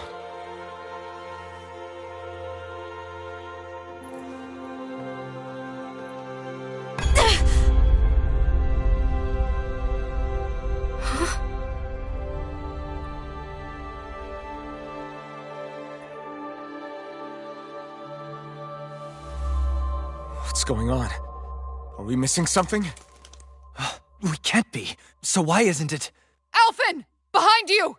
What's going on? Are we missing something? We can't be. So why isn't it? Alphen! Behind you!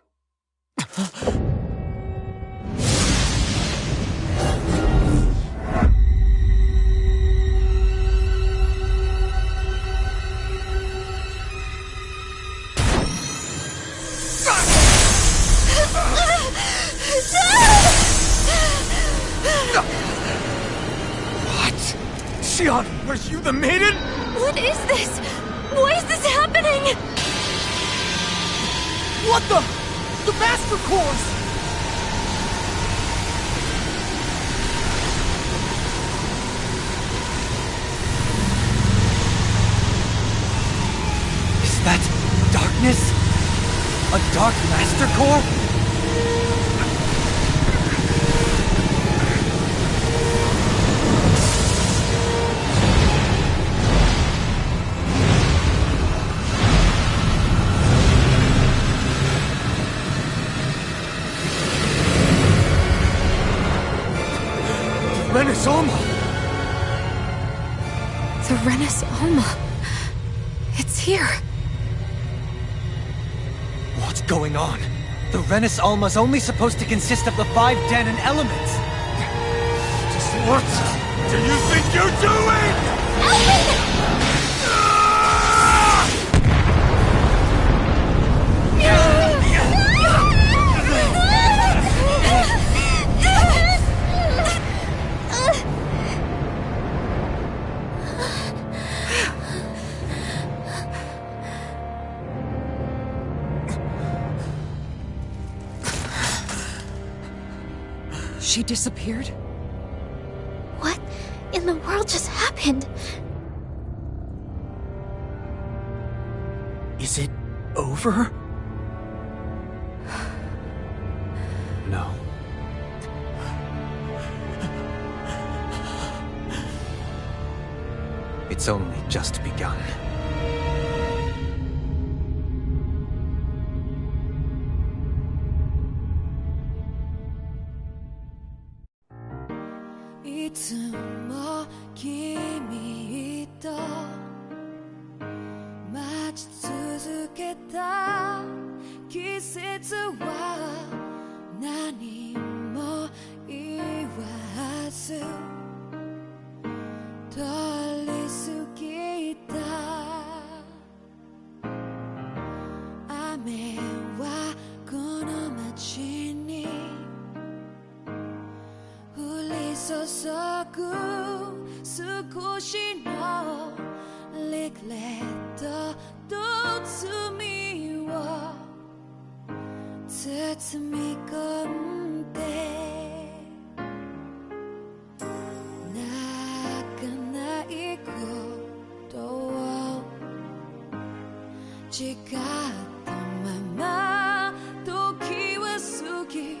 What? Shion, are you the maiden? What is this? Why is this happening? What the? The Master Cores! Is that darkness? A Dark Master Core? Renis Alma! The Renis Alma. It's here. What's going on? The Renis Alma's only supposed to consist of the 5 Dahnan elements. Just what do you think you're doing? She disappeared? What in the world just happened? Is it over? No. It's only just begun. 誓ったまま時は過ぎ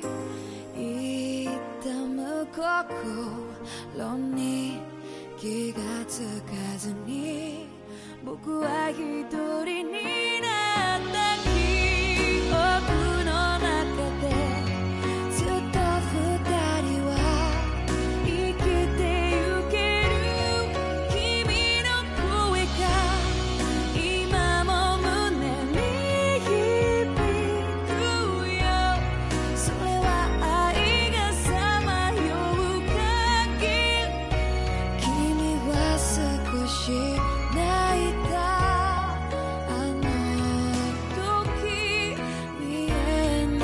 いった向心に気がつかずに僕は一人になった記憶の中でずっと二人は生きてゆける君の声が今も胸に響くよそれは愛がさまよう限り君は少し泣いたあの時見えな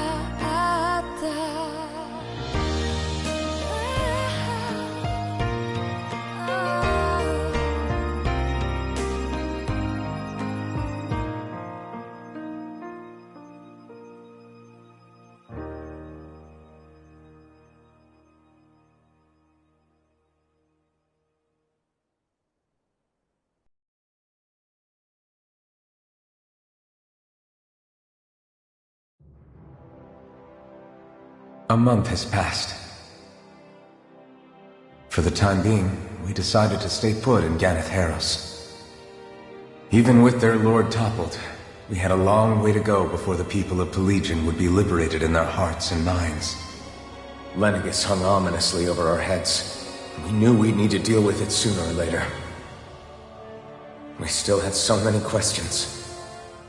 かったA month has passed. For the time being, we decided to stay put in Ganath Haros. Even with their lord toppled, we had a long way to go before the people of Pelegion would be liberated in their hearts and minds. Lenegus hung ominously over our heads, and we knew we'd need to deal with it sooner or later. We still had so many questions.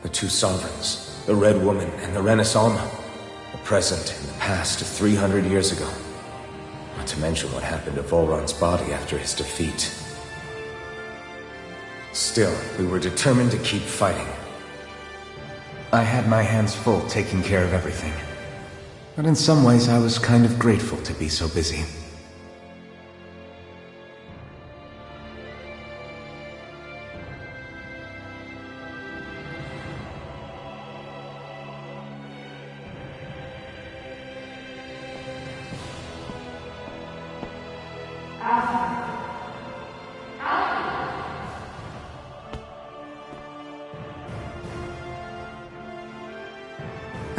The two sovereigns, the Red Woman and the Renis Alma. The present and the past of 300 years ago. Not to mention what happened to Volron's body after his defeat. Still, we were determined to keep fighting. I had my hands full taking care of everything. But in some ways I was kind of grateful to be so busy.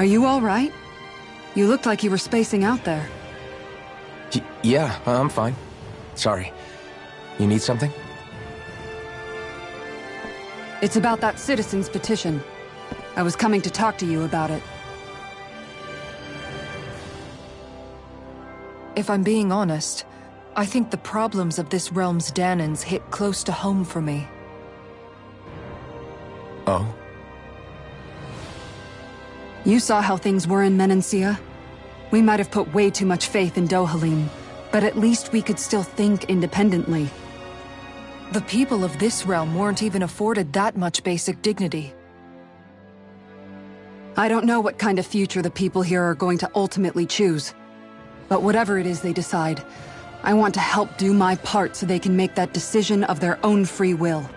Are you all right? You looked like you were spacing out there. Yeah, I'm fine. Sorry. You need something? It's about that citizen's petition. I was coming to talk to you about it. If I'm being honest, I think the problems of this realm's Dahnans hit close to home for me. Oh? You saw how things were in Menancia? We might have put way too much faith in Dohalim, but at least we could still think independently. The people of this realm weren't even afforded that much basic dignity. I don't know what kind of future the people here are going to ultimately choose. But whatever it is they decide, I want to help do my part so they can make that decision of their own free will.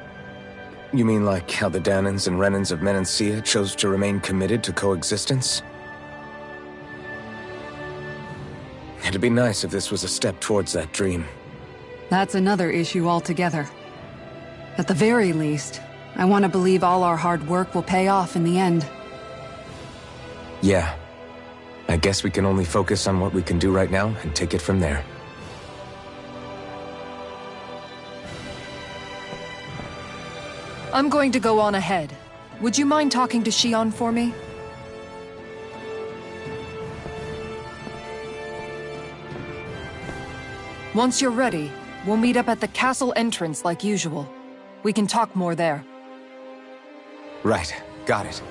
You mean like how the Dahnans and Renans of Menancia chose to remain committed to coexistence? It'd be nice if this was a step towards that dream. That's another issue altogether. At the very least, I want to believe all our hard work will pay off in the end. Yeah. I guess we can only focus on what we can do right now and take it from there. I'm going to go on ahead. Would you mind talking to Shion for me? Once you're ready, we'll meet up at the castle entrance like usual. We can talk more there. Right. Got it.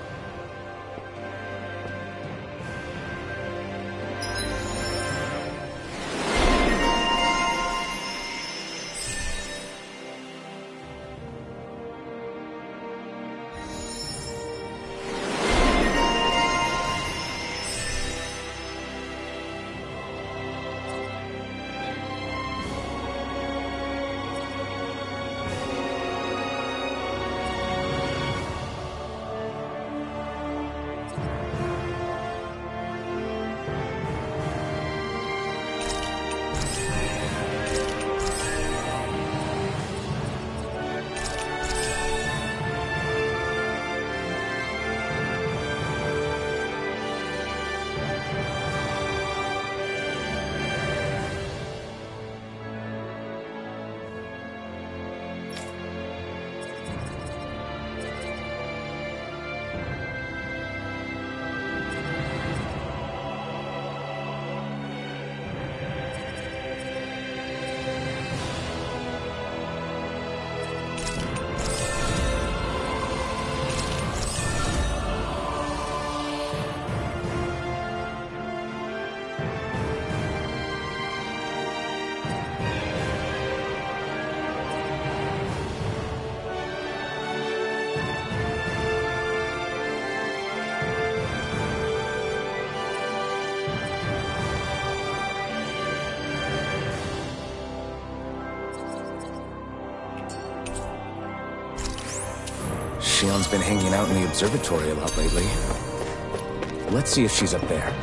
Shion's been hanging out in the observatory a lot lately. Let's see if she's up there.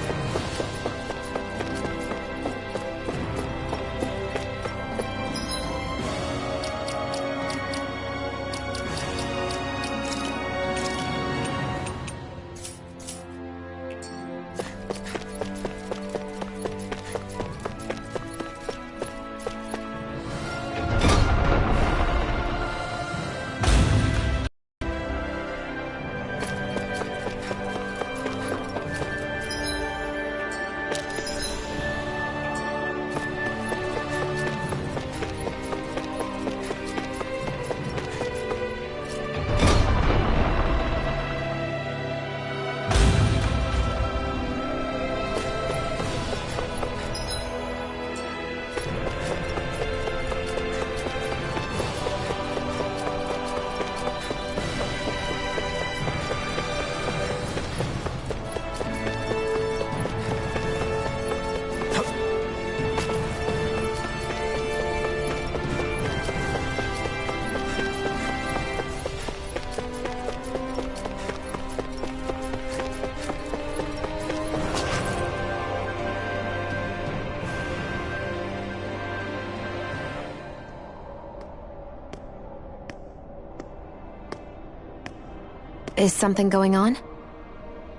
Is something going on?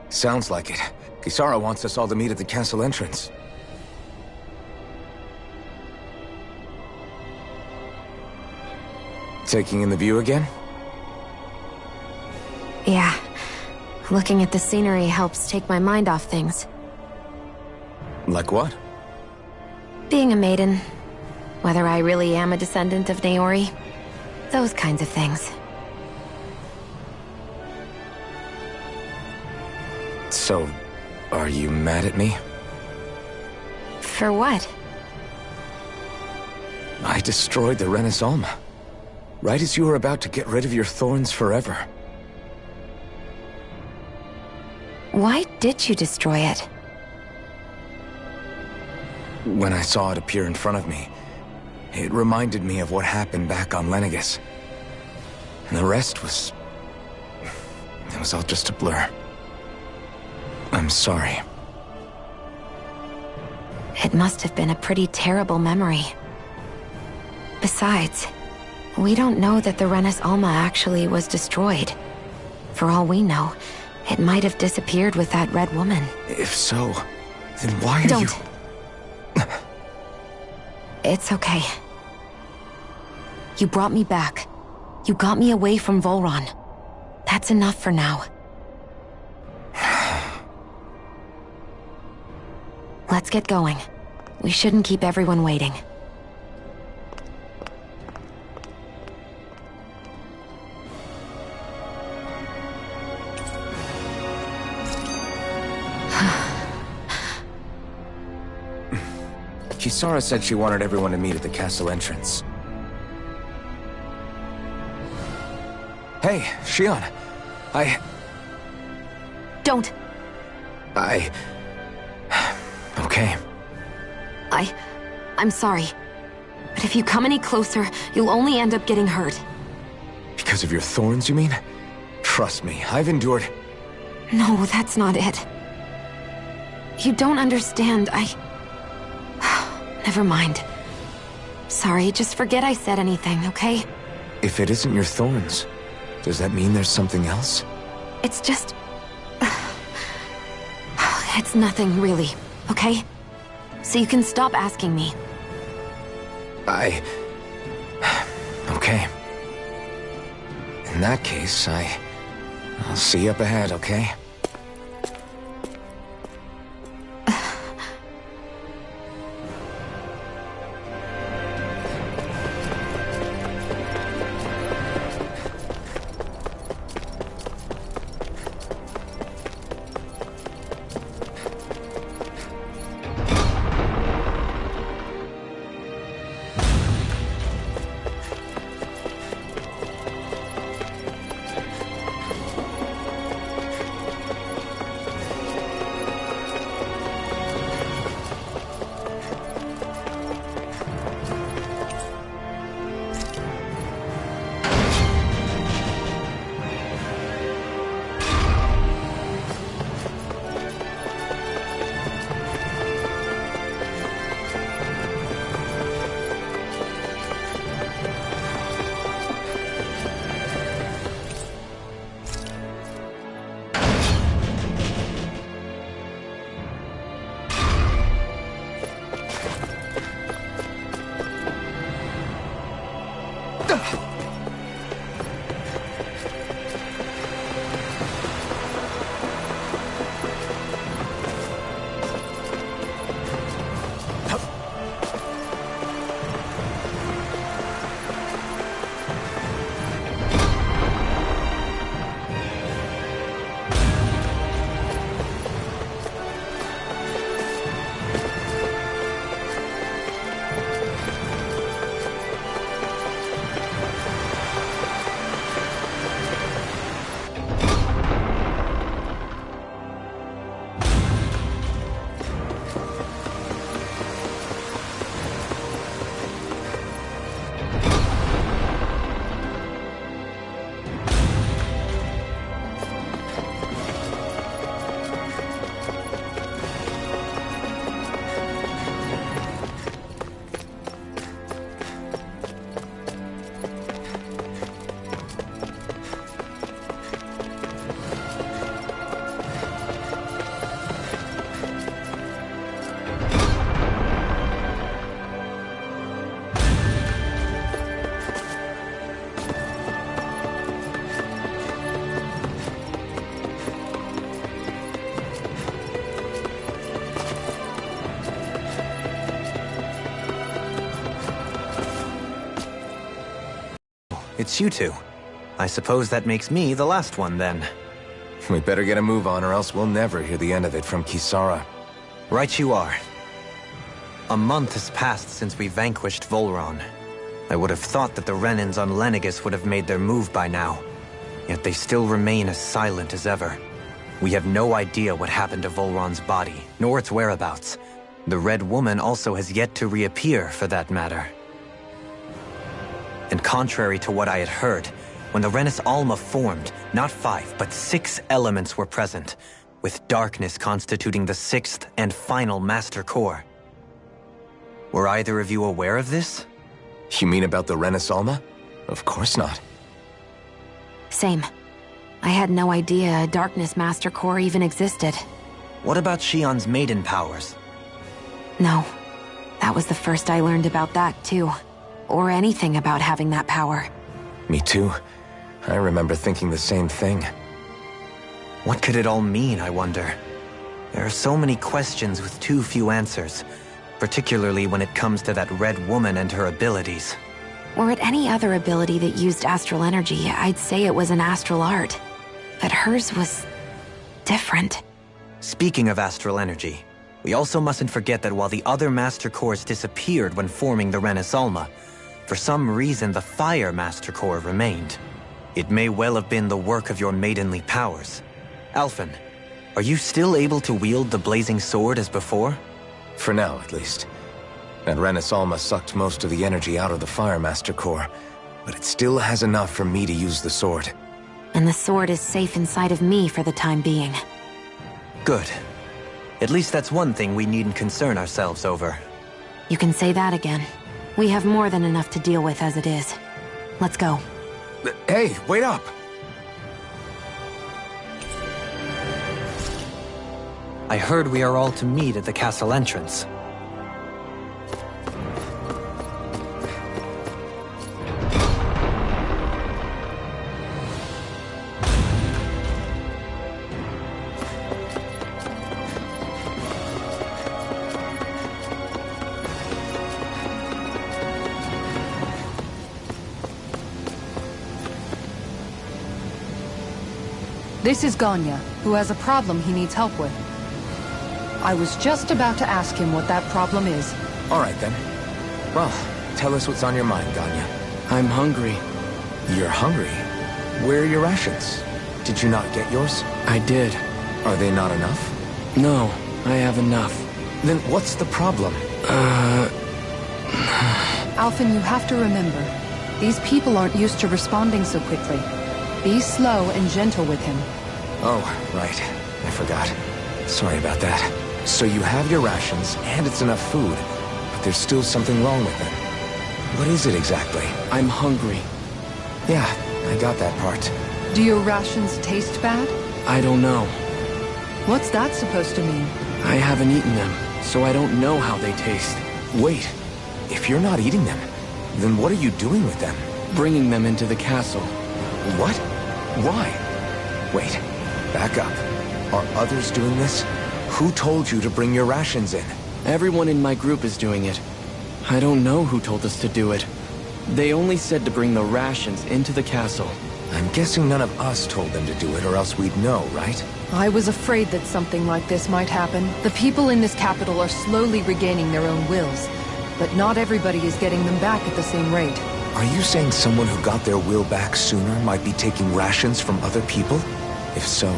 Sounds like it. Kisara wants us all to meet at the castle entrance. Taking in the view again? Yeah. Looking at the scenery helps take my mind off things. Like what? Being a maiden. Whether I really am a descendant of Naori. Those kinds of things. So, are you mad at me? For what? I destroyed the Renis Alma. Right as you were about to get rid of your thorns forever. Why did you destroy it? When I saw it appear in front of me, it reminded me of what happened back on Lenegis. And the rest was... it was all just a blur. I'm sorry. It must have been a pretty terrible memory. Besides, we don't know that the Renis Alma actually was destroyed. For all we know, it might have disappeared with that red woman. If so, then why are you... It's okay. You brought me back. You got me away from Volron. That's enough for now. Let's get going. We shouldn't keep everyone waiting. Kisara said she wanted everyone to meet at the castle entrance. Hey, Shion. Don't. Okay. I'm sorry. But if you come any closer, you'll only end up getting hurt. Because of your thorns, you mean? Trust me, I've endured... No, that's not it. You don't understand, Never mind. Sorry, just forget I said anything, okay? If it isn't your thorns, does that mean there's something else? It's just... It's nothing, really, okay? So you can stop asking me. Okay. In that case, I'll see you up ahead, okay? It's you two. I suppose that makes me the last one, then. We better get a move on, or else we'll never hear the end of it from Kisara. Right you are. A month has passed since we vanquished Volron. I would have thought that the Renans on Lenegis would have made their move by now. Yet they still remain as silent as ever. We have no idea what happened to Volron's body, nor its whereabouts. The Red Woman also has yet to reappear, for that matter. And contrary to what I had heard, when the Renis Alma formed, not 5, but 6 elements were present, with darkness constituting the 6th and final Master Core. Were either of you aware of this? You mean about the Renis Alma? Of course not. Same. I had no idea a Darkness Master Core even existed. What about Shion's maiden powers? No. That was the first I learned about that, too. Or anything about having that power. Me too. I remember thinking the same thing. What could it all mean, I wonder? There are so many questions with too few answers, particularly when it comes to that Red Woman and her abilities. Were it any other ability that used astral energy, I'd say it was an astral art. But hers was different. Speaking of astral energy, we also mustn't forget that while the other Master Cores disappeared when forming the Renis Alma, for some reason the Fire Master Core remained. It may well have been the work of your maidenly powers. Alphen, are you still able to wield the blazing sword as before? For now, at least. That Renis Alma sucked most of the energy out of the Fire Master Core, but it still has enough for me to use the sword. And the sword is safe inside of me for the time being. Good. At least that's one thing we needn't concern ourselves over. You can say that again. We have more than enough to deal with as it is. Let's go. Hey, wait up! I heard we are all to meet at the castle entrance. This is Ganya, who has a problem he needs help with. I was just about to ask him what that problem is. All right, then. Well, tell us what's on your mind, Ganya. I'm hungry. You're hungry? Where are your rations? Did you not get yours? I did. Are they not enough? No, I have enough. Then what's the problem? Alphen, you have to remember, these people aren't used to responding so quickly. Be slow and gentle with him. Oh, right. I forgot. Sorry about that. So you have your rations, and it's enough food, but there's still something wrong with them. What is it exactly? I'm hungry. Yeah, I got that part. Do your rations taste bad? I don't know. What's that supposed to mean? I haven't eaten them, so I don't know how they taste. Wait, if you're not eating them, then what are you doing with them? bringing them into the castle. What? Why? Wait, back up. Are others doing this? Who told you to bring your rations in? Everyone in my group is doing it. I don't know who told us to do it. They only said to bring the rations into the castle. I'm guessing none of us told them to do it, or else we'd know, right? I was afraid that something like this might happen. The people in this capital are slowly regaining their own wills, but not everybody is getting them back at the same rate. Are you saying someone who got their will back sooner might be taking rations from other people? If so,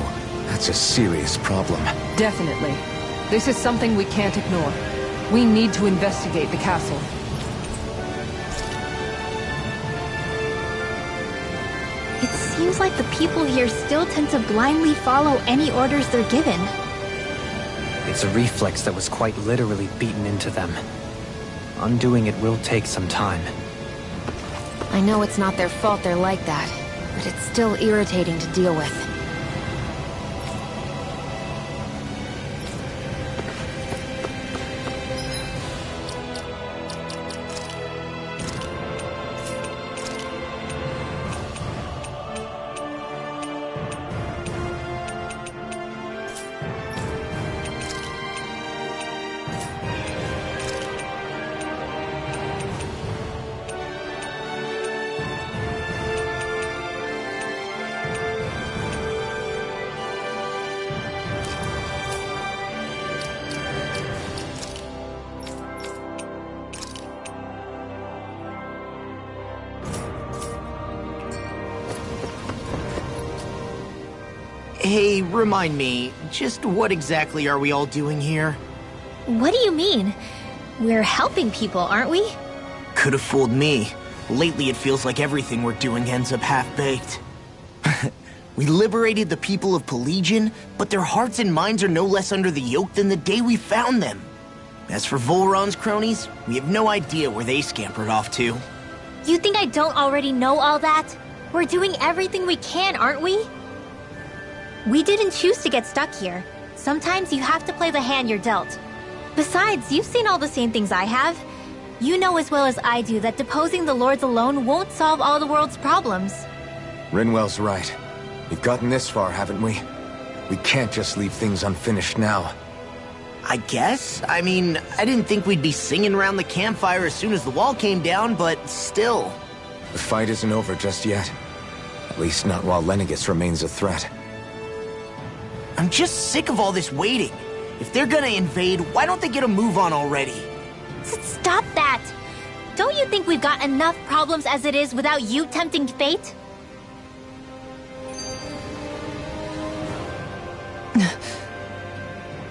that's a serious problem. Definitely. This is something we can't ignore. We need to investigate the castle. It seems like the people here still tend to blindly follow any orders they're given. It's a reflex that was quite literally beaten into them. Undoing it will take some time. I know it's not their fault they're like that, but it's still irritating to deal with. Hey, remind me, just what exactly are we all doing here? What do you mean? We're helping people, aren't we? Could have fooled me. Lately it feels like everything we're doing ends up half-baked. We liberated the people of Pelegion, but their hearts and minds are no less under the yoke than the day we found them. As for Volron's cronies, we have no idea where they scampered off to. You think I don't already know all that? We're doing everything we can, aren't we? We didn't choose to get stuck here. Sometimes you have to play the hand you're dealt. Besides, you've seen all the same things I have. You know as well as I do that deposing the lords alone won't solve all the world's problems. Rinwell's right. We've gotten this far, haven't we? We can't just leave things unfinished now. I guess? I mean, I didn't think we'd be singing around the campfire as soon as the wall came down, but still. The fight isn't over just yet. At least not while Lenegis remains a threat. I'm just sick of all this waiting. If they're gonna invade, why don't they get a move on already? Stop that! Don't you think we've got enough problems as it is without you tempting fate?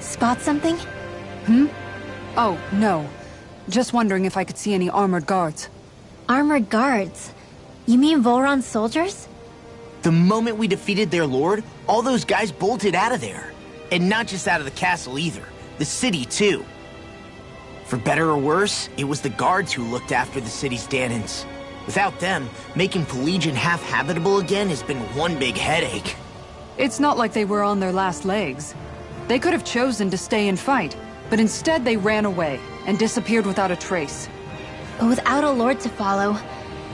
Spot something? Oh, no. Just wondering if I could see any armored guards. Armored guards? You mean Volron's soldiers? The moment we defeated their lord, all those guys bolted out of there. And not just out of the castle either. The city, too. For better or worse, it was the guards who looked after the city's Dahnans. Without them, making Pelegion half-habitable again has been one big headache. It's not like they were on their last legs. They could have chosen to stay and fight, but instead they ran away and disappeared without a trace. But without a lord to follow,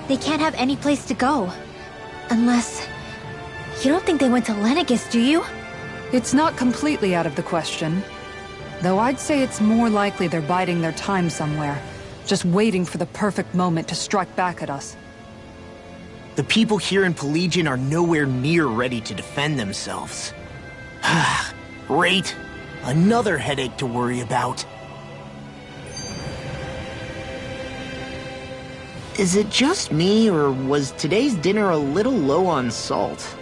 they can't have any place to go. Unless... You don't think they went to Lenegis, do you? It's not completely out of the question. Though I'd say it's more likely they're biding their time somewhere, just waiting for the perfect moment to strike back at us. The people here in Pelegion are nowhere near ready to defend themselves. Great. Another headache to worry about. Is it just me, or was today's dinner a little low on salt?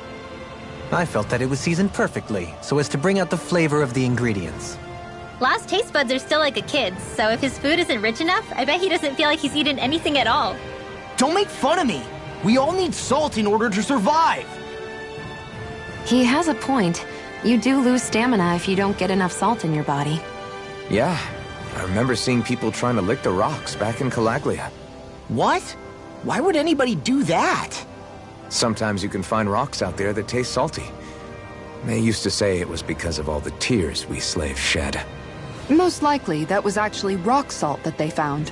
I felt that it was seasoned perfectly, so as to bring out the flavor of the ingredients. Last's taste buds are still like a kid's, so if his food isn't rich enough, I bet he doesn't feel like he's eaten anything at all. Don't make fun of me! We all need salt in order to survive! He has a point. You do lose stamina if you don't get enough salt in your body. Yeah, I remember seeing people trying to lick the rocks back in Calaglia. What? Why would anybody do that? Sometimes you can find rocks out there that taste salty. They used to say it was because of all the tears we slaves shed. Most likely, that was actually rock salt that they found.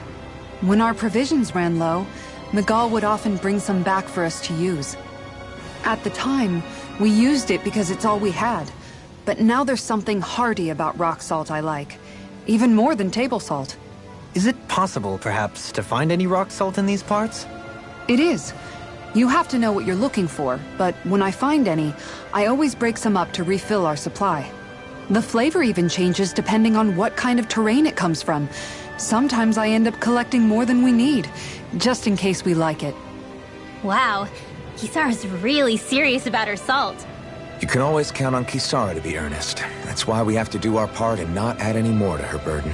When our provisions ran low, Miguel would often bring some back for us to use. At the time, we used it because it's all we had. But now there's something hearty about rock salt I like. Even more than table salt. Is it possible, perhaps, to find any rock salt in these parts? It is. You have to know what you're looking for, but when I find any, I always break some up to refill our supply. The flavor even changes depending on what kind of terrain it comes from. Sometimes I end up collecting more than we need, just in case we like it. Wow, Kisara's really serious about her salt. You can always count on Kisara to be earnest. That's why we have to do our part and not add any more to her burden.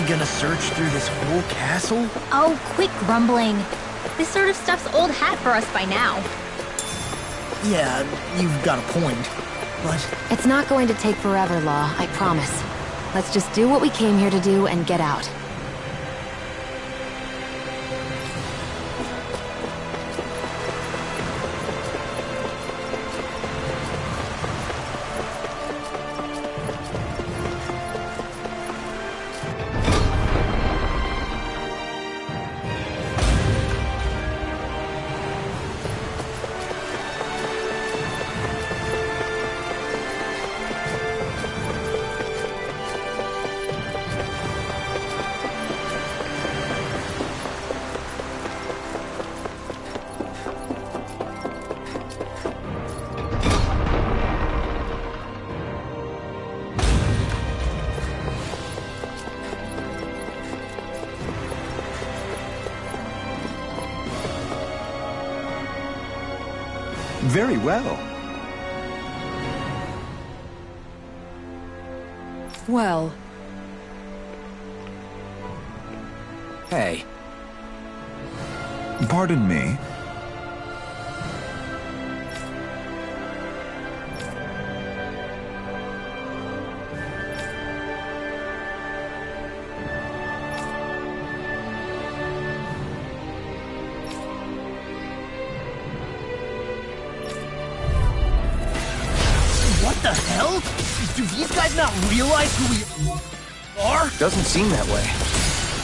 Gonna search through this whole castle? Oh, quit grumbling. This sort of stuff's old hat for us by now. Yeah, you've got a point, but... It's not going to take forever, Law, I promise. Let's just do what we came here to do and get out. Very well. Well... Hey. Pardon me. What the hell? Do these guys not realize who we are? Doesn't seem that way.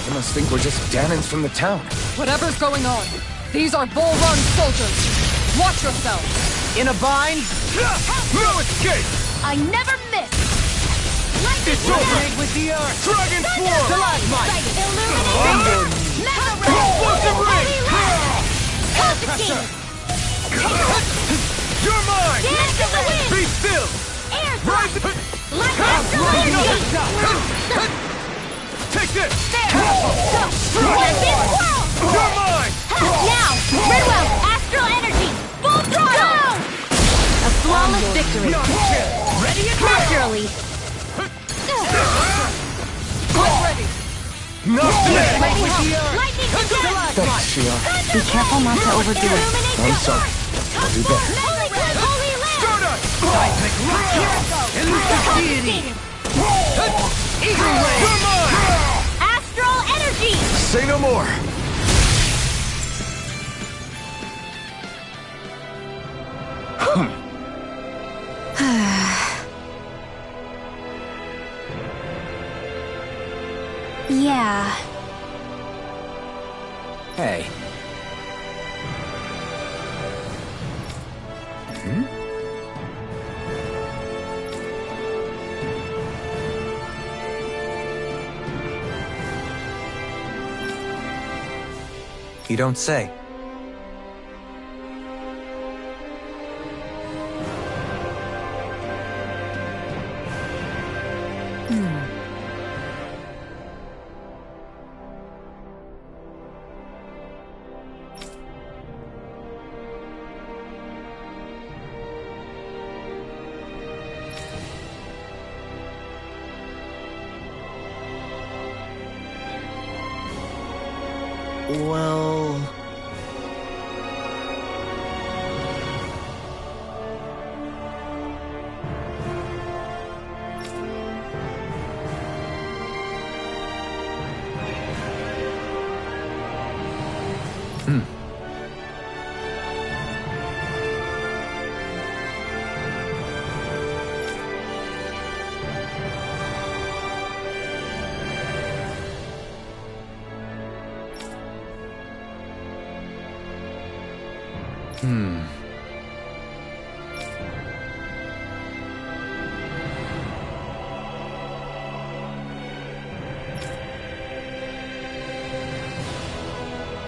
They must think we're just Danans from the town. Whatever's going on, these are Volrun soldiers. Watch yourself. In a bind? No escape! I never miss! Lightning It's over! With the earth! Dragon Swarm! Stalagmite! Illuminating! Explosive ring! Palpatine! You're mine! Dance of the wind! Be still! Air Rise! Light astral energy! Take this! Champion Swirl! You're mine! Now! Redwell! Astral energy! Full throttle! A flawless victory! Ready and Naturally! Get ready. Not today! Lightning attack! Thanks, Shion. Be careful not to overdo it. I'm sorry. I'll do better. Holy Cliff! Holy Land! Stardust! seismic rock! Here it goes! Elusive deity! Eagle ray! You're mine! Astral energy! Say no more. Yeah, Hey. You don't say. Well...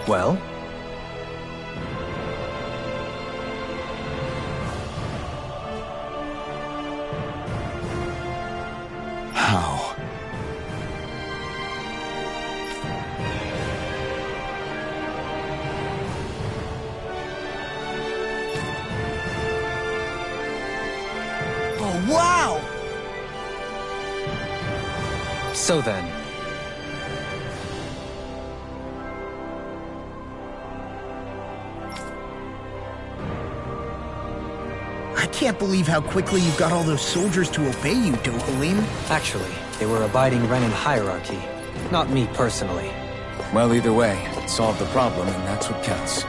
Well? How? Oh, wow! So then, I can't believe how quickly you got all those soldiers to obey you, Dohalim. actually, they were abiding Renan hierarchy, not me personally. Well, either way, it solved the problem, and that's what counts.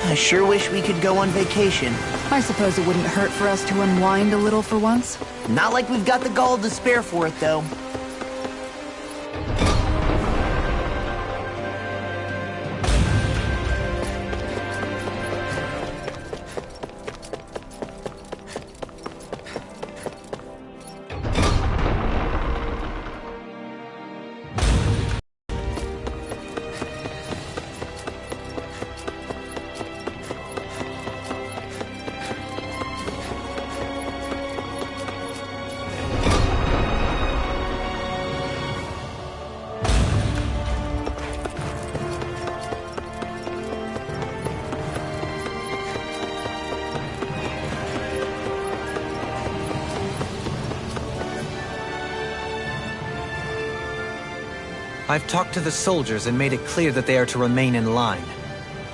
I sure wish we could go on vacation. I suppose it wouldn't hurt for us to unwind a little for once. Not like we've got the gall to spare for it, though. I've talked to the soldiers and made it clear that they are to remain in line.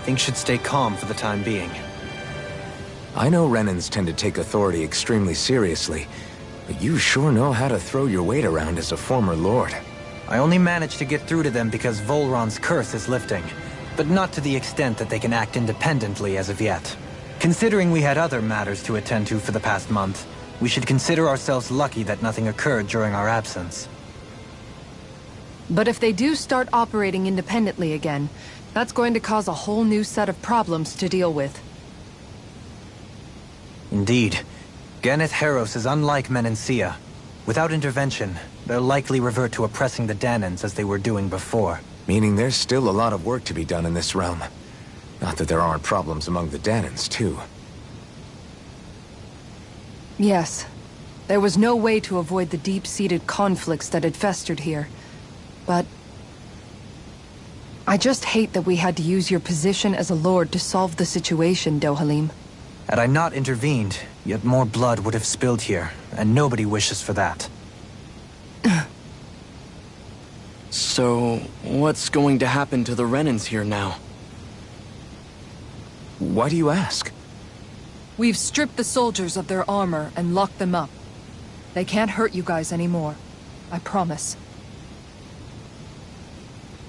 Things should stay calm for the time being. I know Renans tend to take authority extremely seriously, but you sure know how to throw your weight around as a former lord. I only managed to get through to them because Volron's curse is lifting, but not to the extent that they can act independently as of yet. Considering we had other matters to attend to for the past month, we should consider ourselves lucky that nothing occurred during our absence. But if they do start operating independently again, that's going to cause a whole new set of problems to deal with. Indeed. Ganneth Heros is unlike Menancia. Without intervention, they'll likely revert to oppressing the Danans as they were doing before. Meaning there's still a lot of work to be done in this realm. Not that there aren't problems among the Danans, too. Yes. There was no way to avoid the deep-seated conflicts that had festered here. But I just hate that we had to use your position as a lord to solve the situation, Dohalim. Had I not intervened, yet more blood would have spilled here, and nobody wishes for that. So, what's going to happen to the Renans here now? Why do you ask? We've stripped the soldiers of their armor and locked them up. They can't hurt you guys anymore. I promise.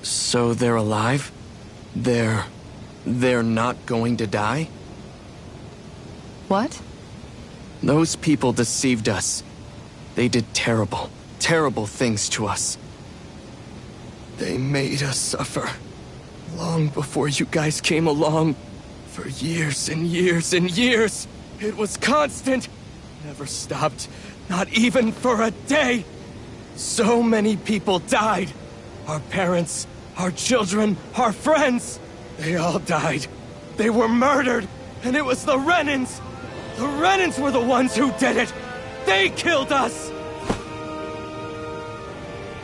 So they're alive? They're not going to die? What? Those people deceived us. They did terrible, terrible things to us. They made us suffer. Long before you guys came along. For years and years and years. It was constant. Never stopped. Not even for a day. So many people died. Our parents, our children, our friends. They all died. They were murdered. And it was the Renans. The Renans were the ones who did it. They killed us.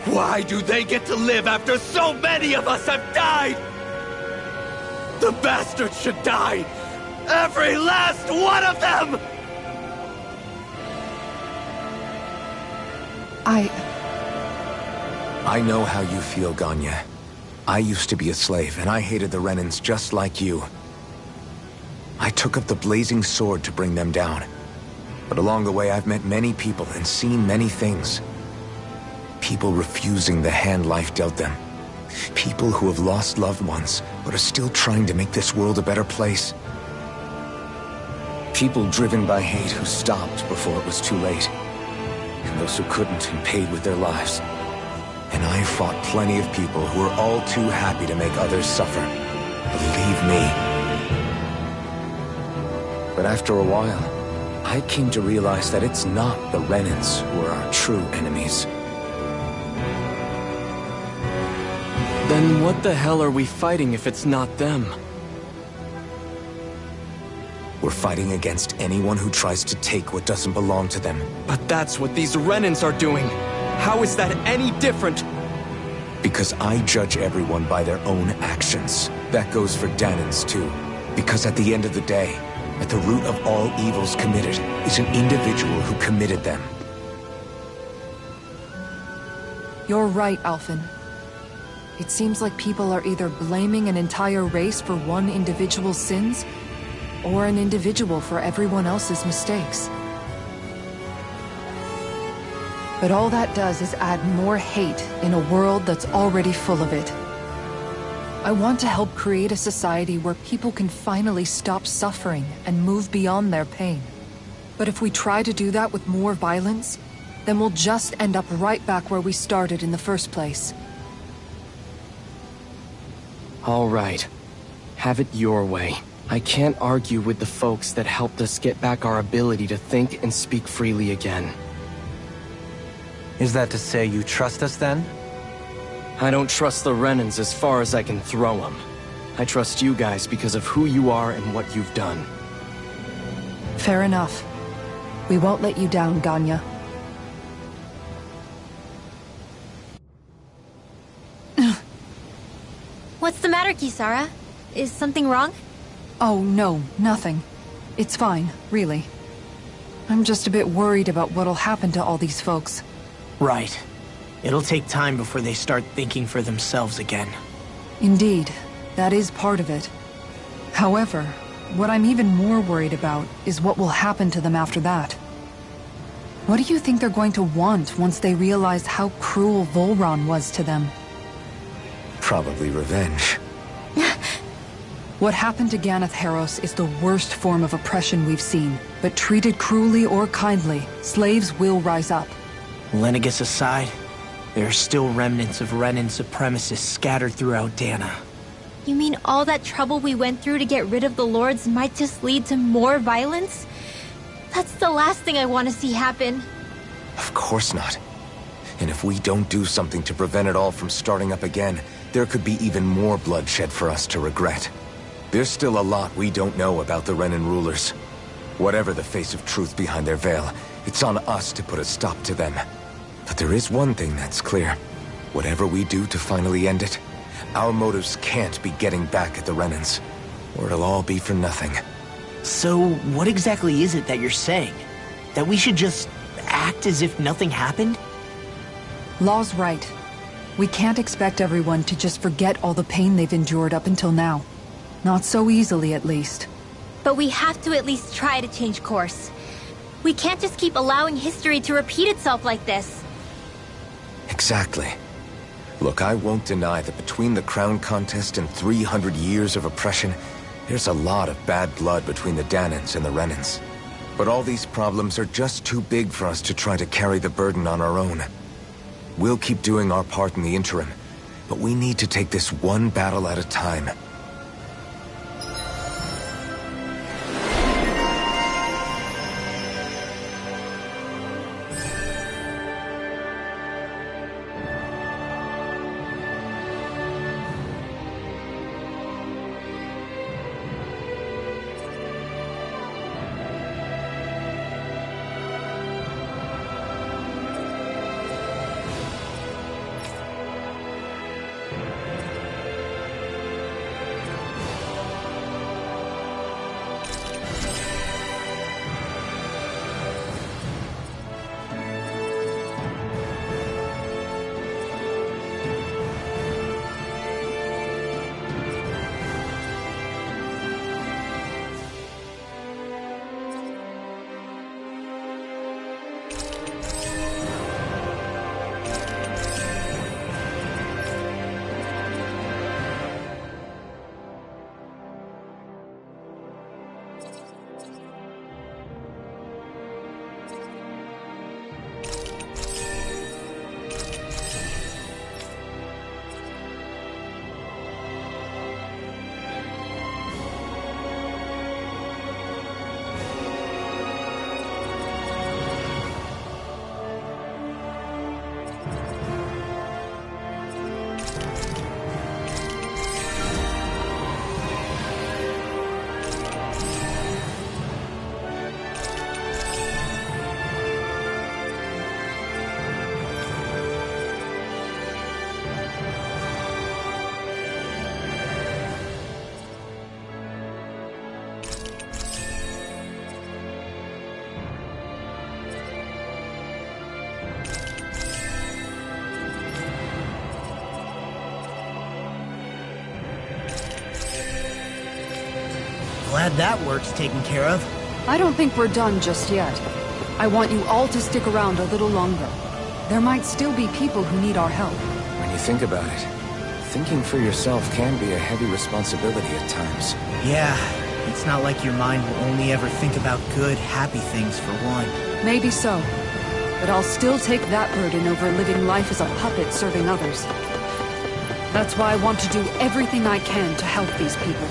Why do they get to live after so many of us have died? The bastards should die! Every last one of them! I know how you feel, Ganya. I used to be a slave, and I hated the Renans just like you. I took up the blazing sword to bring them down. But along the way, I've met many people and seen many things. People refusing the hand life dealt them. People who have lost loved ones, but are still trying to make this world a better place. People driven by hate who stopped before it was too late. And those who couldn't and paid with their lives. And I fought plenty of people who were all too happy to make others suffer. Believe me. But after a while, I came to realize that it's not the Renans who are our true enemies. Then what the hell are we fighting if it's not them? We're fighting against anyone who tries to take what doesn't belong to them. But that's what these Renans are doing. How is that any different? Because I judge everyone by their own actions. That goes for Dahnans too. Because at the end of the day, at the root of all evils committed is an individual who committed them. You're right, Alphen. It seems like people are either blaming an entire race for one individual's sins, or an individual for everyone else's mistakes. But all that does is add more hate in a world that's already full of it. I want to help create a society where people can finally stop suffering and move beyond their pain. But if we try to do that with more violence, then we'll just end up right back where we started in the first place. All right. Have it your way. I can't argue with the folks that helped us get back our ability to think and speak freely again. Is that to say you trust us then? I don't trust the Renans as far as I can throw them. I trust you guys because of who you are and what you've done. Fair enough. We won't let you down, Ganya. What's the matter, Kisara? Is something wrong? Oh, no, nothing. It's fine, really. I'm just a bit worried about what'll happen to all these folks. Right. It'll take time before they start thinking for themselves again. Indeed, that is part of it. However, what I'm even more worried about is what will happen to them after that. What do you think they're going to want once they realize how cruel Volron was to them? Probably revenge. What happened to Ganath Haros is the worst form of oppression we've seen, but treated cruelly or kindly, slaves will rise up. Lenegis aside, there are still remnants of Renan supremacists scattered throughout Dahna. You mean all that trouble we went through to get rid of the Lords might just lead to more violence? That's the last thing I want to see happen. Of course not. And if we don't do something to prevent it all from starting up again, there could be even more bloodshed for us to regret. There's still a lot we don't know about the Renan rulers. Whatever the face of truth behind their veil, it's on us to put a stop to them. But there is one thing that's clear. Whatever we do to finally end it, our motives can't be getting back at the Renans, or it'll all be for nothing. So, what exactly is it that you're saying? That we should just act as if nothing happened? Law's right. We can't expect everyone to just forget all the pain they've endured up until now. Not so easily, at least. But we have to at least try to change course. We can't just keep allowing history to repeat itself like this. Exactly. Look, I won't deny that between the crown contest and 300 years of oppression, there's a lot of bad blood between the Dahnans and the Renans. But all these problems are just too big for us to try to carry the burden on our own. We'll keep doing our part in the interim, but we need to take this one battle at a time. Glad that work's taken care of. I don't think we're done just yet. I want you all to stick around a little longer. There might still be people who need our help. When you think about it, thinking for yourself can be a heavy responsibility at times. Yeah, it's not like your mind will only ever think about good, happy things for one. Maybe so. But I'll still take that burden over living life as a puppet serving others. That's why I want to do everything I can to help these people.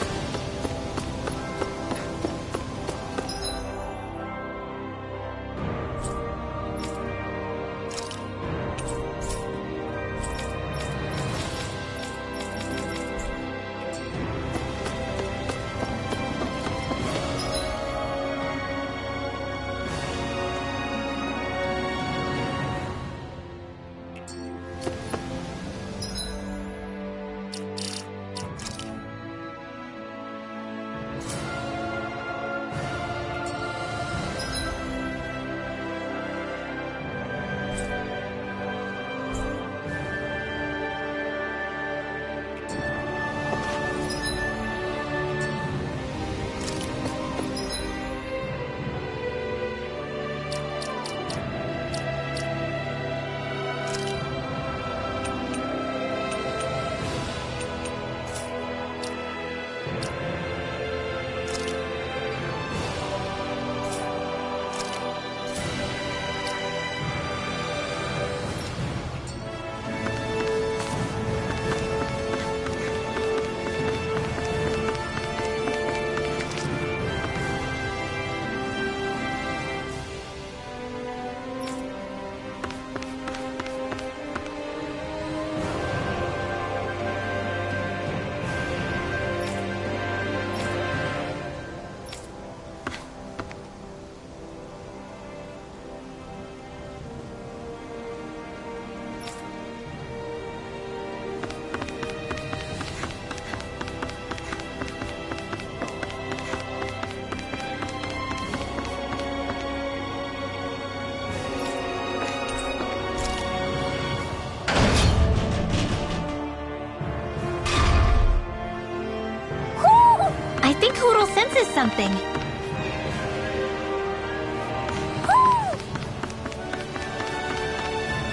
onto something.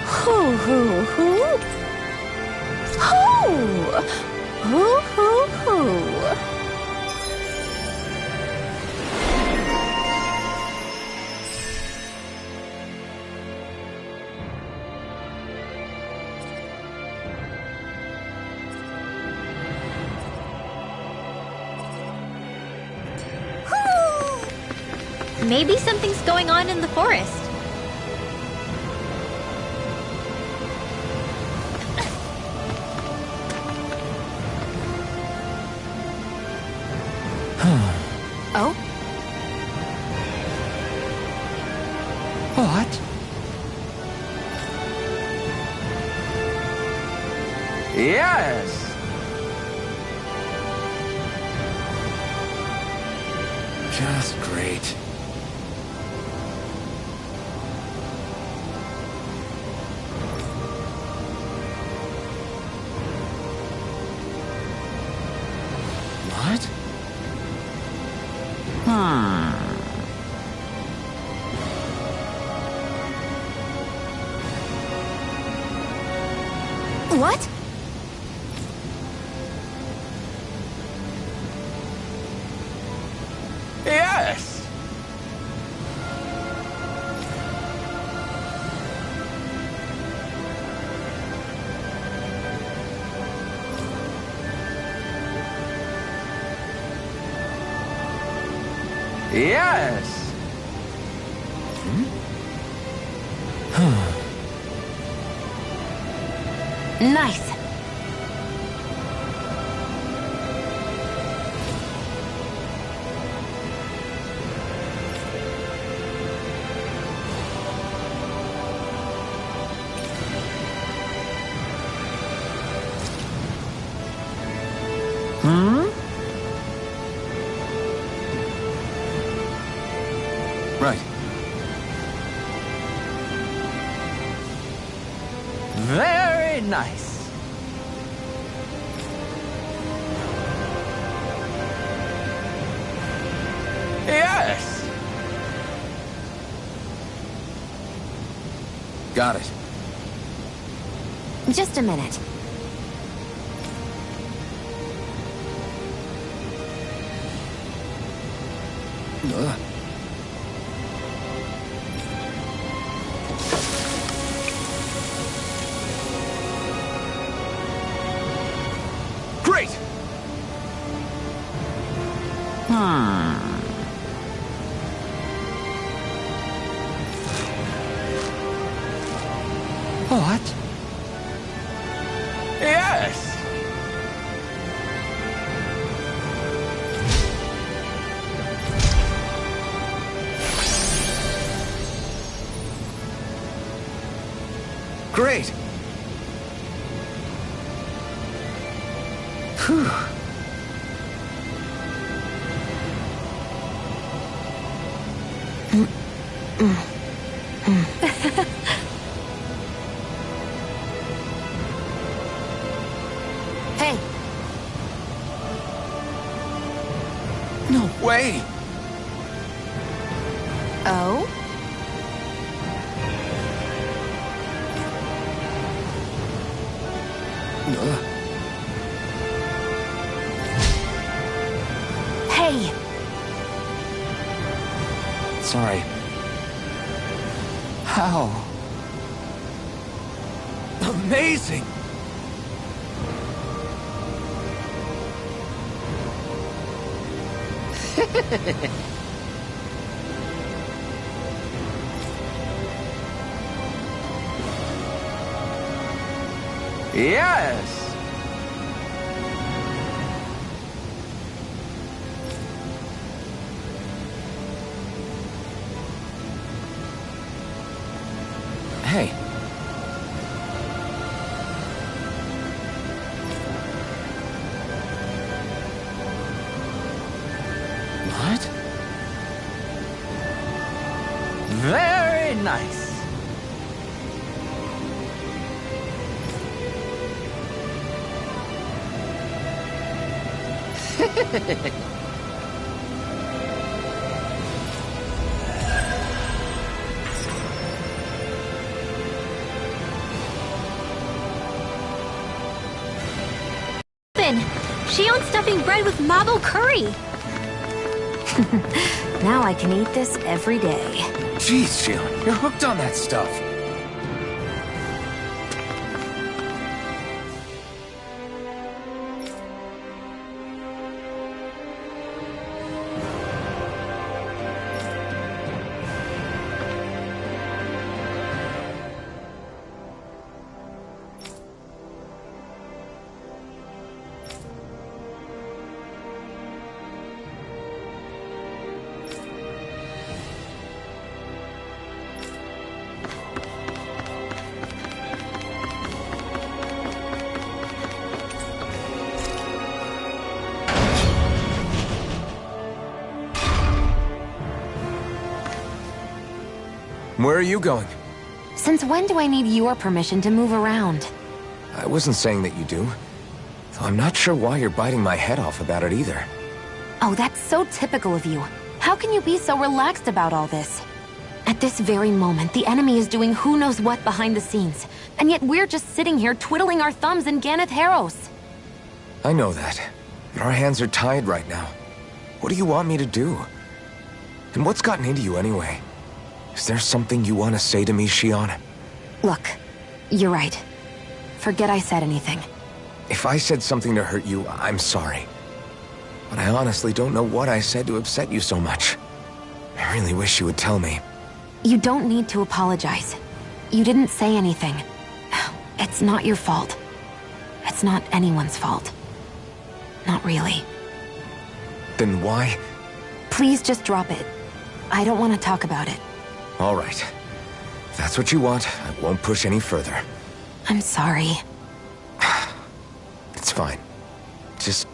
Hoo hoo hoo. Hoo. Hoo hoo hoo. Maybe something's going on in the forest. Oh? What? Yes! Just great. What? What? Yes! Yes! Nice. Right. Very nice. Yes! Got it. Just a minute. Great! What? Yes! Great! Whew. Hey, No way! oh? Hey, Sorry. How? Amazing! Yes! Hey. What? Very nice. stuffing bread with mabo curry. Now I can eat this every day. Jeez, Shion, you're hooked on that stuff. Where are you going? Since when do I need your permission to move around? I wasn't saying that you do. Though I'm not sure why you're biting my head off about it either. Oh, that's so typical of you. How can you be so relaxed about all this? At this very moment, the enemy is doing who knows what behind the scenes. And yet we're just sitting here twiddling our thumbs in Ganeth Harros. I know that. But our hands are tied right now. What do you want me to do? And what's gotten into you anyway? Is there something you want to say to me, Shion? Look, you're right. Forget I said anything. If I said something to hurt you, I'm sorry. But I honestly don't know what I said to upset you so much. I really wish you would tell me. You don't need to apologize. You didn't say anything. It's not your fault. It's not anyone's fault. Not really. Then why? Please just drop it. I don't want to talk about it. All right. If that's what you want, I won't push any further. I'm sorry. It's fine. Just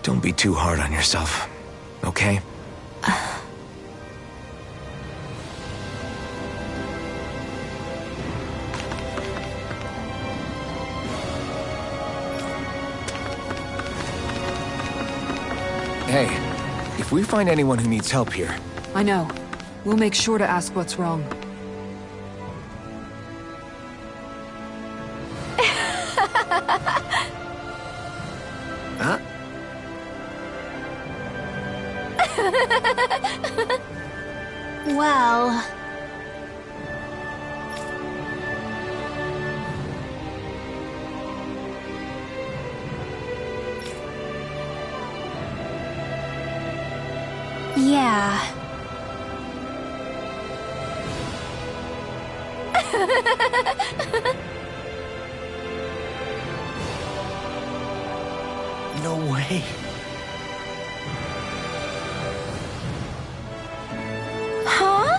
don't be too hard on yourself, okay? Hey, if we find anyone who needs help here... I know. We'll make sure to ask what's wrong. Huh? Well... Yeah. No way. Huh?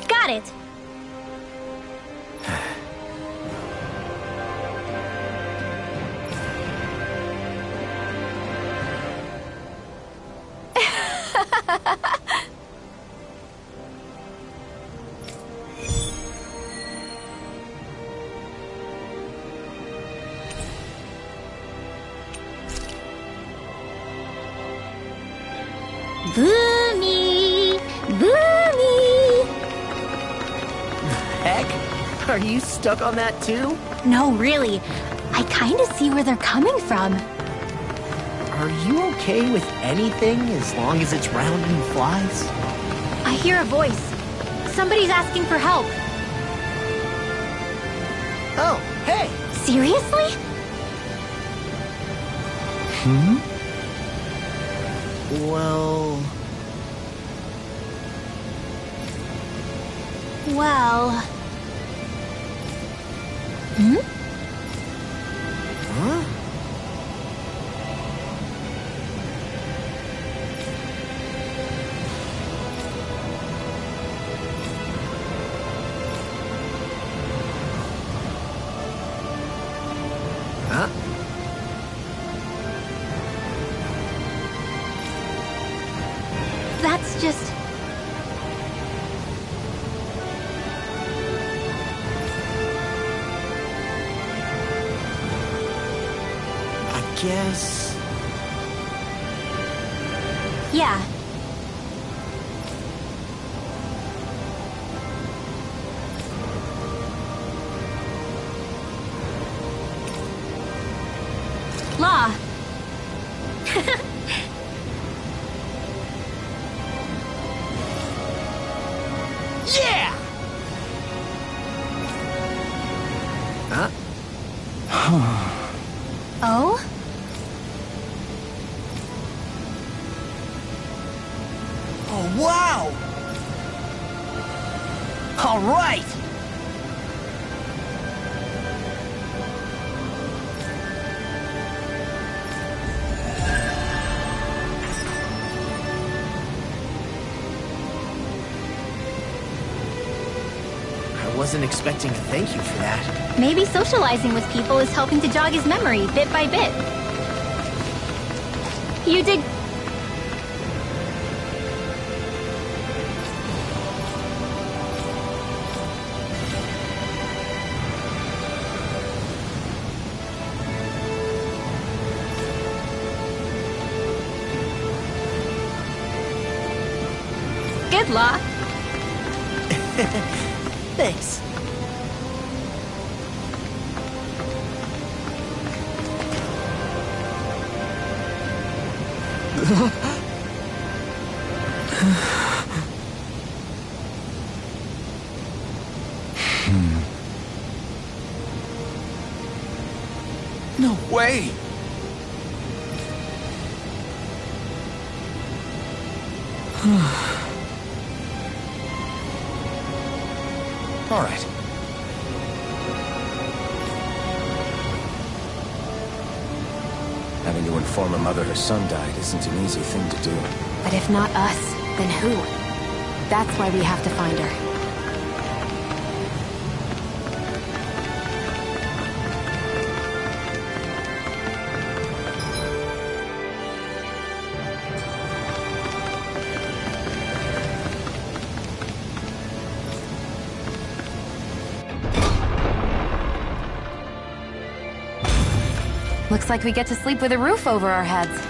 Got it. Boomy! Boomy! Heck? Are you stuck on that too? No, really. I kinda see where they're coming from. Are you okay with anything as long as it's round and flies? I hear a voice. Somebody's asking for help. Oh, hey! Seriously? Hmm? Well... Hmm? Huh? Huh? That's just... Guess... Yeah. law. Yeah! Huh? Oh? Oh, wow! All right! I wasn't expecting a thank you for that. Maybe socializing with people is helping to jog his memory bit by bit. You did... Good luck. Thanks. No way! All right. Having to inform a mother her son died isn't an easy thing to do. But if not us, then who? That's why we have to find her. Looks like we get to sleep with a roof over our heads.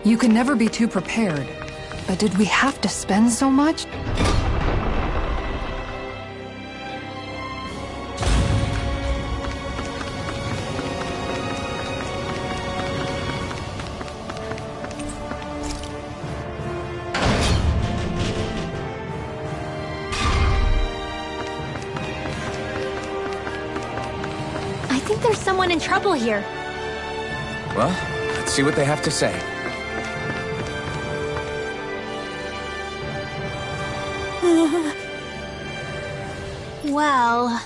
You can never be too prepared. But did we have to spend so much? I think there's someone in trouble here. Well, let's see what they have to say. Well...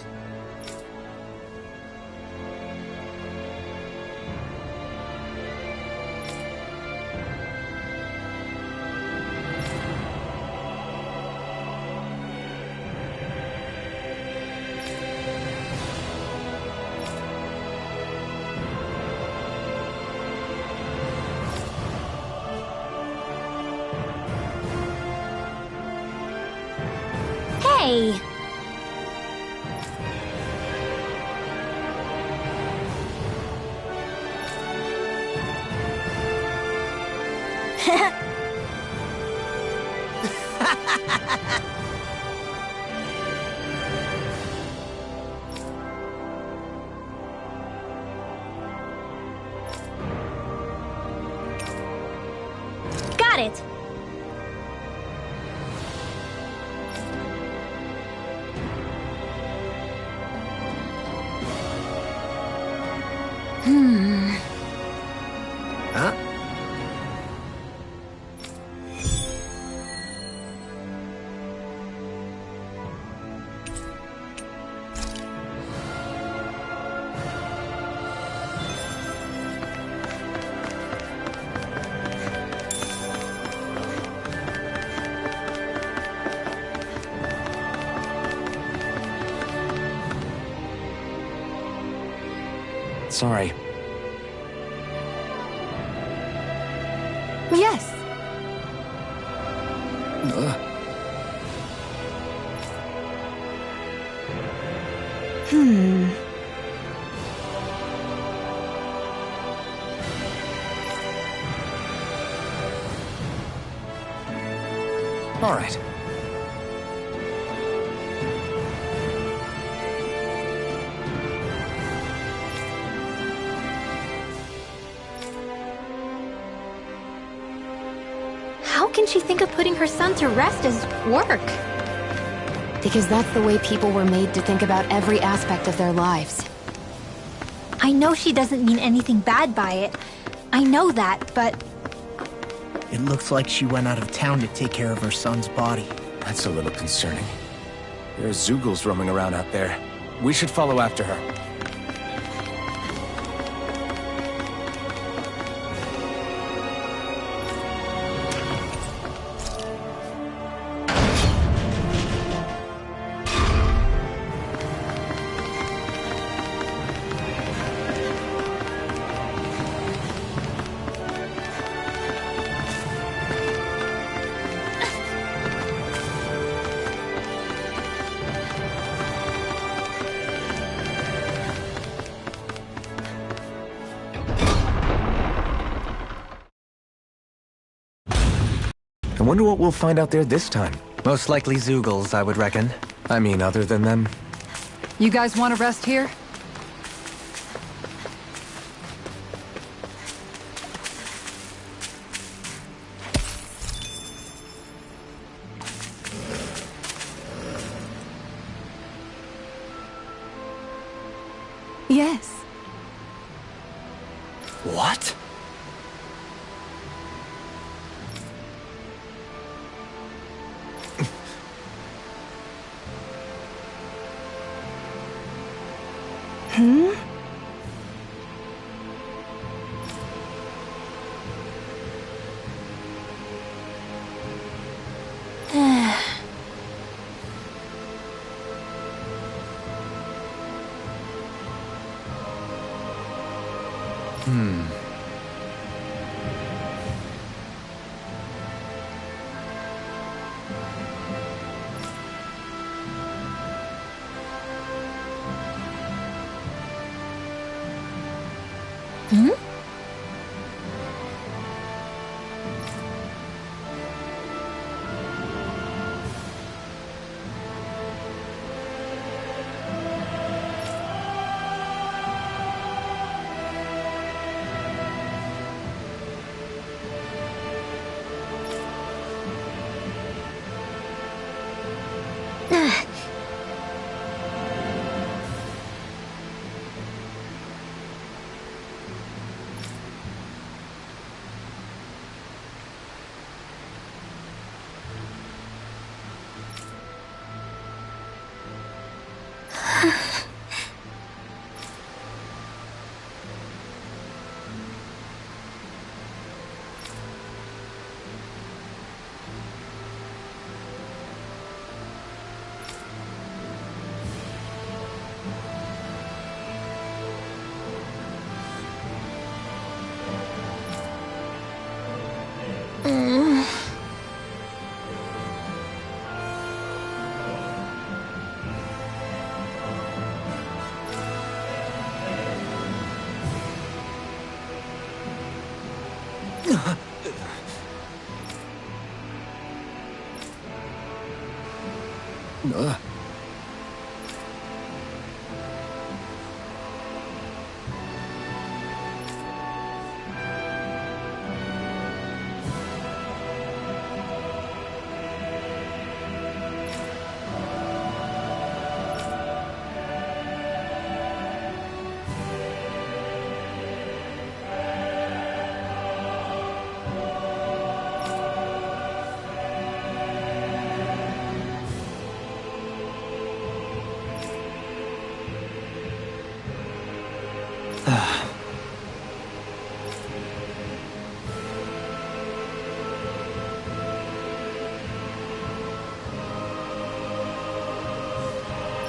Hey! Got it! Huh? Sorry. Yes. All right. How can she think of putting her son to rest as work? Because that's the way people were made to think about every aspect of their lives. I know she doesn't mean anything bad by it. I know that, but... It looks like she went out of town to take care of her son's body. That's a little concerning. There are Zeugles roaming around out there. We should follow after her. I wonder what we'll find out there this time. Most likely Zeugles, I would reckon. I mean, other than them. You guys want to rest here? Yes. What?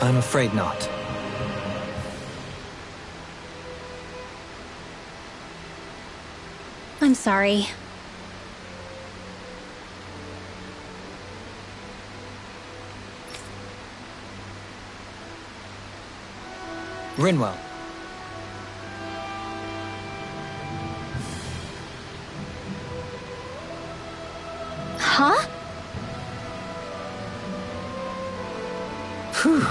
I'm afraid not. I'm sorry. Rinwell. Huh? Phew.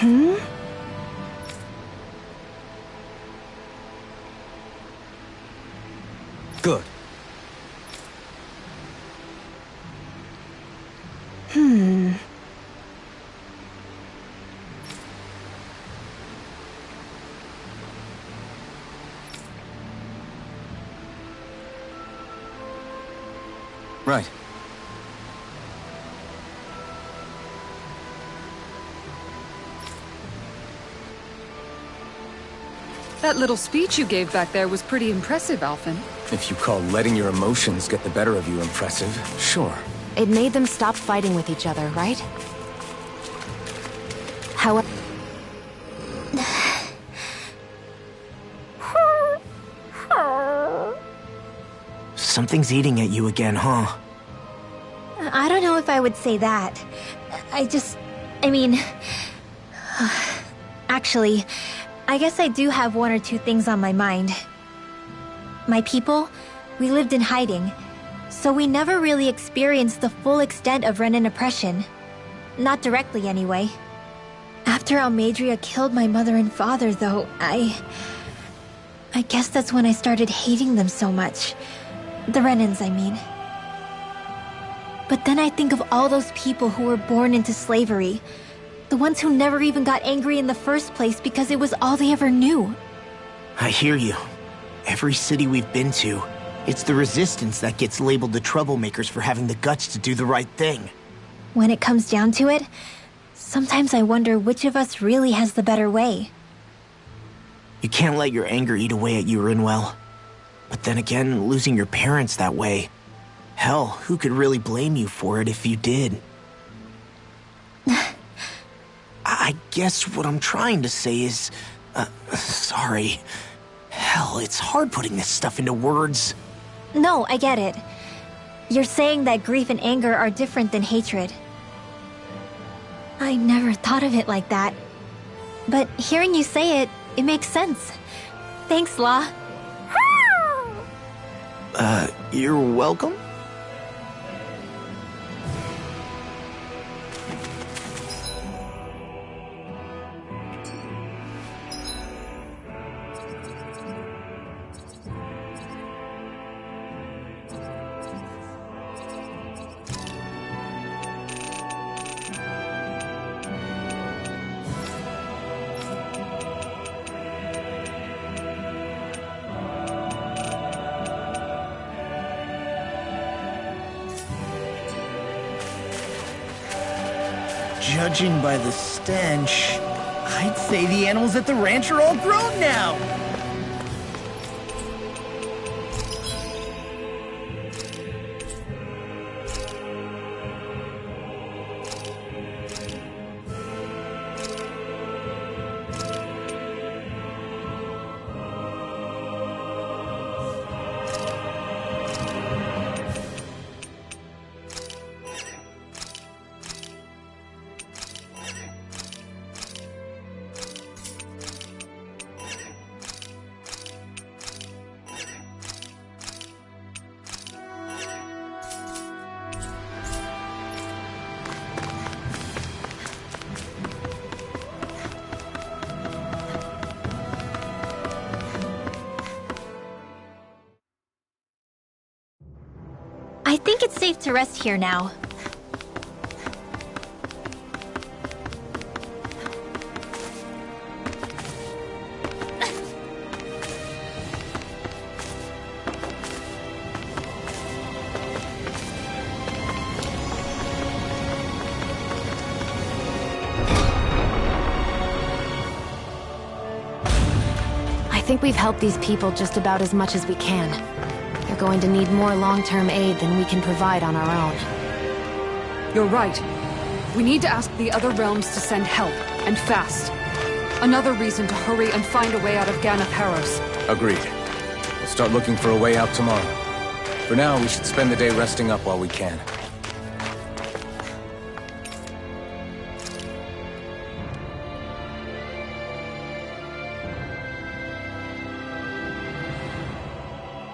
Hmm? Good. Hmm. Right. That little speech you gave back there was pretty impressive, Alphen. If you call letting your emotions get the better of you impressive, sure. It made them stop fighting with each other, right? However... Something's eating at you again, huh? I don't know if I would say that. I mean... Actually, I guess I do have one or two things on my mind. My people, we lived in hiding, so we never really experienced the full extent of Renan oppression. Not directly, anyway. After Almeidrea killed my mother and father, though, I guess that's when I started hating them so much. The Renans, I mean. But then I think of all those people who were born into slavery. The ones who never even got angry in the first place because it was all they ever knew. I hear you. Every city we've been to, it's the Resistance that gets labeled the troublemakers for having the guts to do the right thing. When it comes down to it, sometimes I wonder which of us really has the better way. You can't let your anger eat away at you, Rinwell. But then again, losing your parents that way... Hell, who could really blame you for it if you did? I guess what I'm trying to say is... sorry. Hell, it's hard putting this stuff into words. No, I get it. You're saying that grief and anger are different than hatred. I never thought of it like that. But hearing you say it, it makes sense. Thanks, Law. You're welcome? Judging by the stench, I'd say the animals at the ranch are all grown now. I think it's safe to rest here now. I think we've helped these people just about as much as we can. They're going to need more long-term aid than we can provide on our own. You're right. We need to ask the other realms to send help, and fast. Another reason to hurry and find a way out of Ganaparos. Agreed. We'll start looking for a way out tomorrow. For now, we should spend the day resting up while we can.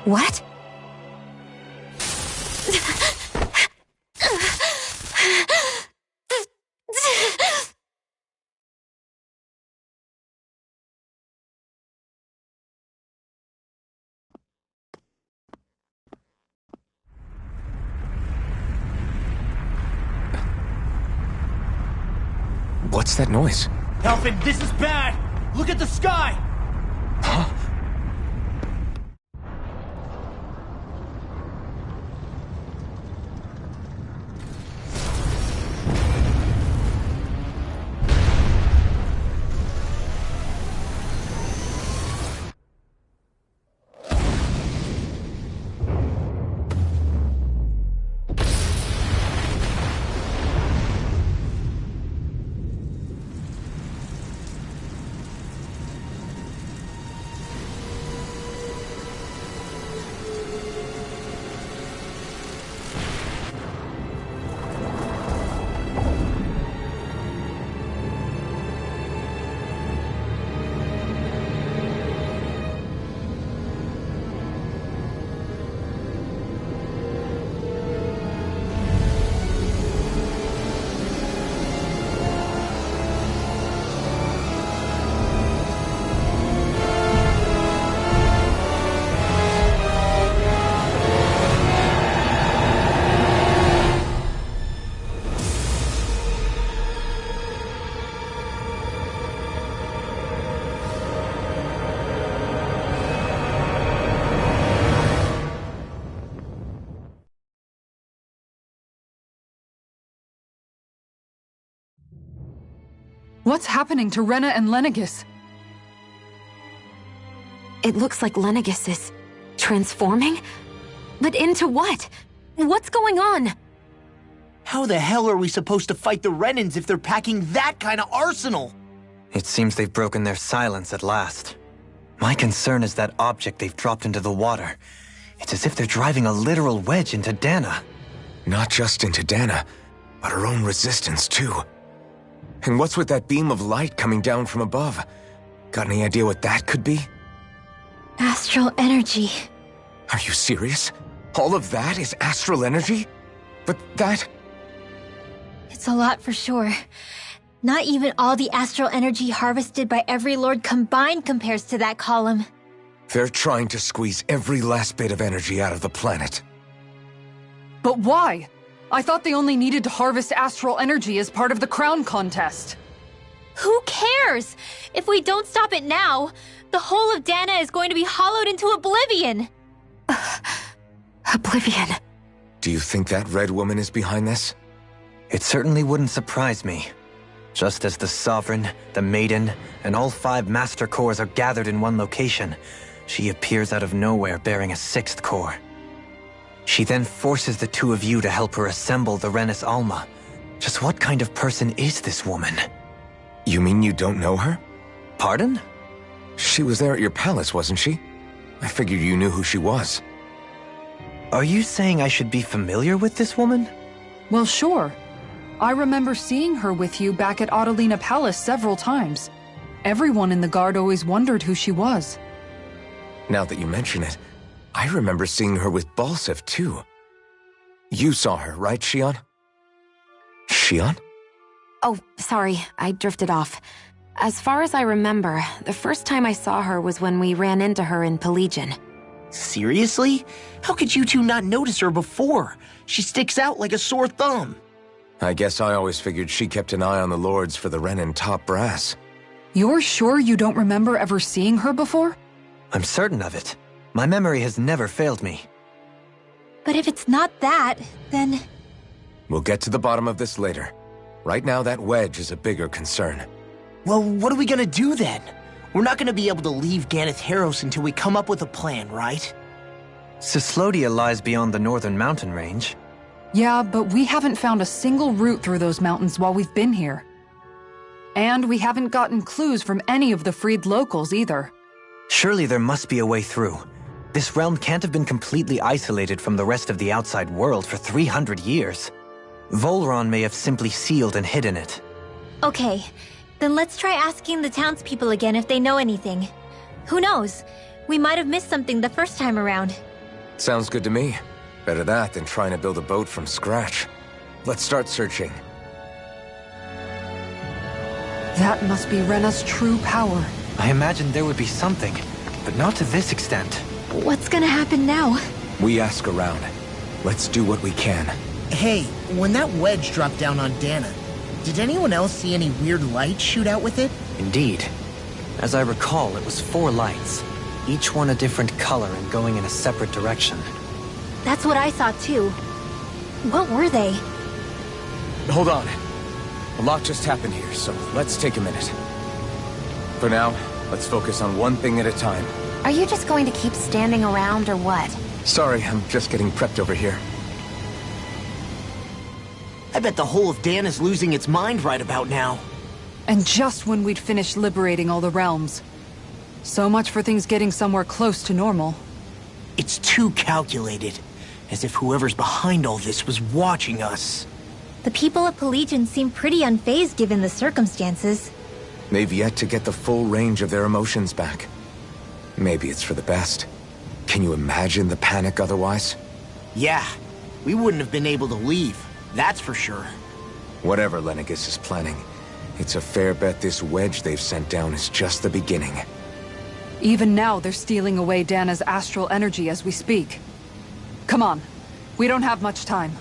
What? What's that noise? Alphen, this is bad! Look at the sky! Huh? What's happening to Rena and Lenegis? It looks like Lenegis is transforming? But into what? What's going on? How the hell are we supposed to fight the Renans if they're packing that kind of arsenal? It seems they've broken their silence at last. My concern is that object they've dropped into the water. It's as if they're driving a literal wedge into Dana. Not just into Dana, but her own resistance too. And what's with that beam of light coming down from above? Got any idea what that could be? Astral energy. Are you serious? All of that is astral energy? But that... It's a lot for sure. Not even all the astral energy harvested by every lord combined compares to that column. They're trying to squeeze every last bit of energy out of the planet. But why? I thought they only needed to harvest astral energy as part of the crown contest. Who cares? If we don't stop it now, the whole of Dana is going to be hollowed into oblivion. Oblivion. Do you think that red woman is behind this? It certainly wouldn't surprise me. Just as the Sovereign, the Maiden, and all 5 Master Cores are gathered in one location, she appears out of nowhere bearing a 6th core. She then forces the 2 of you to help her assemble the Renis Alma. Just what kind of person is this woman? You mean you don't know her? Pardon? She was there at your palace, wasn't she? I figured you knew who she was. Are you saying I should be familiar with this woman? Well, sure. I remember seeing her with you back at Adelina Palace several times. Everyone in the guard always wondered who she was. Now that you mention it, I remember seeing her with Balseph, too. You saw her, right, Shion? Shion? Oh, sorry, I drifted off. As far as I remember, the first time I saw her was when we ran into her in Pelegion. Seriously? How could you two not notice her before? She sticks out like a sore thumb. I guess I always figured she kept an eye on the lords for the Renin top brass. You're sure you don't remember ever seeing her before? I'm certain of it. My memory has never failed me. But if it's not that, then... We'll get to the bottom of this later. Right now, that wedge is a bigger concern. Well, what are we gonna do then? We're not gonna be able to leave Ganath Haros until we come up with a plan, right? Cyslodia lies beyond the northern mountain range. Yeah, but we haven't found a single route through those mountains while we've been here. And we haven't gotten clues from any of the freed locals either. Surely there must be a way through. This realm can't have been completely isolated from the rest of the outside world for 300 years. Volron may have simply sealed and hidden it. Okay, then let's try asking the townspeople again if they know anything. Who knows? We might have missed something the first time around. Sounds good to me. Better that than trying to build a boat from scratch. Let's start searching. That must be Rena's true power. I imagined there would be something, but not to this extent. What's gonna happen now? We ask around. Let's do what we can. Hey, when that wedge dropped down on Dana, did anyone else see any weird lights shoot out with it? Indeed. As I recall, it was 4 lights, each one a different color and going in a separate direction. That's what I saw too. What were they? Hold on. A lot just happened here, so let's take a minute. For now, let's focus on one thing at a time. Are you just going to keep standing around or what? Sorry, I'm just getting prepped over here. I bet the whole of Dana's losing its mind right about now. And just when we'd finished liberating all the realms. So much for things getting somewhere close to normal. It's too calculated. As if whoever's behind all this was watching us. The people at Pelegion seem pretty unfazed given the circumstances. They've yet to get the full range of their emotions back. Maybe it's for the best. Can you imagine the panic otherwise? Yeah, we wouldn't have been able to leave, that's for sure. Whatever Lenegis is planning, it's a fair bet this wedge they've sent down is just the beginning. Even now, they're stealing away Dana's astral energy as we speak. Come on, we don't have much time.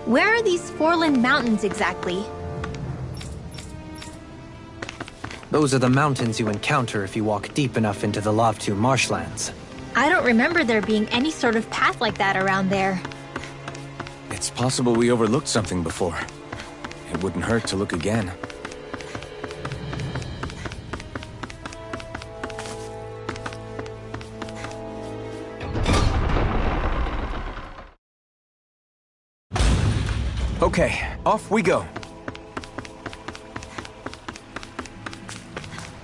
Where are these Forland Mountains exactly? Those are the mountains you encounter if you walk deep enough into the Lavtu marshlands. I don't remember there being any sort of path like that around there. It's possible we overlooked something before. it wouldn't hurt to look again. Okay, off we go.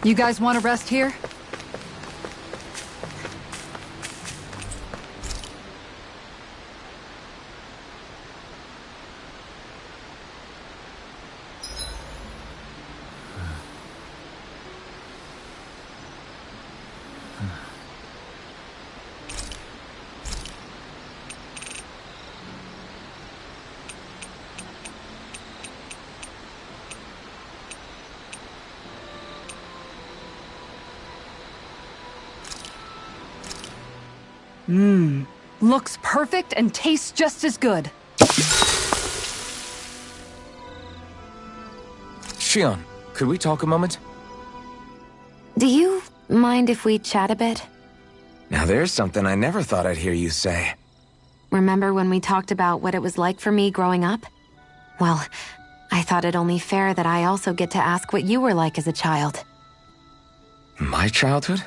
You guys want to rest here? Looks perfect and tastes just as good. Shion, could we talk a moment? Do you mind if we chat a bit? Now there's something I never thought I'd hear you say. Remember when we talked about what it was like for me growing up? Well, I thought it only fair that I also get to ask what you were like as a child. My childhood?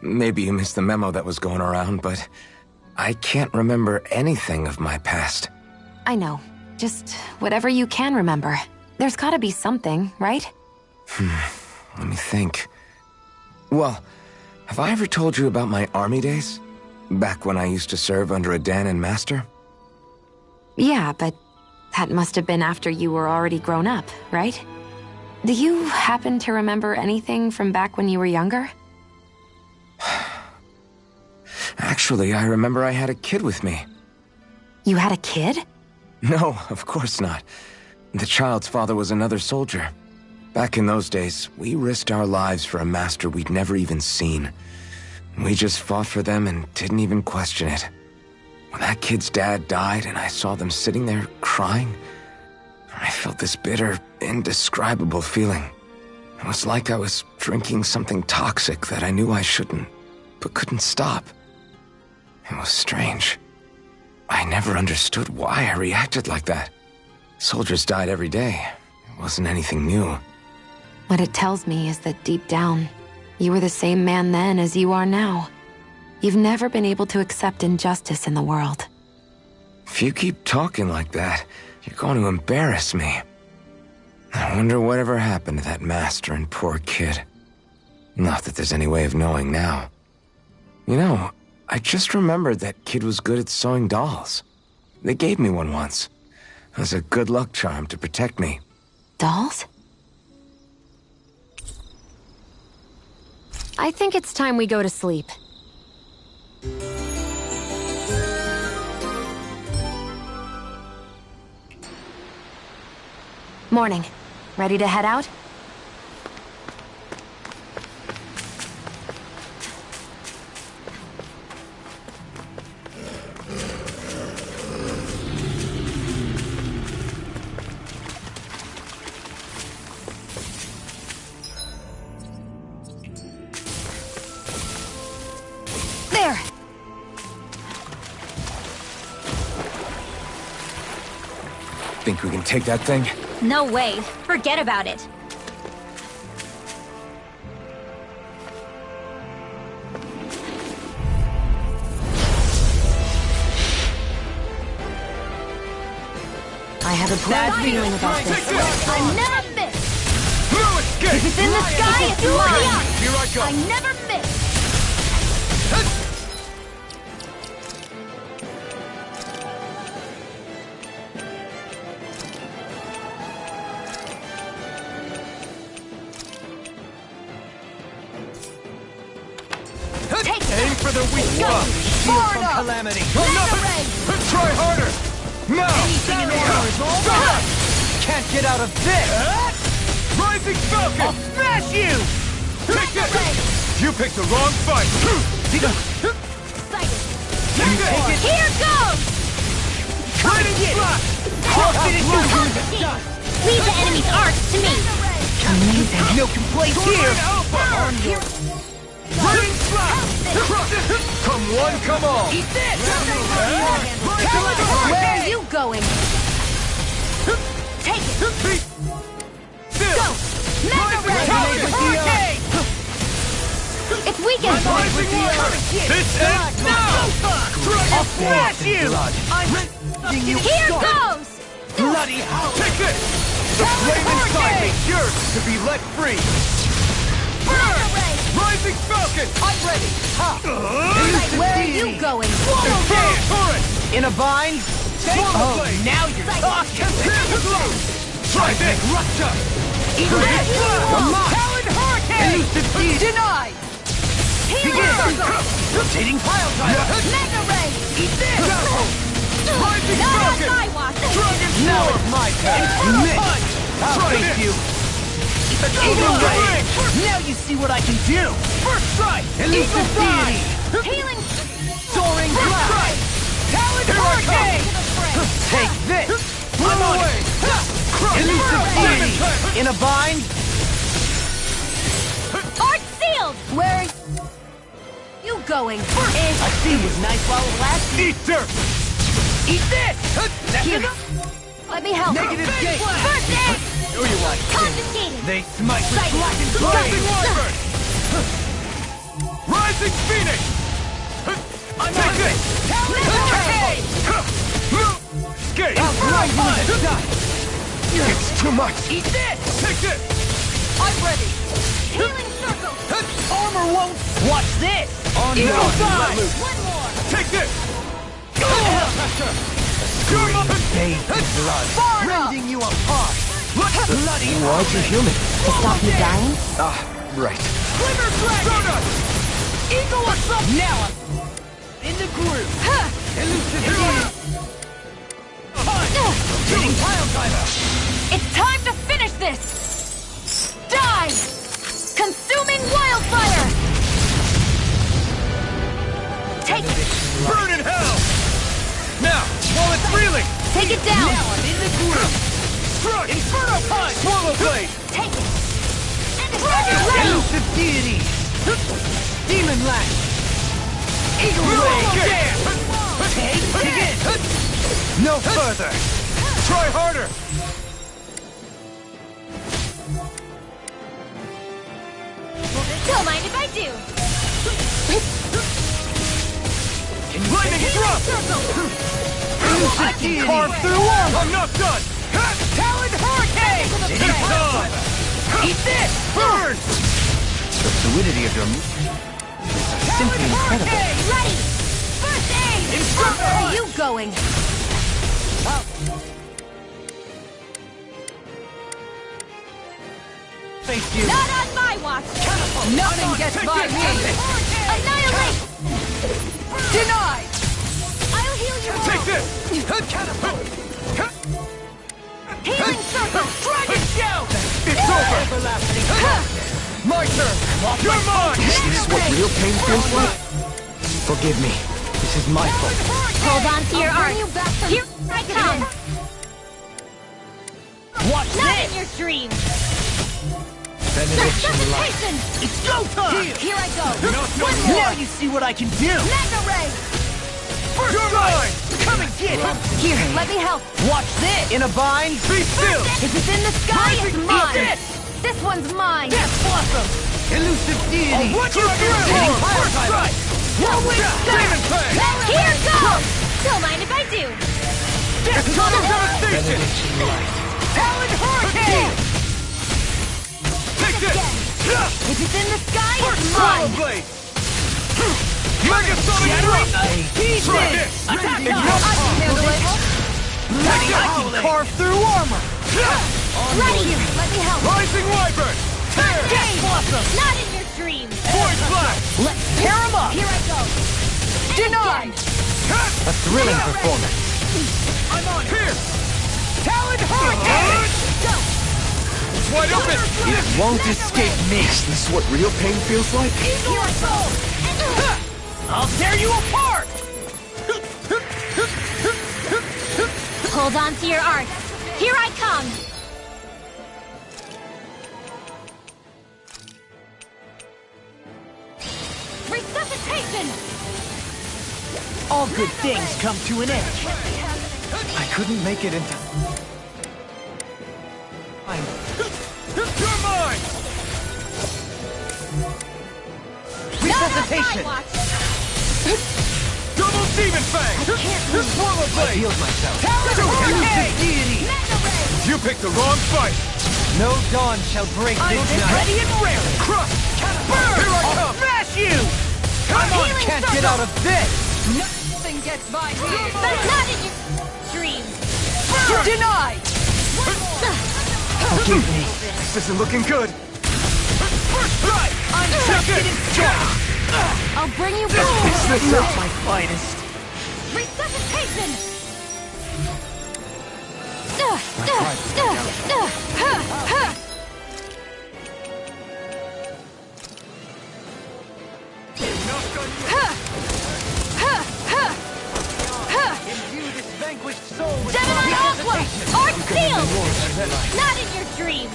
Maybe you missed the memo that was going around, but I can't remember anything of my past. I know. Just whatever you can remember. There's gotta be something, right? Let me think. Well, have I ever told you about my army days? Back when I used to serve under a Danan master? Yeah, but that must have been after you were already grown up, right? Do you happen to remember anything from back when you were younger? Actually, I remember I had a kid with me. You had a kid? No, of course not. The child's father was another soldier. Back in those days, we risked our lives for a master we'd never even seen. We just fought for them and didn't even question it. When that kid's dad died and I saw them sitting there crying, I felt this bitter, indescribable feeling. It was like I was drinking something toxic that I knew I shouldn't, but couldn't stop. It was strange. I never understood why I reacted like that. Soldiers died every day. It wasn't anything new. What it tells me is that deep down, you were the same man then as you are now. You've never been able to accept injustice in the world. If you keep talking like that, you're going to embarrass me. I wonder whatever happened to that master and poor kid. Not that there's any way of knowing now. You know, I just remembered that kid was good at sewing dolls. They gave me one once. It was a good luck charm to protect me. Dolls? I think it's time we go to sleep. Morning. Ready to head out? There! Think we can take that thing? No way. Forget about it. I have a bad feeling about this. I never miss! No escape! If it's in the sky, it's mine! Here I go! I never miss! Aim for the weak spot! Shield from calamity. Try harder! Now! Anything in order is all right. Can't get out of this. Rising Falcon! I'll smash you! Take this! You picked the wrong fight! Take it. Here goes! Try to get it. Leave the enemy's arcs to me. Amazing. No complaints here. On your... Running slap! Come one, come all! Eat this. Where are you going? Take it! Go! Mega Ray! Hurricane! It's weekend! This ends now! I'll smash you! I'm ready you. Here goes! Bloody hell! Take this! The flame inside me yearns to be let free! Burn! Rising Falcon! I'm ready! Right, where are you going? In a bind? Oh, now you're talking! Try this! Rupture! Talon Hurricane! Elusive deed! Denied! Begin! Rotating pile driver! Mega Ray! Eat this! Rising Not on Falcon! my watch! Dragon Now it's my turn! You missed! I'll face you! Eagle Ray! Now you see what I can do! First strike! Elusive deity! Healing! Soaring Blast! Talon Hurricane! Take this! I'm on it! Elusive deity! In a bind? Art sealed! Where are you going? I see you. Nice while it lasts. Eat dirt! Eat this! Here. Let me help. Negative gate! First aid! Know you like Confiscated! They smite with black and flame! Rising Phoenix! I'm on it! Skate! It's too much! Eat this! Take this! I'm ready! Healing circle! Armor won't... Watch this! On Eagle side! One more! Take this! You're up and bathed in blood! Rending you apart! Bloody... Why'd you heal me? To stop me dying? Ah, right. Glimmer Dragon! Eagle assault! Now I'm in the groove! Elusive deity! Rotating pile driver! It's time to finish this! Die! Consuming wildfire! Take it! Burn in hell! Now, while it's reeling! Take it down! Now I'm in the groove! Struck! Inferno punch! Swallow blade! Take it! Elusive deity! Demon lash! Eagle ray! Take it! No further! Try harder! Don't mind if I do! Lightning thrust! I can carve through armor! I'm not done! Talon Hurricane! Eat this! Burn! The fluidity of your is simply incredible. Ready! First aid! Where are you going? Face you! Not on my watch! Nothing gets by me! Annihilate! Denied! I'll heal you all! Take this! Catapult! Healing circle! Dragon shout! It's over! Everlasting! My turn! You're mine! Is this what real pain feels like? Forgive me. This is my fault. Hold on to your art. Here I come! Watch Not this! in your dreams! Benediction light. Resuscitation! It's go time! Here I go! No, One more! now you see what I can do! Mega Ray! You're mine! Come and get it! Here, let me help! Watch this! In a bind? Be still! If it's in the sky, it's Eat mine! this! This one's mine! Death Blossom! Elusive deity! I'll watch you through! Hitting fire strike! Demon Fang! Here goes! Don't mind if I do! Death Tunnel Devastation! Benediction light. Talon Hurricane! Take this! If it's in the sky, First it's Swallow mine! Blade! Mega Sonic Thrust! Try this! Attack time! I can handle it! I can carve through armor! Ready! Here, let me help! Rising Wyvern! Tear! Death Blossom! Not in your dreams! Void Blast! Let's tear him up! Here I go! Denied! A thrilling performance. I'm on here! Talon Hurricane! Go! Wide open! It won't escape me. Is this what real pain feels like? Eagle assault! I'll tear you apart! Hold on to your art! Here I come! Resuscitation! All good things come to an end. I couldn't make it into... Resuscitation! Double Demon Fang! Swallow I Blade! healed myself. Elusive Deity! You picked the wrong fight! No dawn shall break this night. Ready and raring! Crush! Burn! Here I I'll come! smash you! Come on, Healing can't circle! get out of this! Nothing gets by me! Not in your dreams. Burn! Denied! Forgive me. This isn't looking good! First strike! I'm tested and strong! I'll bring you back. Is this not my finest? Resuscitation! Imbue this vanquished soul with Gemini Aqua! Arc Seal! Not in your dreams.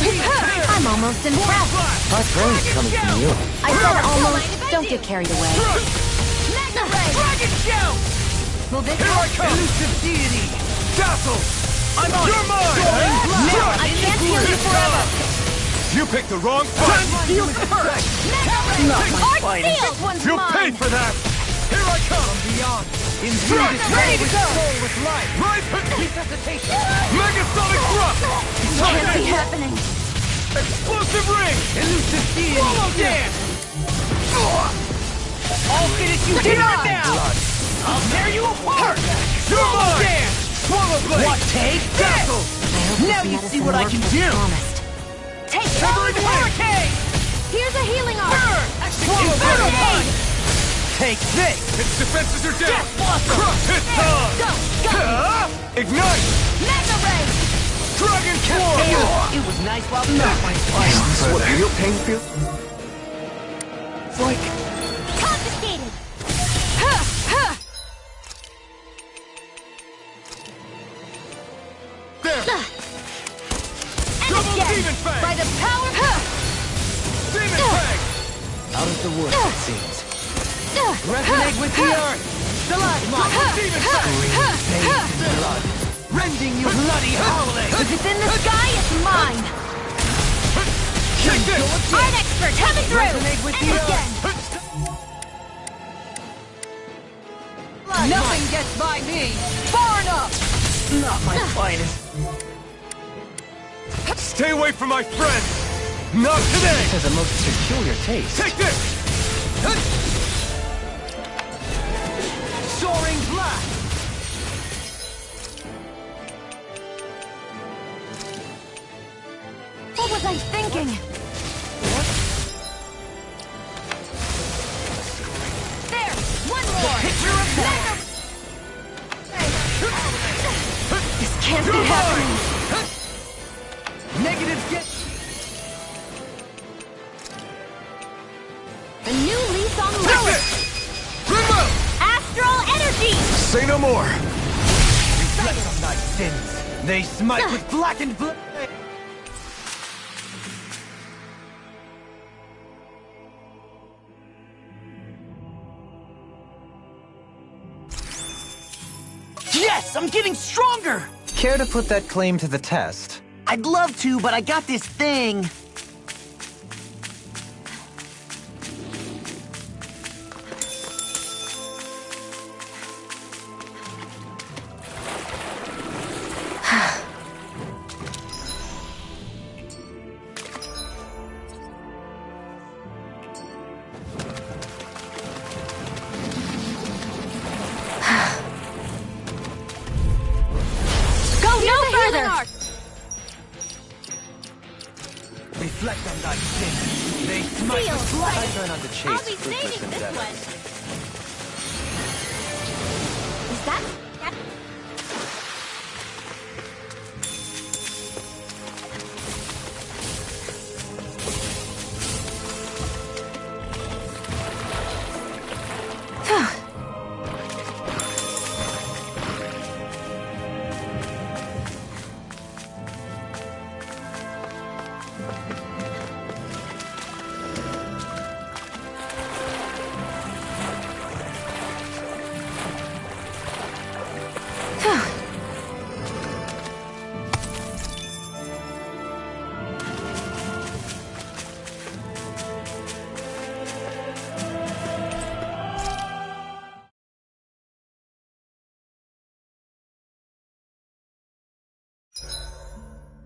I'm almost impressed. High praise coming from you. I said almost. Don't get carried away. Dragon Shout! Will this Here I come! elusive deity. Dazzle! I'm on You're mine! No, I can't heal you forever. You picked the wrong fight! Feel the first. Not my Arc finest. Seal! This one's You mine. paid for that! Here I come! Beyond. Imbue Strike! this Ready to vanquished go! soul with life. Right! Resuscitation. Megasonic Thrust! Can't be happening. Explosive Ring! Elusive deity. Swallow dance! I'll finish you here and now! I'll tear you apart! You're Swallow mine! dance! Swallow Blade! What, take this! Now you see what I can do! Take Severing Hurricane! Here's a healing arm. Burn! Swallow Inferno Blade. Punch! Take this. Its defenses are down! Death Blossom! Crush its tongue! Go! Ignite! Mega Ray! Dragon Swarm! It was nice while Not my finest. This is what real pain feels? It's like Confiscated! There! And Double again! Demon Fang! By the power... Demon Fang! Out of the woods, it seems. resonate with the earth. Double Demon Fang! Bathed in blood. Rending you bloody howling. If it's in the sky, it's mine! Take this! Art expert, coming through! Resonate with And the again! Nothing gets by me! Far enough! Not my finest. Stay away from my friend! Not today! This has a most peculiar taste. Take this! Soaring blast. What was I thinking? There! One more! Picture of that. This can't be happening! Negative get. A new lease on Take life! this! Remote! Astral energy! Say no more! Reflect on thy sins. They smite with blackened blood. Yes, I'm getting stronger! Care to put that claim to the test? I'd love to, but I got this thing. Go no further!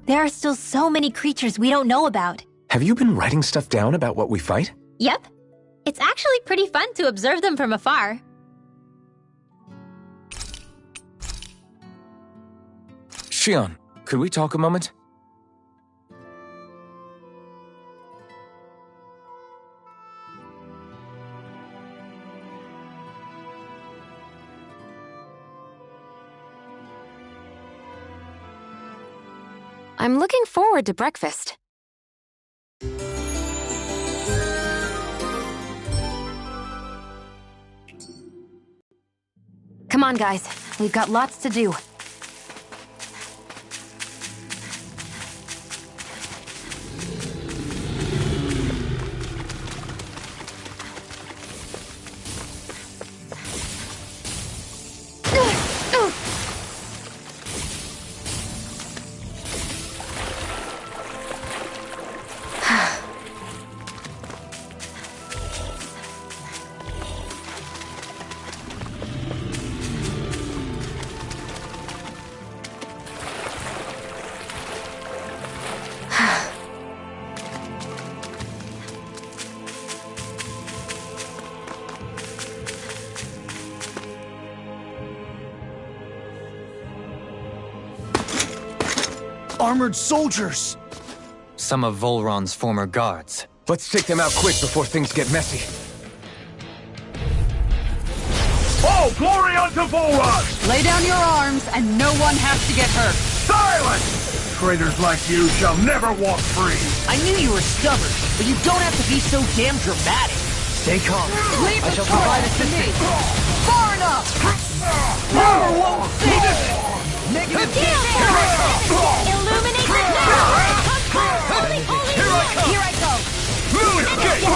There are still so many creatures we don't know about. Have you been writing stuff down about what we fight? Yep. It's actually pretty fun to observe them from afar. Shion, could we talk a moment? I'm looking forward to breakfast. Come on, guys. We've got lots to do. Armored soldiers! Some of Volron's former guards. Let's take them out quick before things get messy. Oh, glory unto Volron! Lay down your arms, and no one has to get hurt. Silence! Traitors like you shall never walk free. I knew you were stubborn, but you don't have to be so damn dramatic. Stay calm. Leave I the shall provide torch to me. assistance. Far enough! Power won't see this! Negative Illuminate the holy Here I go!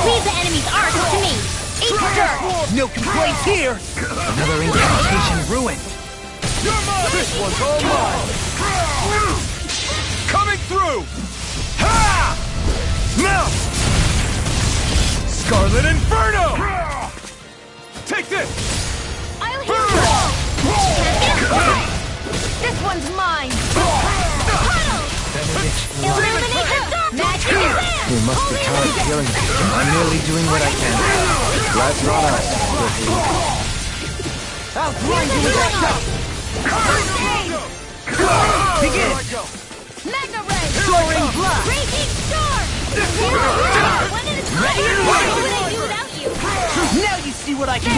Leave the enemy's arc to me! Eat dirt! No complaints here! Another incantation ruined. You're mine! This one's all mine! Coming through! Ha! Now! Scarlet Inferno! Take this! I'll heal you! This one's mine! Puddle! Illuminate the dark! Magic is there! We must be tired healing. I'm merely doing what I can. That's not us. I'll blind you with that shot! Begin! Magna Ray! Soaring blast! Raging storm! One at a time! What would I do without you? Now you see what I can do!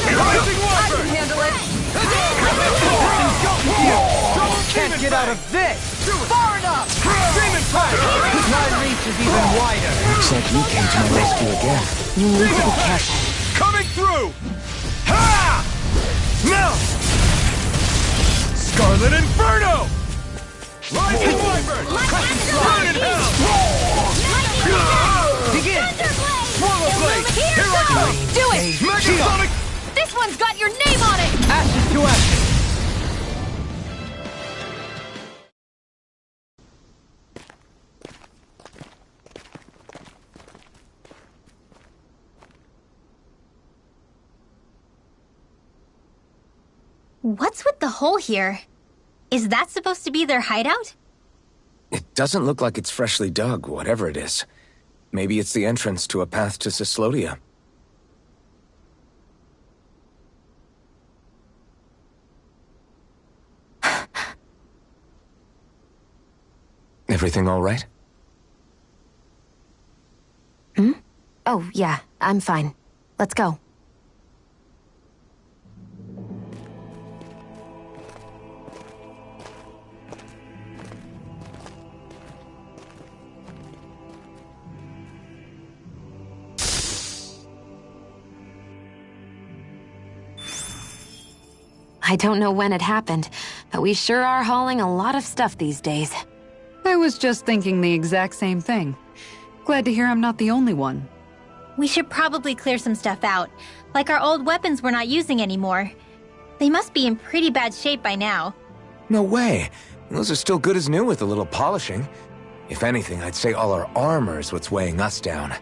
I can handle it! Can't get out of this! Far enough! Demon Fire! My reach is even wider! Looks like you came to my rescue again. You need to be careful. Coming through! Ha! Now! Scarlet Inferno! Rising Wyvern! Burn in hell! Begin! Swallow Blade! Here I go! Do it! Megasonic! This one's got your name on it! Ashes to ashes! What's with the hole here? Is that supposed to be their hideout? It doesn't look like it's freshly dug, whatever it is. Maybe it's the entrance to a path to Cyslodia. Everything all right? Hmm? Oh, yeah, I'm fine. Let's go. I don't know when it happened, but we sure are hauling a lot of stuff these days. I was just thinking the exact same thing. Glad to hear I'm not the only one. We should probably clear some stuff out, like our old weapons we're not using anymore. They must be in pretty bad shape by now. No way. Those are still good as new with a little polishing. If anything, I'd say all our armor is what's weighing us down.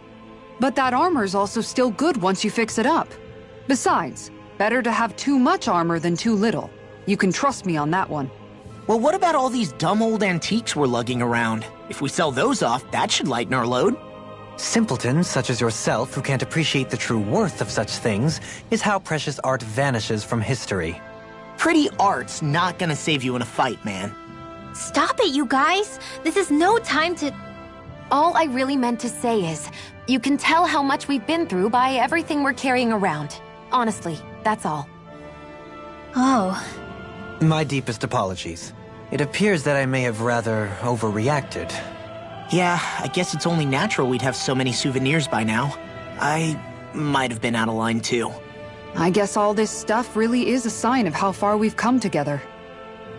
But that armor's also still good once you fix it up. Besides, better to have too much armor than too little. You can trust me on that one. Well, what about all these dumb old antiques we're lugging around? If we sell those off, that should lighten our load. Simpletons such as yourself who can't appreciate the true worth of such things is how precious art vanishes from history. Pretty art's not gonna save you in a fight, man. Stop it, you guys! This is no time to... All I really meant to say is, you can tell how much we've been through by everything we're carrying around. Honestly, that's all. Oh. My deepest apologies. It appears that I may have rather overreacted. Yeah, I guess it's only natural we'd have so many souvenirs by now. I might have been out of line too. I guess all this stuff really is a sign of how far we've come together.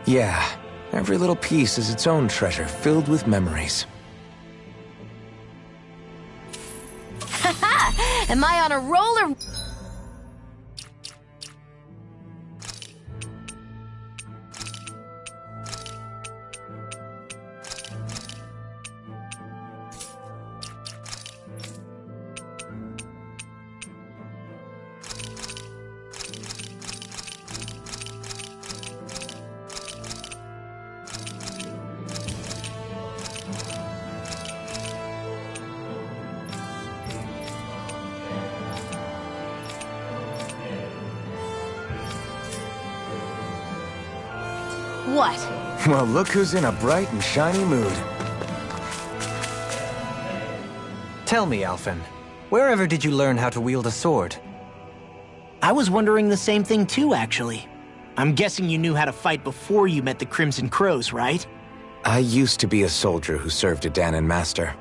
Yeah, every little piece is its own treasure filled with memories. Haha! Am I on a roller? What? Well, look who's in a bright and shiny mood. Tell me, Alphen, wherever did you learn how to wield a sword? I was wondering the same thing too, actually. I'm guessing you knew how to fight before you met the Crimson Crows, right? I used to be a soldier who served a Dahnan master.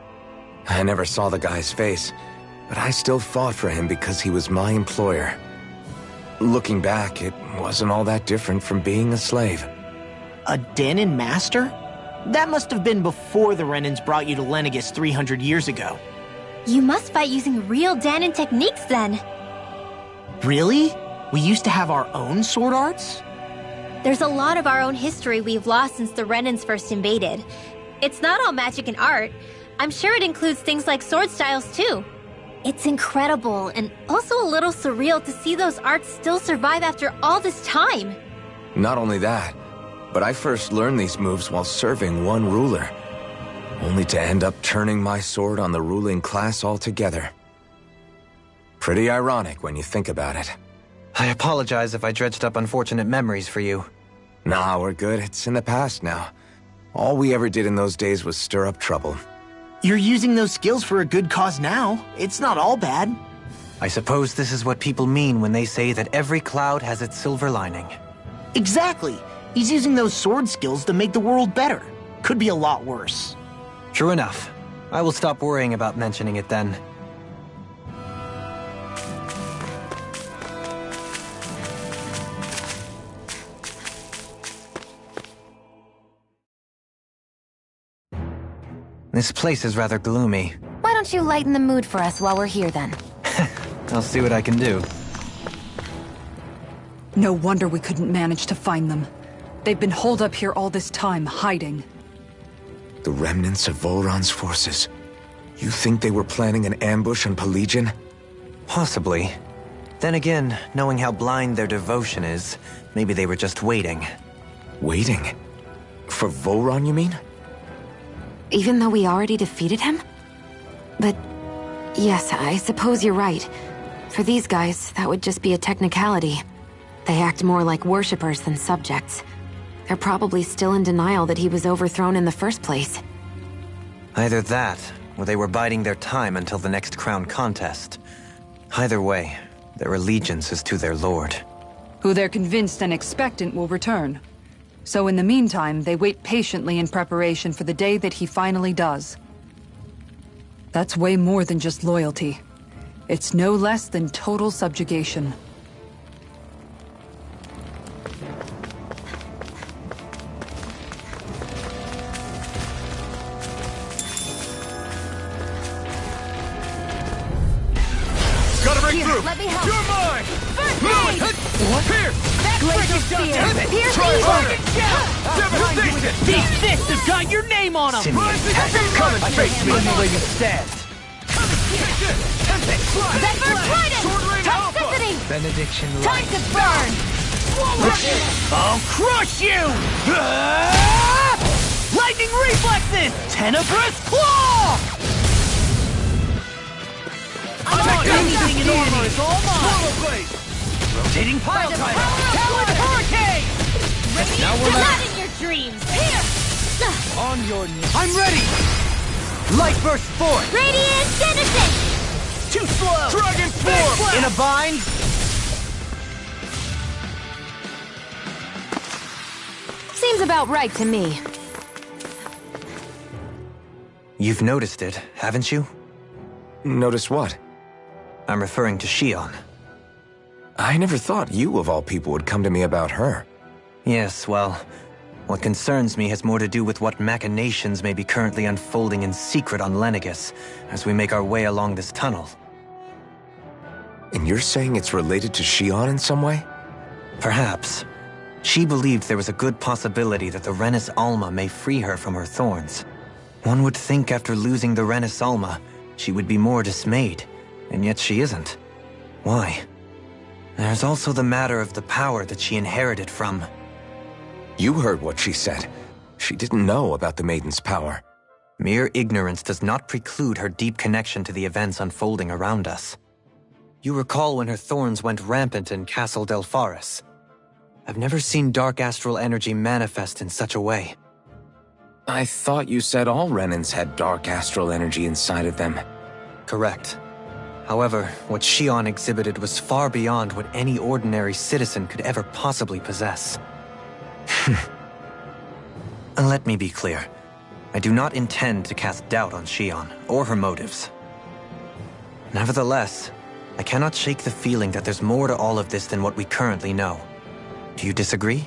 I never saw the guy's face, but I still fought for him because he was my employer. Looking back, it wasn't all that different from being a slave. A Dahnan master? That must have been before the Renans brought you to Lenegis 300 years ago. You must fight using real Dahnan techniques then. Really? We used to have our own sword arts? There's a lot of our own history we've lost since the Renans first invaded. It's not all magic and art. I'm sure it includes things like sword styles too. It's incredible and also a little surreal to see those arts still survive after all this time. Not only that, but I first learned these moves while serving one ruler, only to end up turning my sword on the ruling class altogether. Pretty ironic when you think about it. I apologize if I dredged up unfortunate memories for you. Nah, we're good. It's in the past now. All we ever did in those days was stir up trouble. You're using those skills for a good cause now. It's not all bad. I suppose this is what people mean when they say that every cloud has its silver lining. Exactly. He's using those sword skills to make the world better. Could be a lot worse. True enough. I will stop worrying about mentioning it then. This place is rather gloomy. Why don't you lighten the mood for us while we're here then? I'll see what I can do. No wonder we couldn't manage to find them. They've been holed up here all this time, hiding. The remnants of Volron's forces. You think they were planning an ambush on Pelegion? Possibly. Then again, knowing how blind their devotion is, maybe they were just waiting. Waiting? For Volron, you mean? Even though we already defeated him? But yes, I suppose you're right. For these guys, that would just be a technicality. They act more like worshippers than subjects. They're probably still in denial that he was overthrown in the first place. Either that, or they were biding their time until the next crown contest. Either way, their allegiance is to their lord. Who they're convinced and expectant will return. So in the meantime, they wait patiently in preparation for the day that he finally does. That's way more than just loyalty. It's no less than total subjugation. Gotta break Here, through! let me help. You're mine! First Move aid! it! Here! Glacial Spear! Here's try harder! Devastation! These fists have got your name on them! Coming straight to me! the way you stand. Zephyr Trident! Toxicity! Benediction Time to burn! I'll crush you! Lightning reflexes! Tenebrous claw! Anything in armor is all mine! Rotating pile driver! Talon hurricane! Now we're not in your dreams! Here! On your knees. I'm ready! Light burst forth! Radiant Genesis! Too slow! Dragon form! In a bind? Seems about right to me. You've noticed it, haven't you? Notice what? I'm referring to Shion. I never thought you, of all people, would come to me about her. Yes, well, what concerns me has more to do with what machinations may be currently unfolding in secret on Lenegis as we make our way along this tunnel. And you're saying it's related to Shion in some way? Perhaps. She believed there was a good possibility that the Renis Alma may free her from her thorns. One would think after losing the Renis Alma, she would be more dismayed, and yet she isn't. Why? There's also the matter of the power that she inherited from... You heard what she said. She didn't know about the Maiden's power. Mere ignorance does not preclude her deep connection to the events unfolding around us. You recall when her thorns went rampant in Castle Delpharis. I've never seen dark astral energy manifest in such a way. I thought you said all Renins had dark astral energy inside of them. Correct. However, what Shion exhibited was far beyond what any ordinary citizen could ever possibly possess. And let me be clear. I do not intend to cast doubt on Shion, or her motives. Nevertheless, I cannot shake the feeling that there's more to all of this than what we currently know. Do you disagree?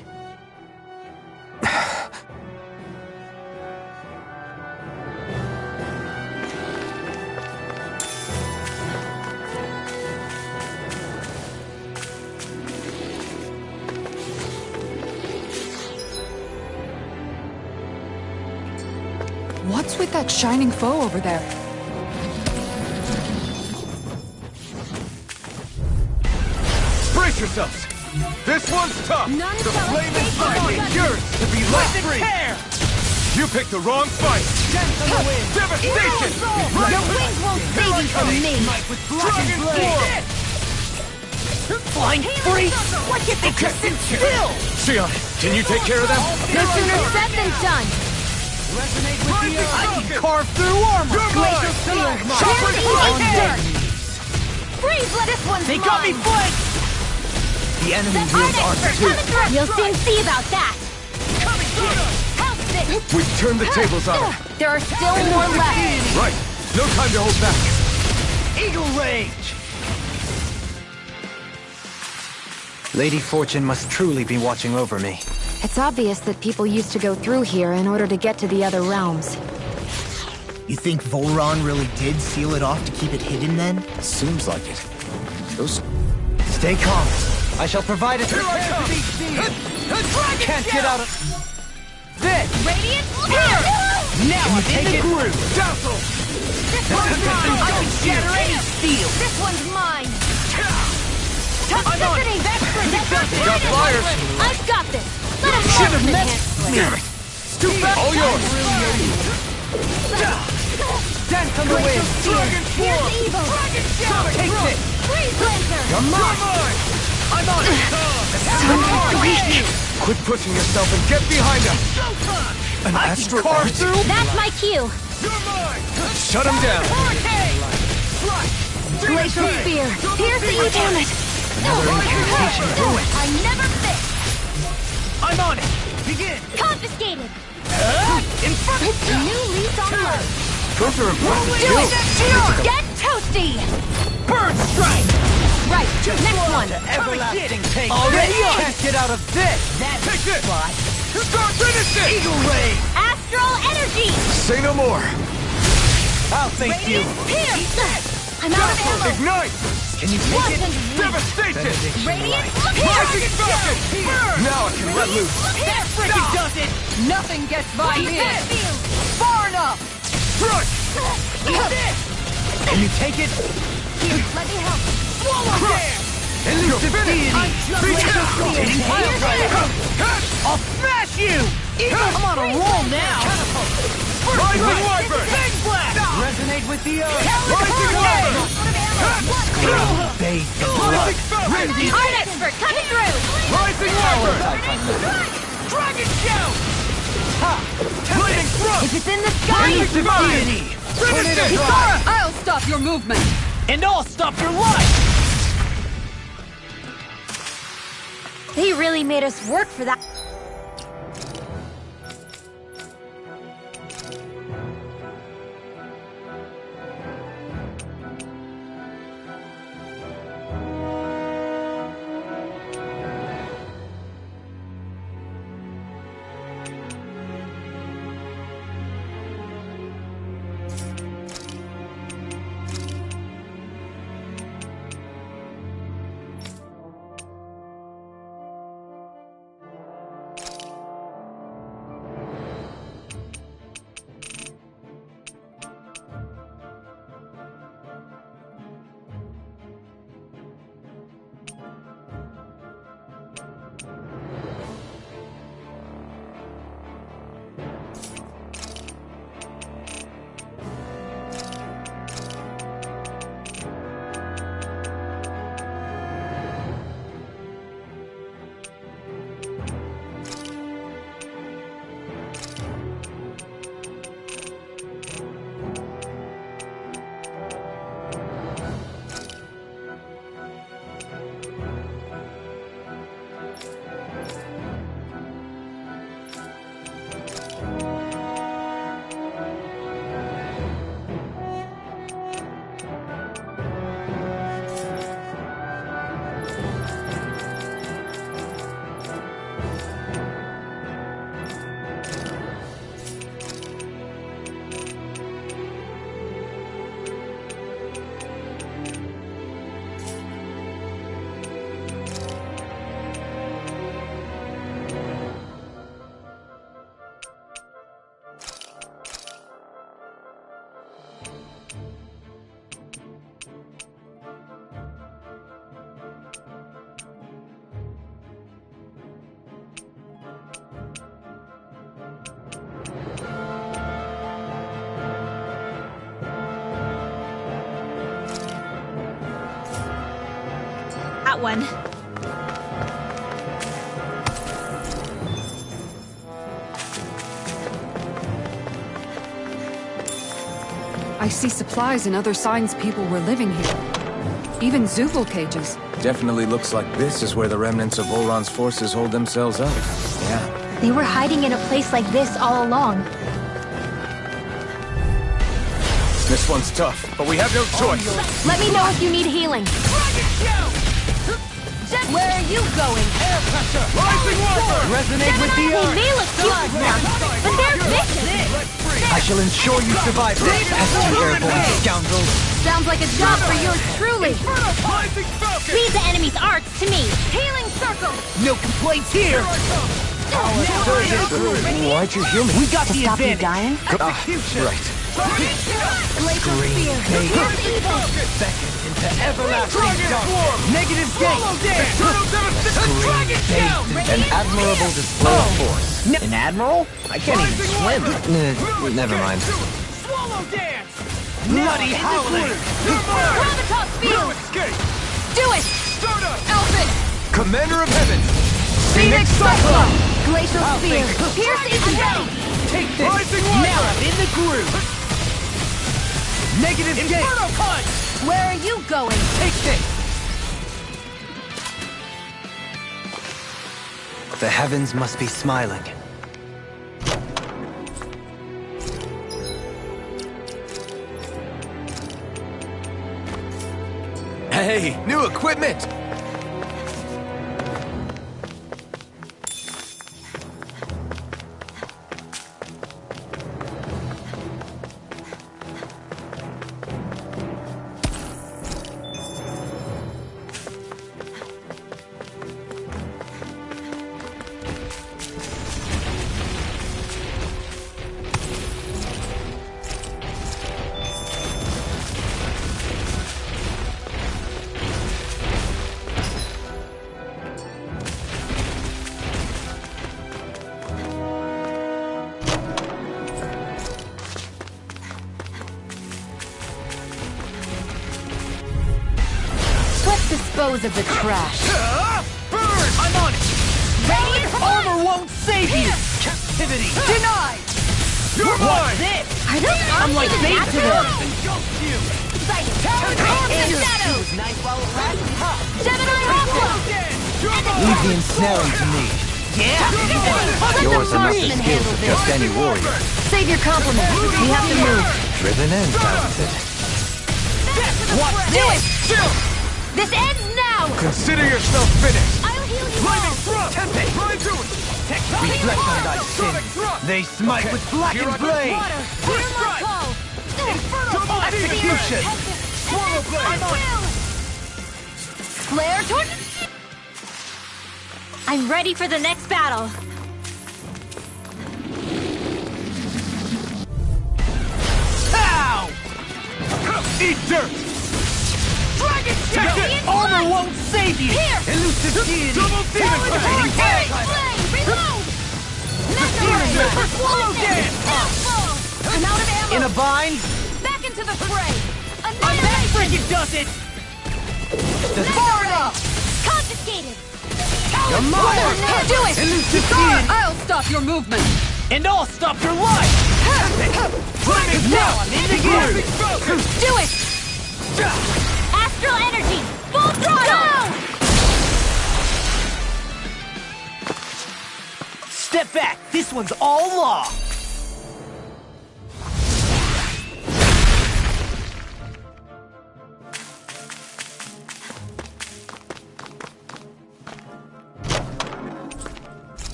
What's with that shining foe over there? Brace yourselves! This one's tough! None the shall flame escape inside from me! us. Yours to be light-free! You picked the wrong fight! Devastation! Your wings won't save you from me! Dragon form! Flying free? Why can't they just sit still? Shion, can you take care of them? No sooner said than done! I can carve through armor! Glacial Spear! Here's the dirt! Freeze, let this one's They got me mine. flanked! The enemy The wields Art arts Expert too. coming through! You'll soon see about that! Help this! We've turned the tables on them. There are still more left! Right, no time to hold back. Eagle Rage! Lady Fortune must truly be watching over me. It's obvious that people used to go through here in order to get to the other realms. You think Volron really did seal it off to keep it hidden then? Seems like it. Those... Stay calm. I shall provide it. Here I come! Can't get out of... This! Radiant Here! Now I'm take in the it? groove! Dazzle! This one's mine! I can shatter any steel! This one's mine! I'm on it! Toxicity! Got flyers! I've got this! Let him Should have know met me! Stupid! All yours! Dance on the wind! Dragon Here's evil! Take this! Freeze Lancer! You're mine! I'm on it! Quit pushing yourself and get behind us! An I can astral carve art? through... That's my cue! Shut him down! Glacial Spear! Pierce the evil! Damn it! I never fit! I'm on it! Begin! Confiscated! Inferno! New lease on life! Those are impressive Do it! skills. Get toasty! Bird strike! Right, next one! Everlasting pain! Already on! Can't get out of this! Take this! Start finishing! Eagle Ray! Astral Energy! Say no more! I'll thank you! Pierce! I'm out of ammo! Ignite! Can you take it? Devastation! Radiant! Rising Falcon! Now I can let loose! That freaking does it! Nothing gets by me! Field! Far enough! Crush! Eat this! Can you take it? Here, let me help! Swallow Crush! there! Elusive deity! Rotating pile driver! I'll smash you! I'm on a roll now! Rising Wyvern! Big blast! Resonate with the earth! Rising Wyvern! Bathe in blood! Art expert coming through! Rising Wyvern! Dragon shout! Lightning thrust! If it's in the sky, it's Elusive mine! deity! Finish it! Kisara, I'll stop your movement! And I'll stop your life! They really made us work for that. That one. I see supplies and other signs people were living here. Even Zuvul cages. Definitely looks like this is where the remnants of Volron's forces hold themselves up. Yeah. They were hiding in a place like this all along. This one's tough, but we have no choice. Let me know if you need healing. Where are you going? Air pressure! Rising Wyvern! Resonate with the They earth! may look cute now, but they're vicious! I shall ensure you survive this, pesky airborne scoundrels. Sounds like a job for yours truly. Rising Falcon! Leave the enemy's arts to me. Healing circle! No complaints here! Why'd you heal me? We got the Stop you advantage! dying? Right. Glacial spear! Pierce evil! Beckon into everlasting darkness! Negative gate! Dragon shout! An admirable display of force. An admiral? I can't even swim. Never mind. Swallow dance! Bloody howling! Gravitas field! Do it! Alfred! Commander of Heaven! Phoenix Cyclone! Glacial spear! Pierce isn't ready! Take this! Now I'm in the groove! Negative Inferno punch! Where are you going? Take this! The heavens must be smiling. Hey, new equipment! dispose of the trash. Burn! I'm on it! Radiant Armor won't save you! Captivity! denied! You're mine! This? Are those I'm like bait to them! Shadows! Nice while it lasted. Gemini Hawk! Leave the ensnaring to me. Yeah! Yours are not the skills of just any warrior. Save your compliments. We have to move. Driven and talented. Watch this! This ends now! Consider yourself finished! I'll heal you all! Tempest! Reflect on thy sins. They smite with blackened blade. Water! Hear my call! Inferno execution! Swallow blade! Flare torch! I'm ready for the next battle. Ow! Eat dirt! Dragon Take it! Armor won't save you! Here! Elusive deity! Double demon fighting! Reload! Swallow dance! I'm out of ammo! In a bind? Back into the fray! I'm back! Frickin' does it! Florida! Confiscated! You're mine! Do it! Elusive deity! I'll stop your movement! And I'll stop your life! Flaming now! I'm in the gear! Do it! Astral energy! Full throttle! Step back! This one's all law!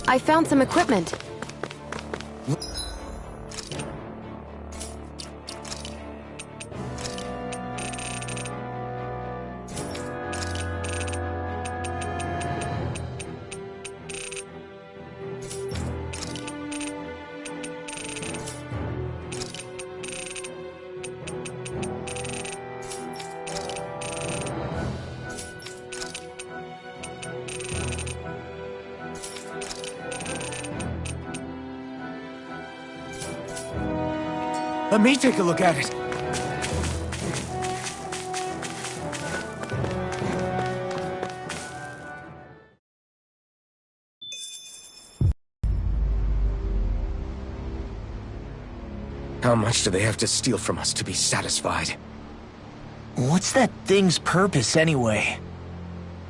I found some equipment. Let me take a look at it. How much do they have to steal from us to be satisfied? What's that thing's purpose, anyway?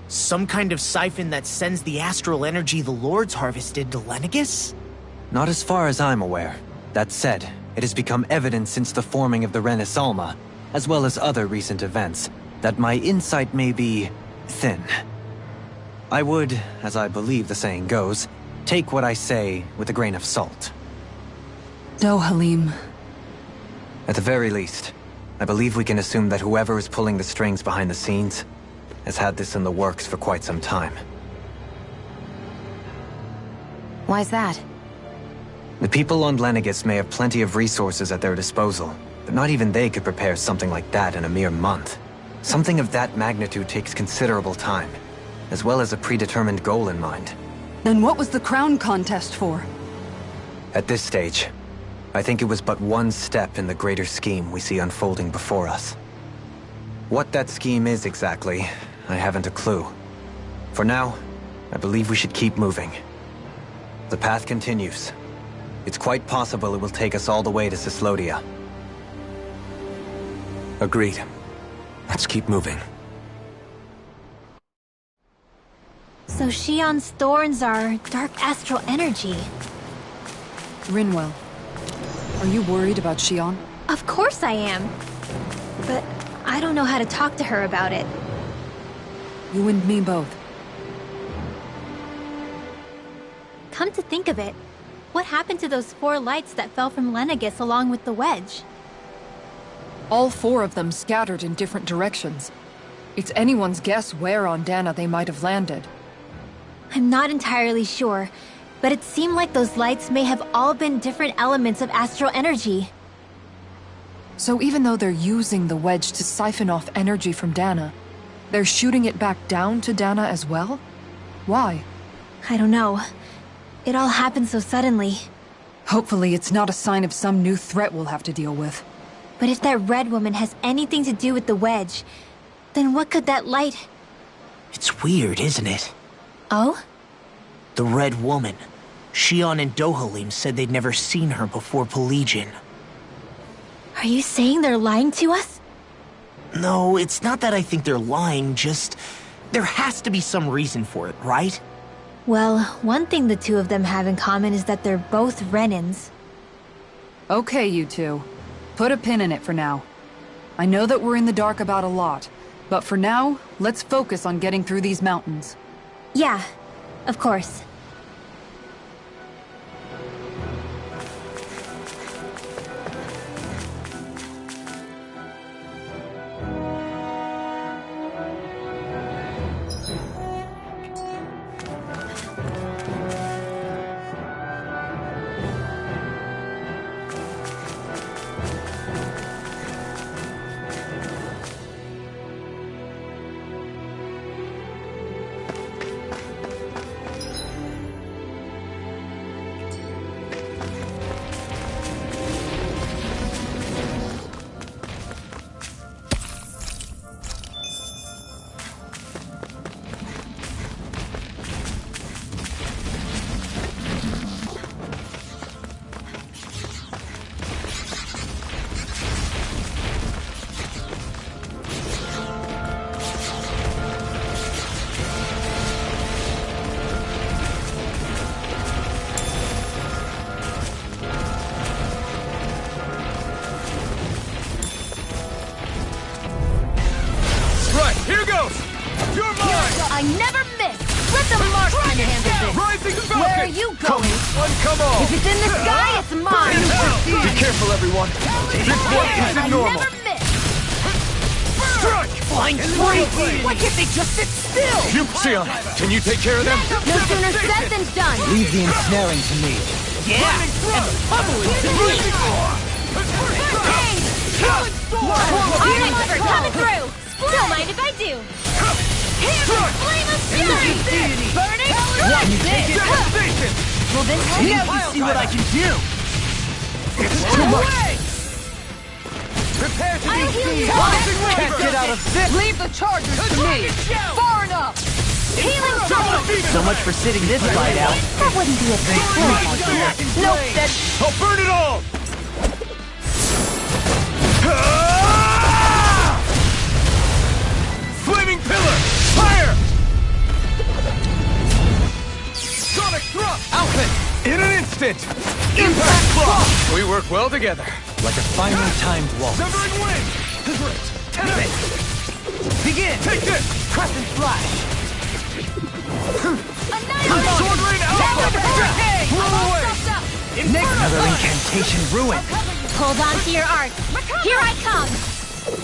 Some kind of siphon that sends the astral energy the Lords harvested to Lenegis? Not as far as I'm aware. That said, it has become evident since the forming of the Renaissance, as well as other recent events, that my insight may be thin. I would, as I believe the saying goes, take what I say with a grain of salt. No, Halim. At the very least, I believe we can assume that whoever is pulling the strings behind the scenes has had this in the works for quite some time. Why's that? The people on Lenegis may have plenty of resources at their disposal, but not even they could prepare something like that in a mere month. Something of that magnitude takes considerable time, as well as a predetermined goal in mind. Then what was the crown contest for? At this stage, I think it was but one step in the greater scheme we see unfolding before us. What that scheme is exactly, I haven't a clue. For now, I believe we should keep moving. The path continues. It's quite possible it will take us all the way to Cyslodia. Agreed. Let's keep moving. So Shion's thorns are dark astral energy. Rinwell, are you worried about Shion? Of course I am. But I don't know how to talk to her about it. You and me both. Come to think of it, what happened to those 4 lights that fell from Lenegis along with the wedge? All 4 of them scattered in different directions. It's anyone's guess where on Dana they might have landed. I'm not entirely sure, but it seemed like those lights may have all been different elements of astral energy. So even though they're using the wedge to siphon off energy from Dana, they're shooting it back down to Dana as well? Why? I don't know. It all happened so suddenly. Hopefully it's not a sign of some new threat we'll have to deal with. But if that red woman has anything to do with the wedge, then what could that light... It's weird, isn't it? Oh? The Red Woman. Shion and Dohalim said they'd never seen her before Pelegion. Are you saying they're lying to us? No, it's not that I think they're lying, just... there has to be some reason for it, right? Well, one thing the two of them have in common is that they're both Renans. Okay, you two. Put a pin in it for now. I know that we're in the dark about a lot, but for now, let's focus on getting through these mountains. Yeah, of course. I never miss! Let the marksman handle this! Rising Falcon! Where are you going? Come on! If it's in the sky, it's mine! Be careful, everyone! This one isn't normal! I never miss! Strike! Flying spree! Why can't they just sit still? Shion, can you take care of them? No sooner said than done! Leave the ensnaring to me. Yeah! And pummeling to me! Alright, we're coming through! Don't mind if I do! Flame of fury! Burning! Watch this! Well then, Now you see what I can do! It's too much! Prepare to be seen! Can't get out of this! Leave the chargers to me! Far enough! Healing soul! So much for sitting this fight out. That wouldn't be a big deal. Nope, that's... I'll burn it all! Flaming pillar! Fire! Sonic thrust! Outfit! In an instant! Impact claw! We work well together. Like a finely timed waltz. Severing wing! Tempt! Begin! Take this! Crescent flash! Sword rain alpha! Roll away! Another incantation ruined. Hold on to your arts. Here I come!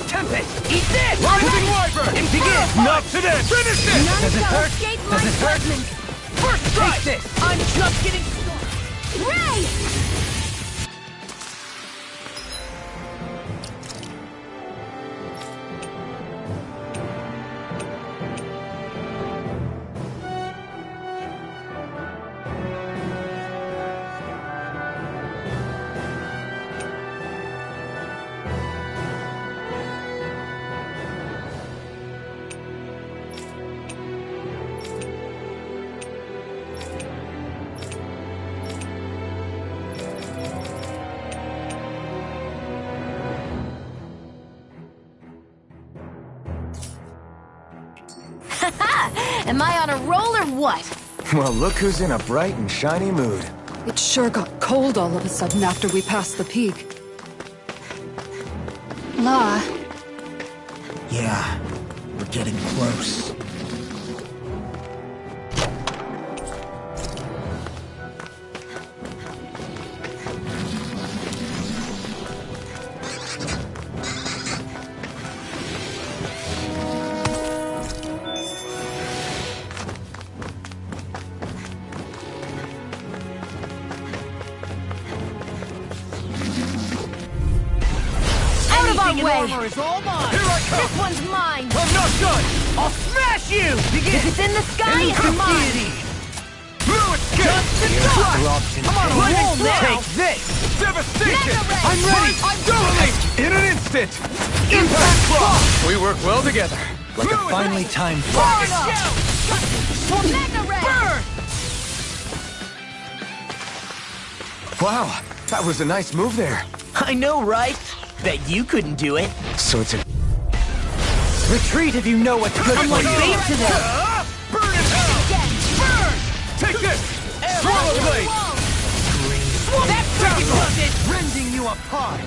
Tempest! Eat this! Rising wyvern! Begin! Not today! Finish this! Does it hurt? Does it hurt? First strike! Take this! I'm just getting started! Ray! Am I on a roll or what? Well, look who's in a bright and shiny mood. It sure got cold all of a sudden after we passed the peak. La. Yeah, we're getting close. Armor is all mine! Here I come! This one's mine! I'm not done! I'll smash you! Begin! If it's in the sky, it's mine! No escape! I'm on a roll now! Take this! Devastation! I'm ready! I'm doing it! In an instant! Impact claw! We work well together. like a finely timed Burn! Wow, that was a nice move there. I know, right? Bet you couldn't do it. So it's a... retreat if you know what's good I'm for like you. bait to them. Burn it hell! Burn! Take this! Swallow blade! That freaking does it! Rending you apart!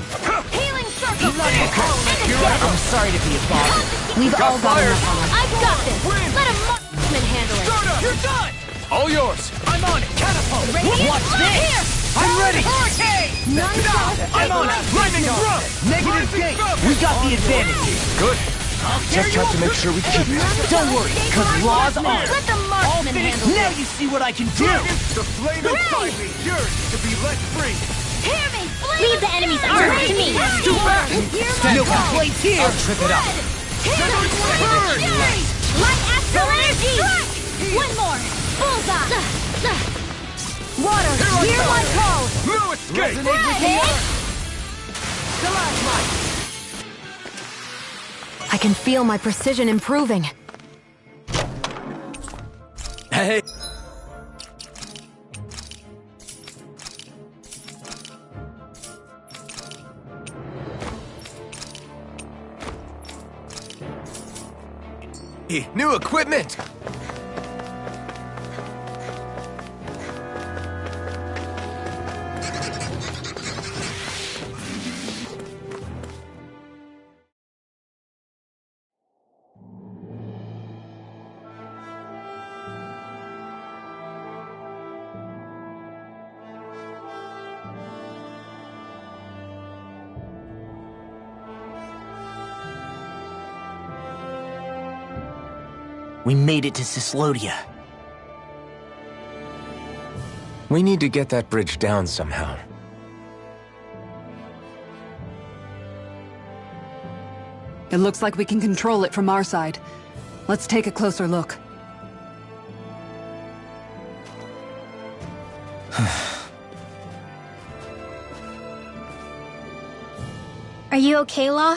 Healing circle! I'm sorry to be a bother. We've all got enough on us. I've got this! Let a marksman handle it! You're done! All yours! I'm on it! Catapult! Watch this! I'm ready! Hurricane! I'm on it! Lightning thrust! Negative gate! We got the advantage. Good. Just have to make sure we keep it. Don't worry, because Law's on. Let the marksman handle it! Now you see what I can do. The flame inside me yearns to be let free! Hear me! Leave the enemy's arm to me! No complaints here. I'll trip it up. Light astral energy! One more! Bullseye! Water, hear my call! No escape! I can feel my precision improving. Hey! New equipment! We made it to Cyslodia. We need to get that bridge down somehow. It looks like we can control it from our side. Let's take a closer look. Are you okay, Law?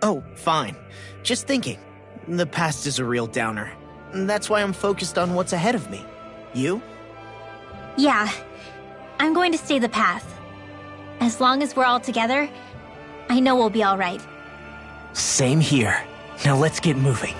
Oh, fine. Just thinking. The past is a real downer. That's why I'm focused on what's ahead of me. You? Yeah. I'm going to stay the path. As long as we're all together, I know we'll be all right. Same here. Now let's get moving.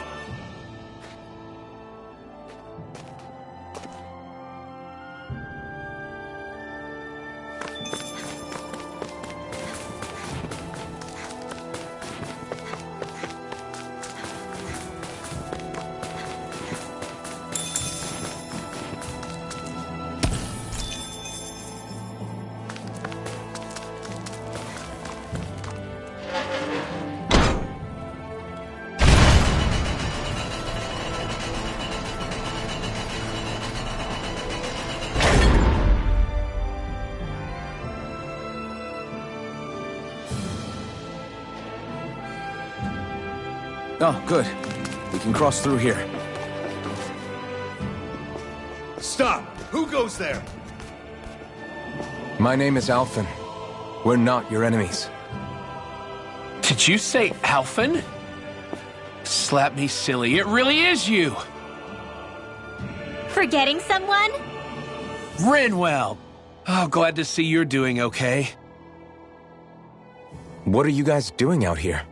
Oh, good. We can cross through here. Stop! Who goes there? My name is Alphen. We're not your enemies. Did you say Alphen? Slap me silly, it really is you! Forgetting someone? Rinwell! Oh, glad to see you're doing okay. What are you guys doing out here?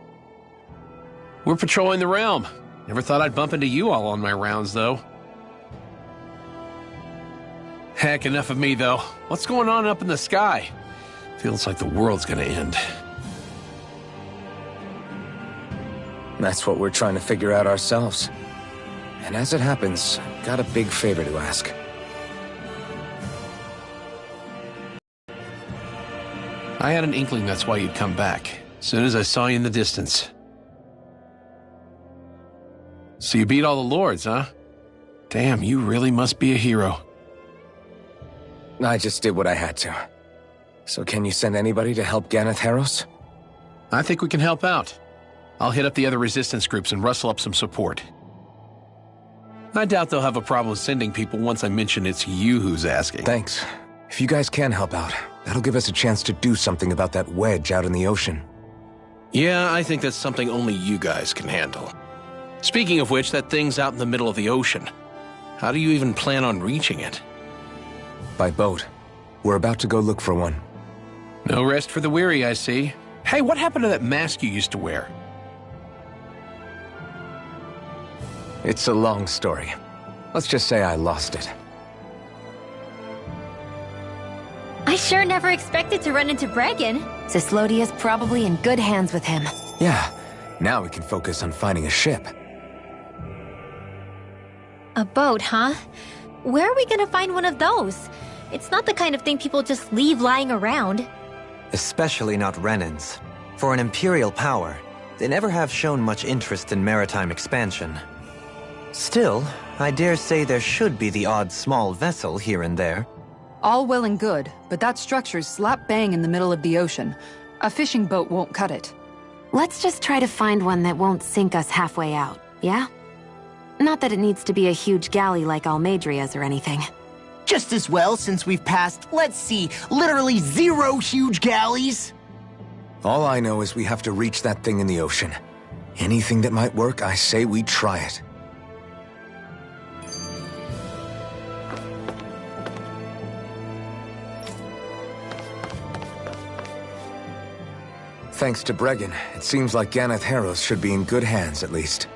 We're patrolling the realm. Never thought I'd bump into you all on my rounds, though. Heck, enough of me, though. What's going on up in the sky? Feels like the world's gonna end. That's what we're trying to figure out ourselves. And as it happens, I've got a big favor to ask. I had an inkling that's why you'd come back. As soon as I saw you in the distance. So you beat all the lords, huh? Damn, you really must be a hero. I just did what I had to. So can you send anybody to help Ganath Haros? I think we can help out. I'll hit up the other resistance groups and rustle up some support. I doubt they'll have a problem sending people once I mention it's you who's asking. Thanks. If you guys can help out, that'll give us a chance to do something about that wedge out in the ocean. Yeah, I think that's something only you guys can handle. Speaking of which, that thing's out in the middle of the ocean. How do you even plan on reaching it? By boat. We're about to go look for one. No rest for the weary, I see. Hey, what happened to that mask you used to wear? It's a long story. Let's just say I lost it. I sure never expected to run into Bregan. Cyslodia's probably in good hands with him. Yeah, now we can focus on finding a ship. A boat, huh? Where are we gonna find one of those? It's not the kind of thing people just leave lying around. Especially not Renans. For an Imperial power, they never have shown much interest in maritime expansion. Still, I dare say there should be the odd small vessel here and there. All well and good, but that structure's slap bang in the middle of the ocean. A fishing boat won't cut it. Let's just try to find one that won't sink us halfway out, yeah? Not that it needs to be a huge galley like Almeidria's or anything. Just as well, since we've passed, let's see, literally 0 huge galleys. All I know is we have to reach that thing in the ocean. Anything that might work, I say we try it. Thanks to Bregan, it seems like Ganeth Harros should be in good hands, at least.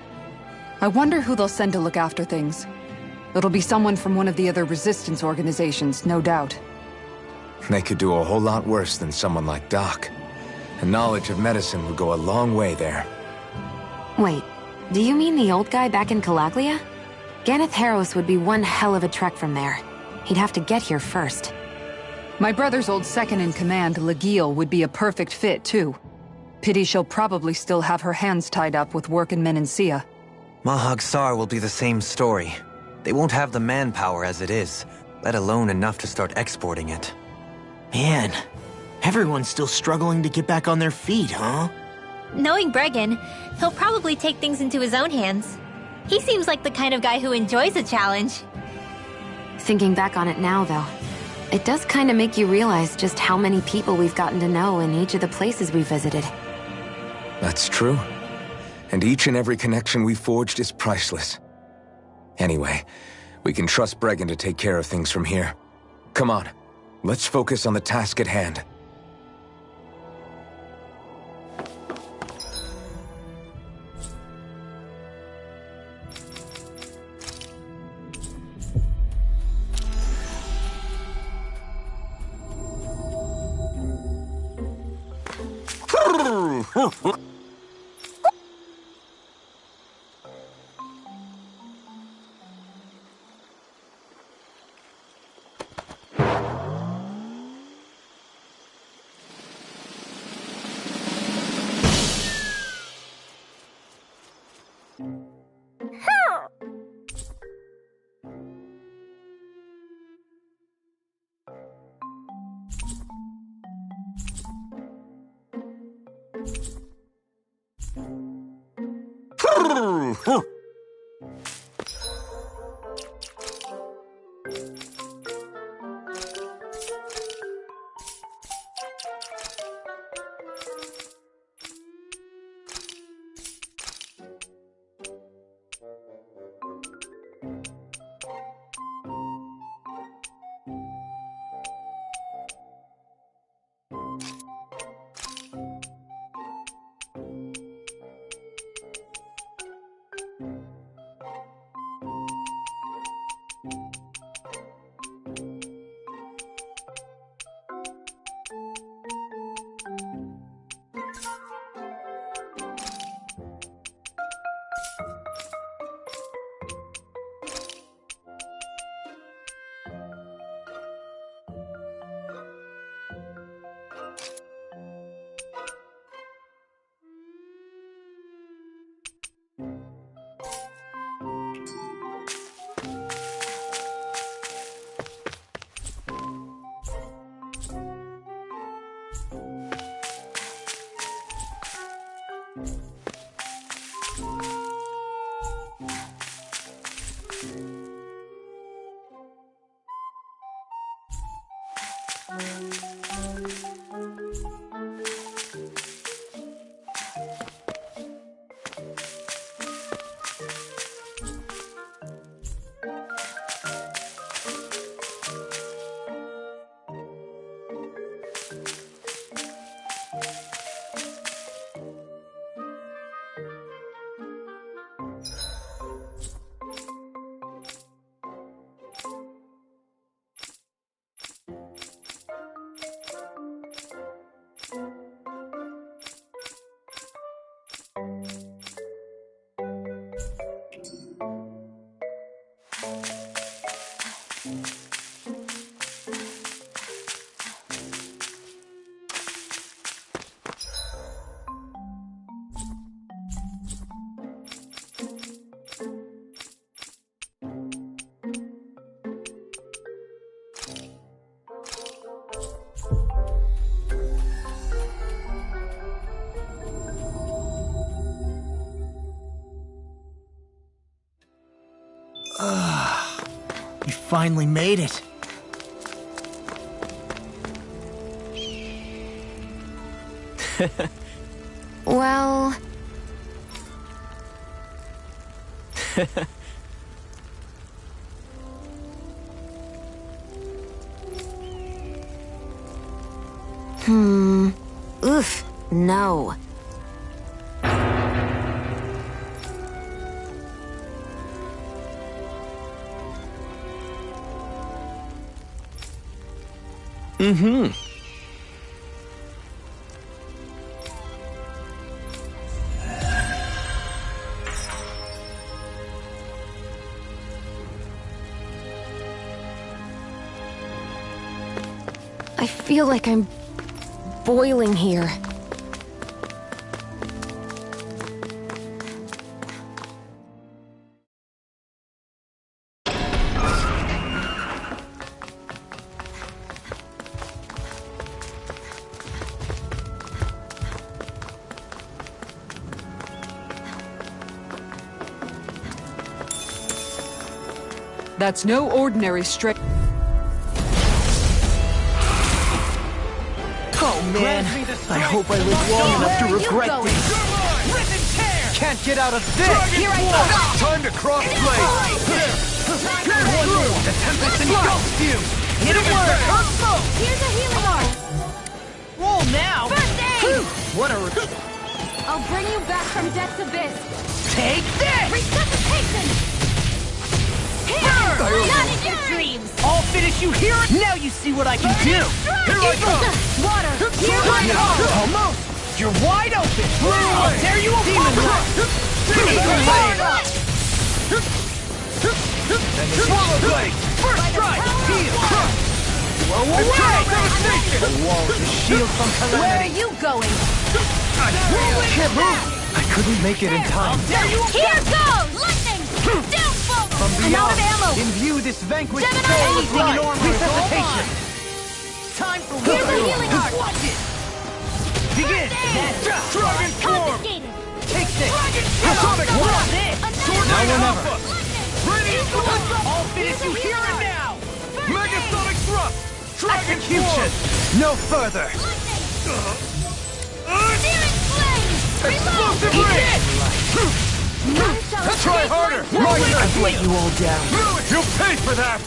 I wonder who they'll send to look after things. It'll be someone from one of the other resistance organizations, no doubt. They could do a whole lot worse than someone like Doc. A knowledge of medicine would go a long way there. Wait, do you mean the old guy back in Calaglia? Ganeth Harros would be one hell of a trek from there. He'd have to get here first. My brother's old second-in-command, Lagiel, would be a perfect fit, too. Pity she'll probably still have her hands tied up with work in Menancia. Mahag Saar will be the same story. They won't have the manpower as it is, let alone enough to start exporting it. Man, everyone's still struggling to get back on their feet, huh? Knowing Bregan, he'll probably take things into his own hands. He seems like the kind of guy who enjoys a challenge. Thinking back on it now, though, it does kind of make you realize just how many people we've gotten to know in each of the places we visited. That's true. And each and every connection we forged is priceless. Anyway, we can trust Bregan to take care of things from here. Come on, let's focus on the task at hand. You finally made it. Well... Oof, no. I feel like I'm boiling here. That's no ordinary straight. Oh man, I hope I live long enough to regret this. Can't get out of this! Here I go! Time to cross-blade! The Tempest engulfs you! Hit it work! Here's a healing art! Roll now! First aid! What a... I'll bring you back from Death's Abyss! Take this! Resuscitation! Here! Not in your dreams! I'll finish you here! Now you see what I can do! Here I come! Water! Here I go! Almost! You're wide open! I'll tear you apart! Demon Blade! Swallow Blade! First strike! Heal! Blow away! The walls is shield from calamity! Where are you going? Can't move! I couldn't make it in time. Here goes! Lightning! Downfall! From I'm out of beyond, ammo! imbue this vanquished Gemini soul with anything light! normal is all Resuscitation! Time for Here's a healing art! Watch it! Begin! Dragon form! Confiscated! Take this! Sonic Watch Blast! this! Now or never! Ready! I'll finish you here and now! Megasonic thrust! Dragon Execution! form! No further! Searing flame! Explosive ray! None shall Try escape harder! my I've let you all down. You'll pay for that!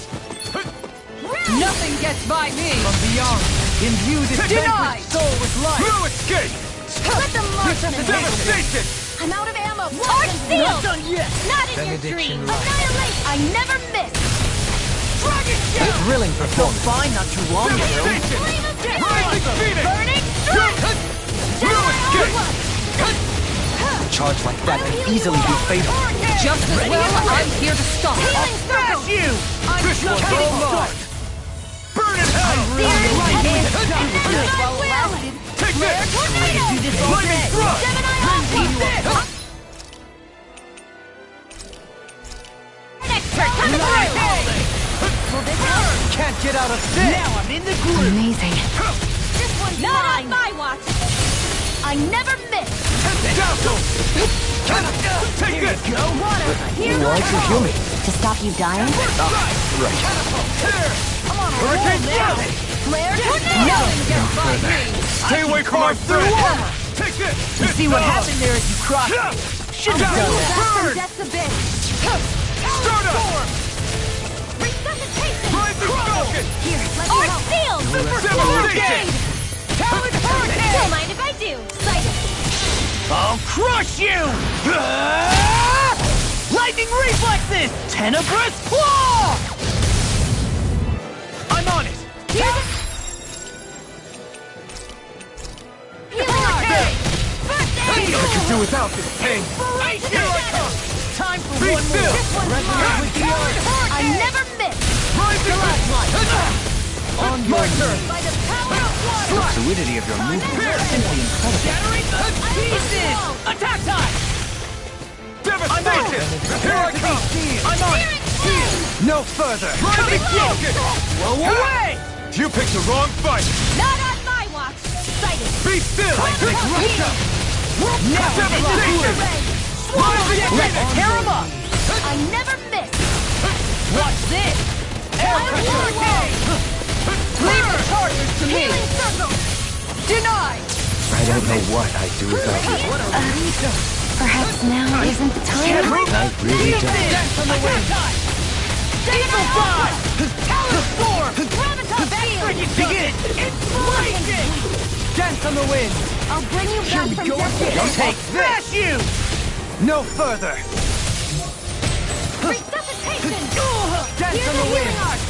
Nothing gets by me! From beyond, imbue this Denied! vanquished soul with light! No escape! Let them march on the Devastation! I'm out of ammo! Art sealed! Not done yet! Not in your Benediction dreams! light. Annihilate! I never miss! Dragon A Shield! thrilling performance. Fine not too long ago. Devastation! Flame of death! Rising Phoenix! Burning strike! No escape! A charge like that could easily be fatal. Just as well, I'm here to stop. Healing circle! You! I'm This one's just all mine! Burn in hell! Searing flame! Gemini Well! Take this! Tornado! do this all Lightning day. thrust! Gemini Aqua! Next turn! Coming through! Will this help? Can't get out of this! Now I'm in the groove! Amazing. This one's not on my watch! I never miss! Dazzle! Take this! Go! Water! Here Why'd I you go! heal me? To stop you dying? Come on, Hurricane now! Blade! Flare tornado! Nothing gets by me! Stay away from our threat! Take this! You see what happened there as you crossed me? Should've done that! Back from Burn! Death's Abyss! Stardust! Resuscitation! Rising Falcon! Here, let me help! Sealed! Super Devastation! Talent Hurricane! Don't mind if I do! Sighted! I'll crush you! Lightning reflexes! Tenebrous claw! I'm on it! Healing art! First aid! I could do without this pain! Here I come! Time for Be one still! more! This one's Resonate mine! with the earth! I never miss! Rising On My turn! By the power of water! The fluidity of your movement is simply incredible. Shattering the pieces! Attack time! Devastation! Here I come! I'm on it! No further! Rising Falcon! Blow away! You picked the wrong fight! Not on my watch! Sighted! Be still! Russia! Now I'm in the Devastation! groove! Swallow the Let's tear him up! I never miss! Leave the charges to me! Denied! I don't know what I'd do without you. Perhaps now isn't the time? I really don't. Dance on the wind! Diesel Fly! Talon Storm! Begin! Inflation! Dance on the wind! I'll bring you back from death. Don't take this! You! No further! Resuscitation! Dance Here's on the the wind! healing art.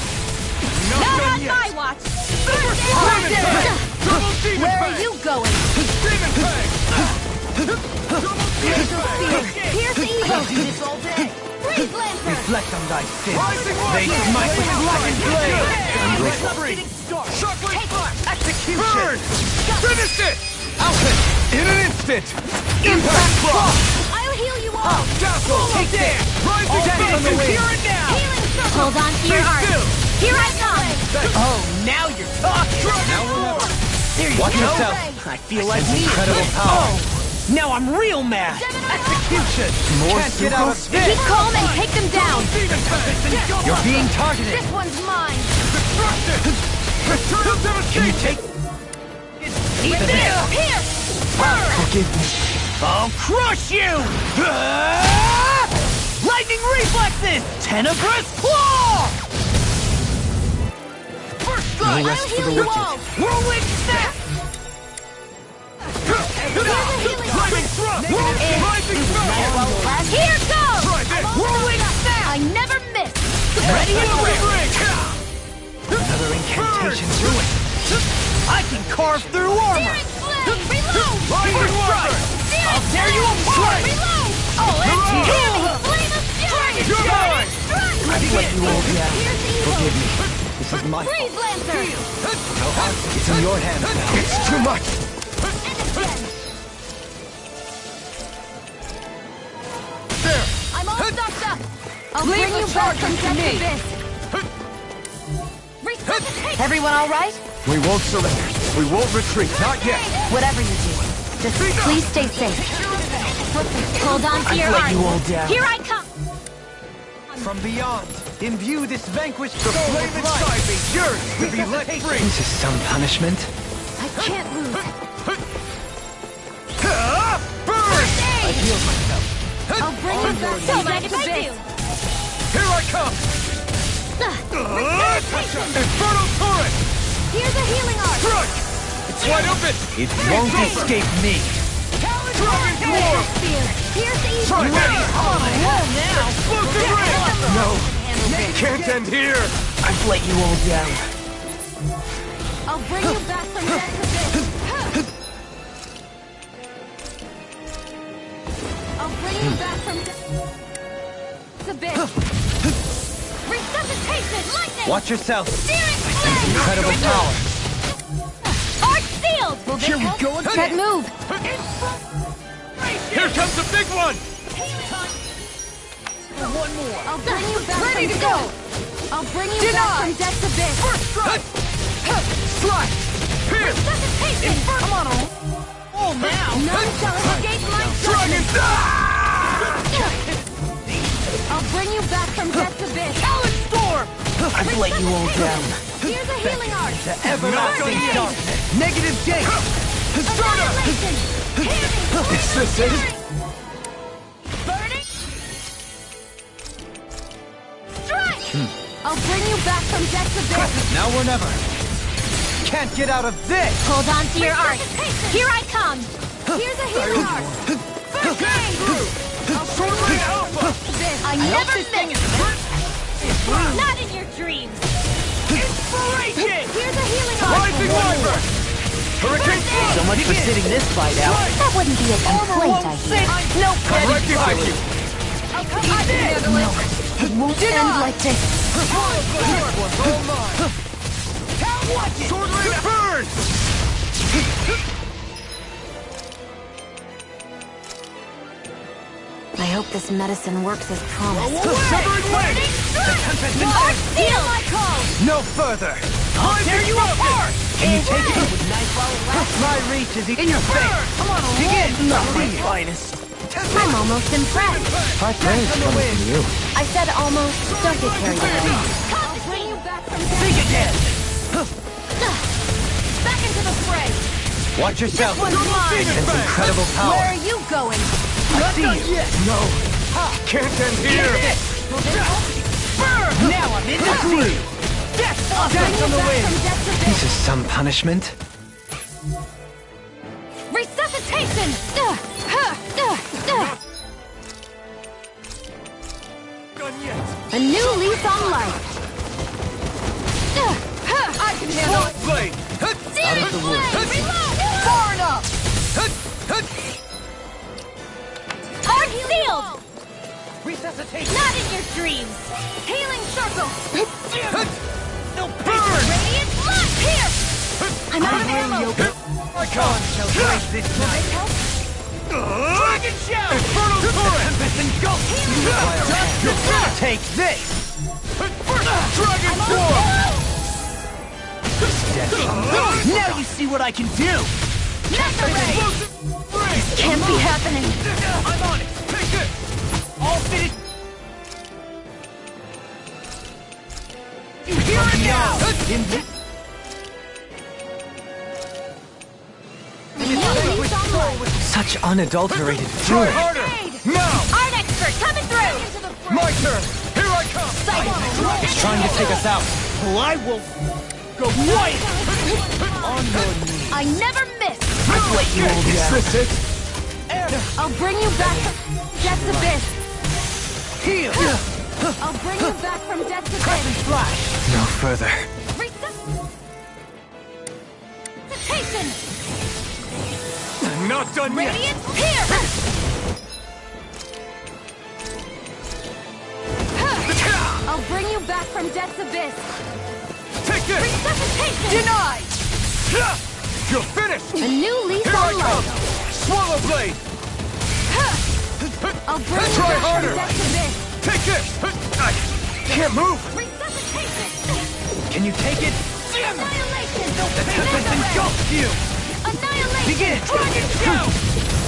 Not Not on on my my watch! Right there. Where are you going? Demon Fang! Here's the evil! Do this all day! Freeze Lancer! Reflect on thy sins. They smite with blackened blade. I'm grateful. Execution! Finish it! Alpha! In an instant! Impact Cross! I'll heal you all! Dazzle! Take this! Rising Dance on the wind! Here and now! Healing circle! Hold on to your heart. Here I come! Oh, now you're talking! There you Watch go! yourself. I feel like me! Incredible power. Oh, now I'm real mad! Execution! More Can't get out of Sucos? this! Keep calm and take them down! You're being targeted! This one's mine! Can you take... Even there! Here! Forgive me. I'll crush you! Lightning reflexes! Tenebrous claw! First strike! No rest for the wicked. Whirlwind snap! Rising thrust! Rising thrust! Here goes! Whirlwind snap! I never miss! Ready in the ring! Another incantation ruined. I can carve through armor! Reload! Rising strike! I'll tear you apart! Reload! Oh, and hear me! Flame of fury! You're mine! I've let you all down. Forgive me. This is my fault. Freeze Lancer! It's in your hands now. It's too much. There! I'm all stocked up! I'll Leave bring the you back charges from to death me. abyss! Resuscitate! Everyone all right? We won't surrender. We won't retreat. Not yet. Whatever you do, just please stay safe. Hold on to your let heart. you all down. Here I come! From beyond, imbue this vanquished The soul flame with inside life. me yearns to be let free. This is some punishment. I can't lose. Burn! I healed myself. I'll bring you back to death abyss! Here I come! Infernal Torrent! Here's a healing art! Strike! It's wide open! It won't escape me. Dragon Dwarf! Spear! Here's the evil! Try ready! Now! Explosive ring! No, Can't end here! I've let you all down. I'll bring you back from death abyss! I'll bring you back from death abyss! Resuscitation! Lightning! Watch yourself. Steering Sense incredible power. Arch sealed! Will Here we go again. That move! Here comes the big one! One more! I'll bring you back Ready from to go! I'll bring you back from death's abyss! First strike! Slide! Here! Resuscitation! Come on, oh now! None shall escape my Dragon! judgment! I'll bring you back from death's abyss! Talon Storm! I've let you all down. Here's a healing art! The everlasting Burning! darkness. Negative gate. Annihilation! Is this it? Burning! Strike! I'll bring you back from death's abyss! Now or never. Can't get out of this. Hold on to your art! Here I come! Here's a healing art! First aid! I never miss! Not in your dreams! Inspiration! Here's a healing art! Rising Wyvern! Hurricane Flood! So much for sitting this fight out. That wouldn't be a complaint, I hear. No, I'm right behind you! I'll come on handle it! It won't end like this! This one's all mine! Watch it! Sword Rain burn! I hope this medicine works as promised. Severing Wing! Arch seal! My call! No further. I'll tear you apart! Can you take it? My reach is in your face. Come on, Begin. not my finest. I'm almost impressed. High praise coming from you. I said almost. Don't get carried away. I'll bring you back Think again! Back into the fray! Watch yourself. This one's mine! Sense incredible power. Where are you going? I see you! No! Can't end here! Burn! Now I'm in the groove! Death on the wind! This is some punishment. Resuscitation! A new lease on life! I can handle it! Blade! Out of the woods! Reload! Far enough! Arc sealed! Resuscitation! Not in your dreams! Healing circle! No burn! Radiant blood! Here! I'm out of ammo! My con shall break this night! Dragon Shout! Infernal Torrent! Tempest Engulf! You'll take this! Dragon Form! Now you see what I can do! Mega Ray! This can't be happening! I'm on it! Take this! All fitted! You hear it now! Such unadulterated fury. Art expert coming through! My turn! Here I come! It's trying to take us out. Well, I will go quiet! On your knees. I never miss! I've let you all down. Is this it? I'll bring you back from Death's Abyss! Heal! I'll bring you back from Death's Abyss! Flash! No further. Resuscitation! Not done yet! Radiant here! I'll bring you back from Death's Abyss! Take this! Resuscitation! Denied! You're finished! A new lease Here I on come! life! Swallow Blade! I'll bring you Try back harder! from Death's Abyss! Take this! I can't move! Resuscitation! Can you take it? Annihilation! The Tempest engulfs you! Annihilation! Begin! Dragon Shout!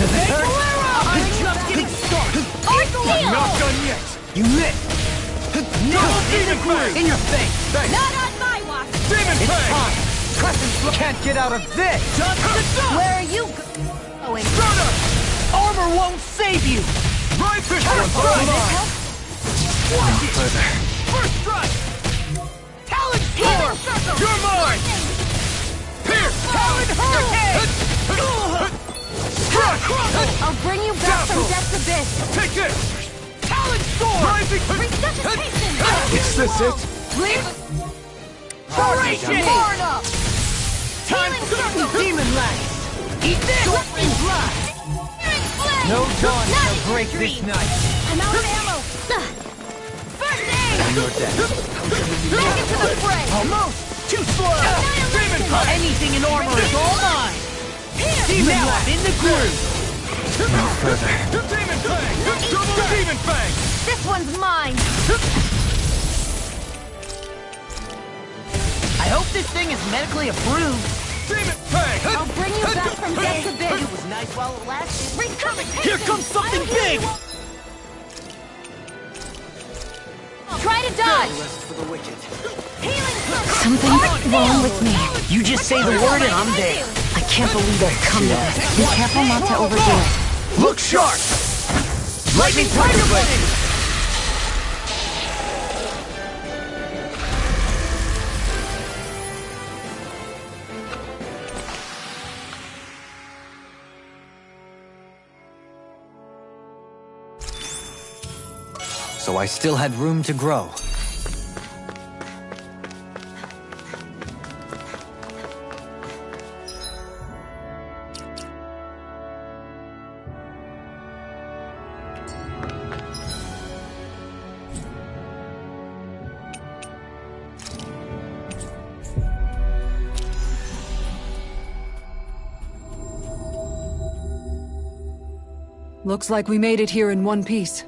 Does it hurt? I'm just getting started! Art seal! Not done yet! You missed! No! Demon Fang! In your face! Thanks! Not on my watch! Demon It's Fang! time! Crescent can't get out of this! Where are you going? Stunner! Armor won't save you! Right this Counter one! strike! No further. First strike! Talon Healing Storm! circle! You're mine! Pierce! Talon Hurricane! Crush! I'll bring you back from Dazzle! Death's Abyss! Take this! Talon Storm! Rising! Resuscitation! Is this it? Duration! Far enough! Time Healing for circle! Demon Lance! Eat this! Scorpion Blast! Searing flame! No dawn Not shall in your break this dreams. night! I'm out of ammo! First aid! You're dead. Back into the fray! Almost! Too slow! Annihilation! Anything in armor is all mine! Demon now I'm in the groove! No further. Demon Fang! Double Demon Fang! This one's mine! I hope this thing is medically approved! Demon Fang! I'll bring you back from Death's Abyss! It was nice while it lasted. Resuscitation! Here comes something big! Try to dodge! For the wicked. Healing circle! Something's wrong with me. You just say the word and I'm there. I can't believe I've come to this. Be careful not to overdo it. Look sharp! Lightning Tiger Blade! So I still had room to grow. Looks like we made it here in one piece.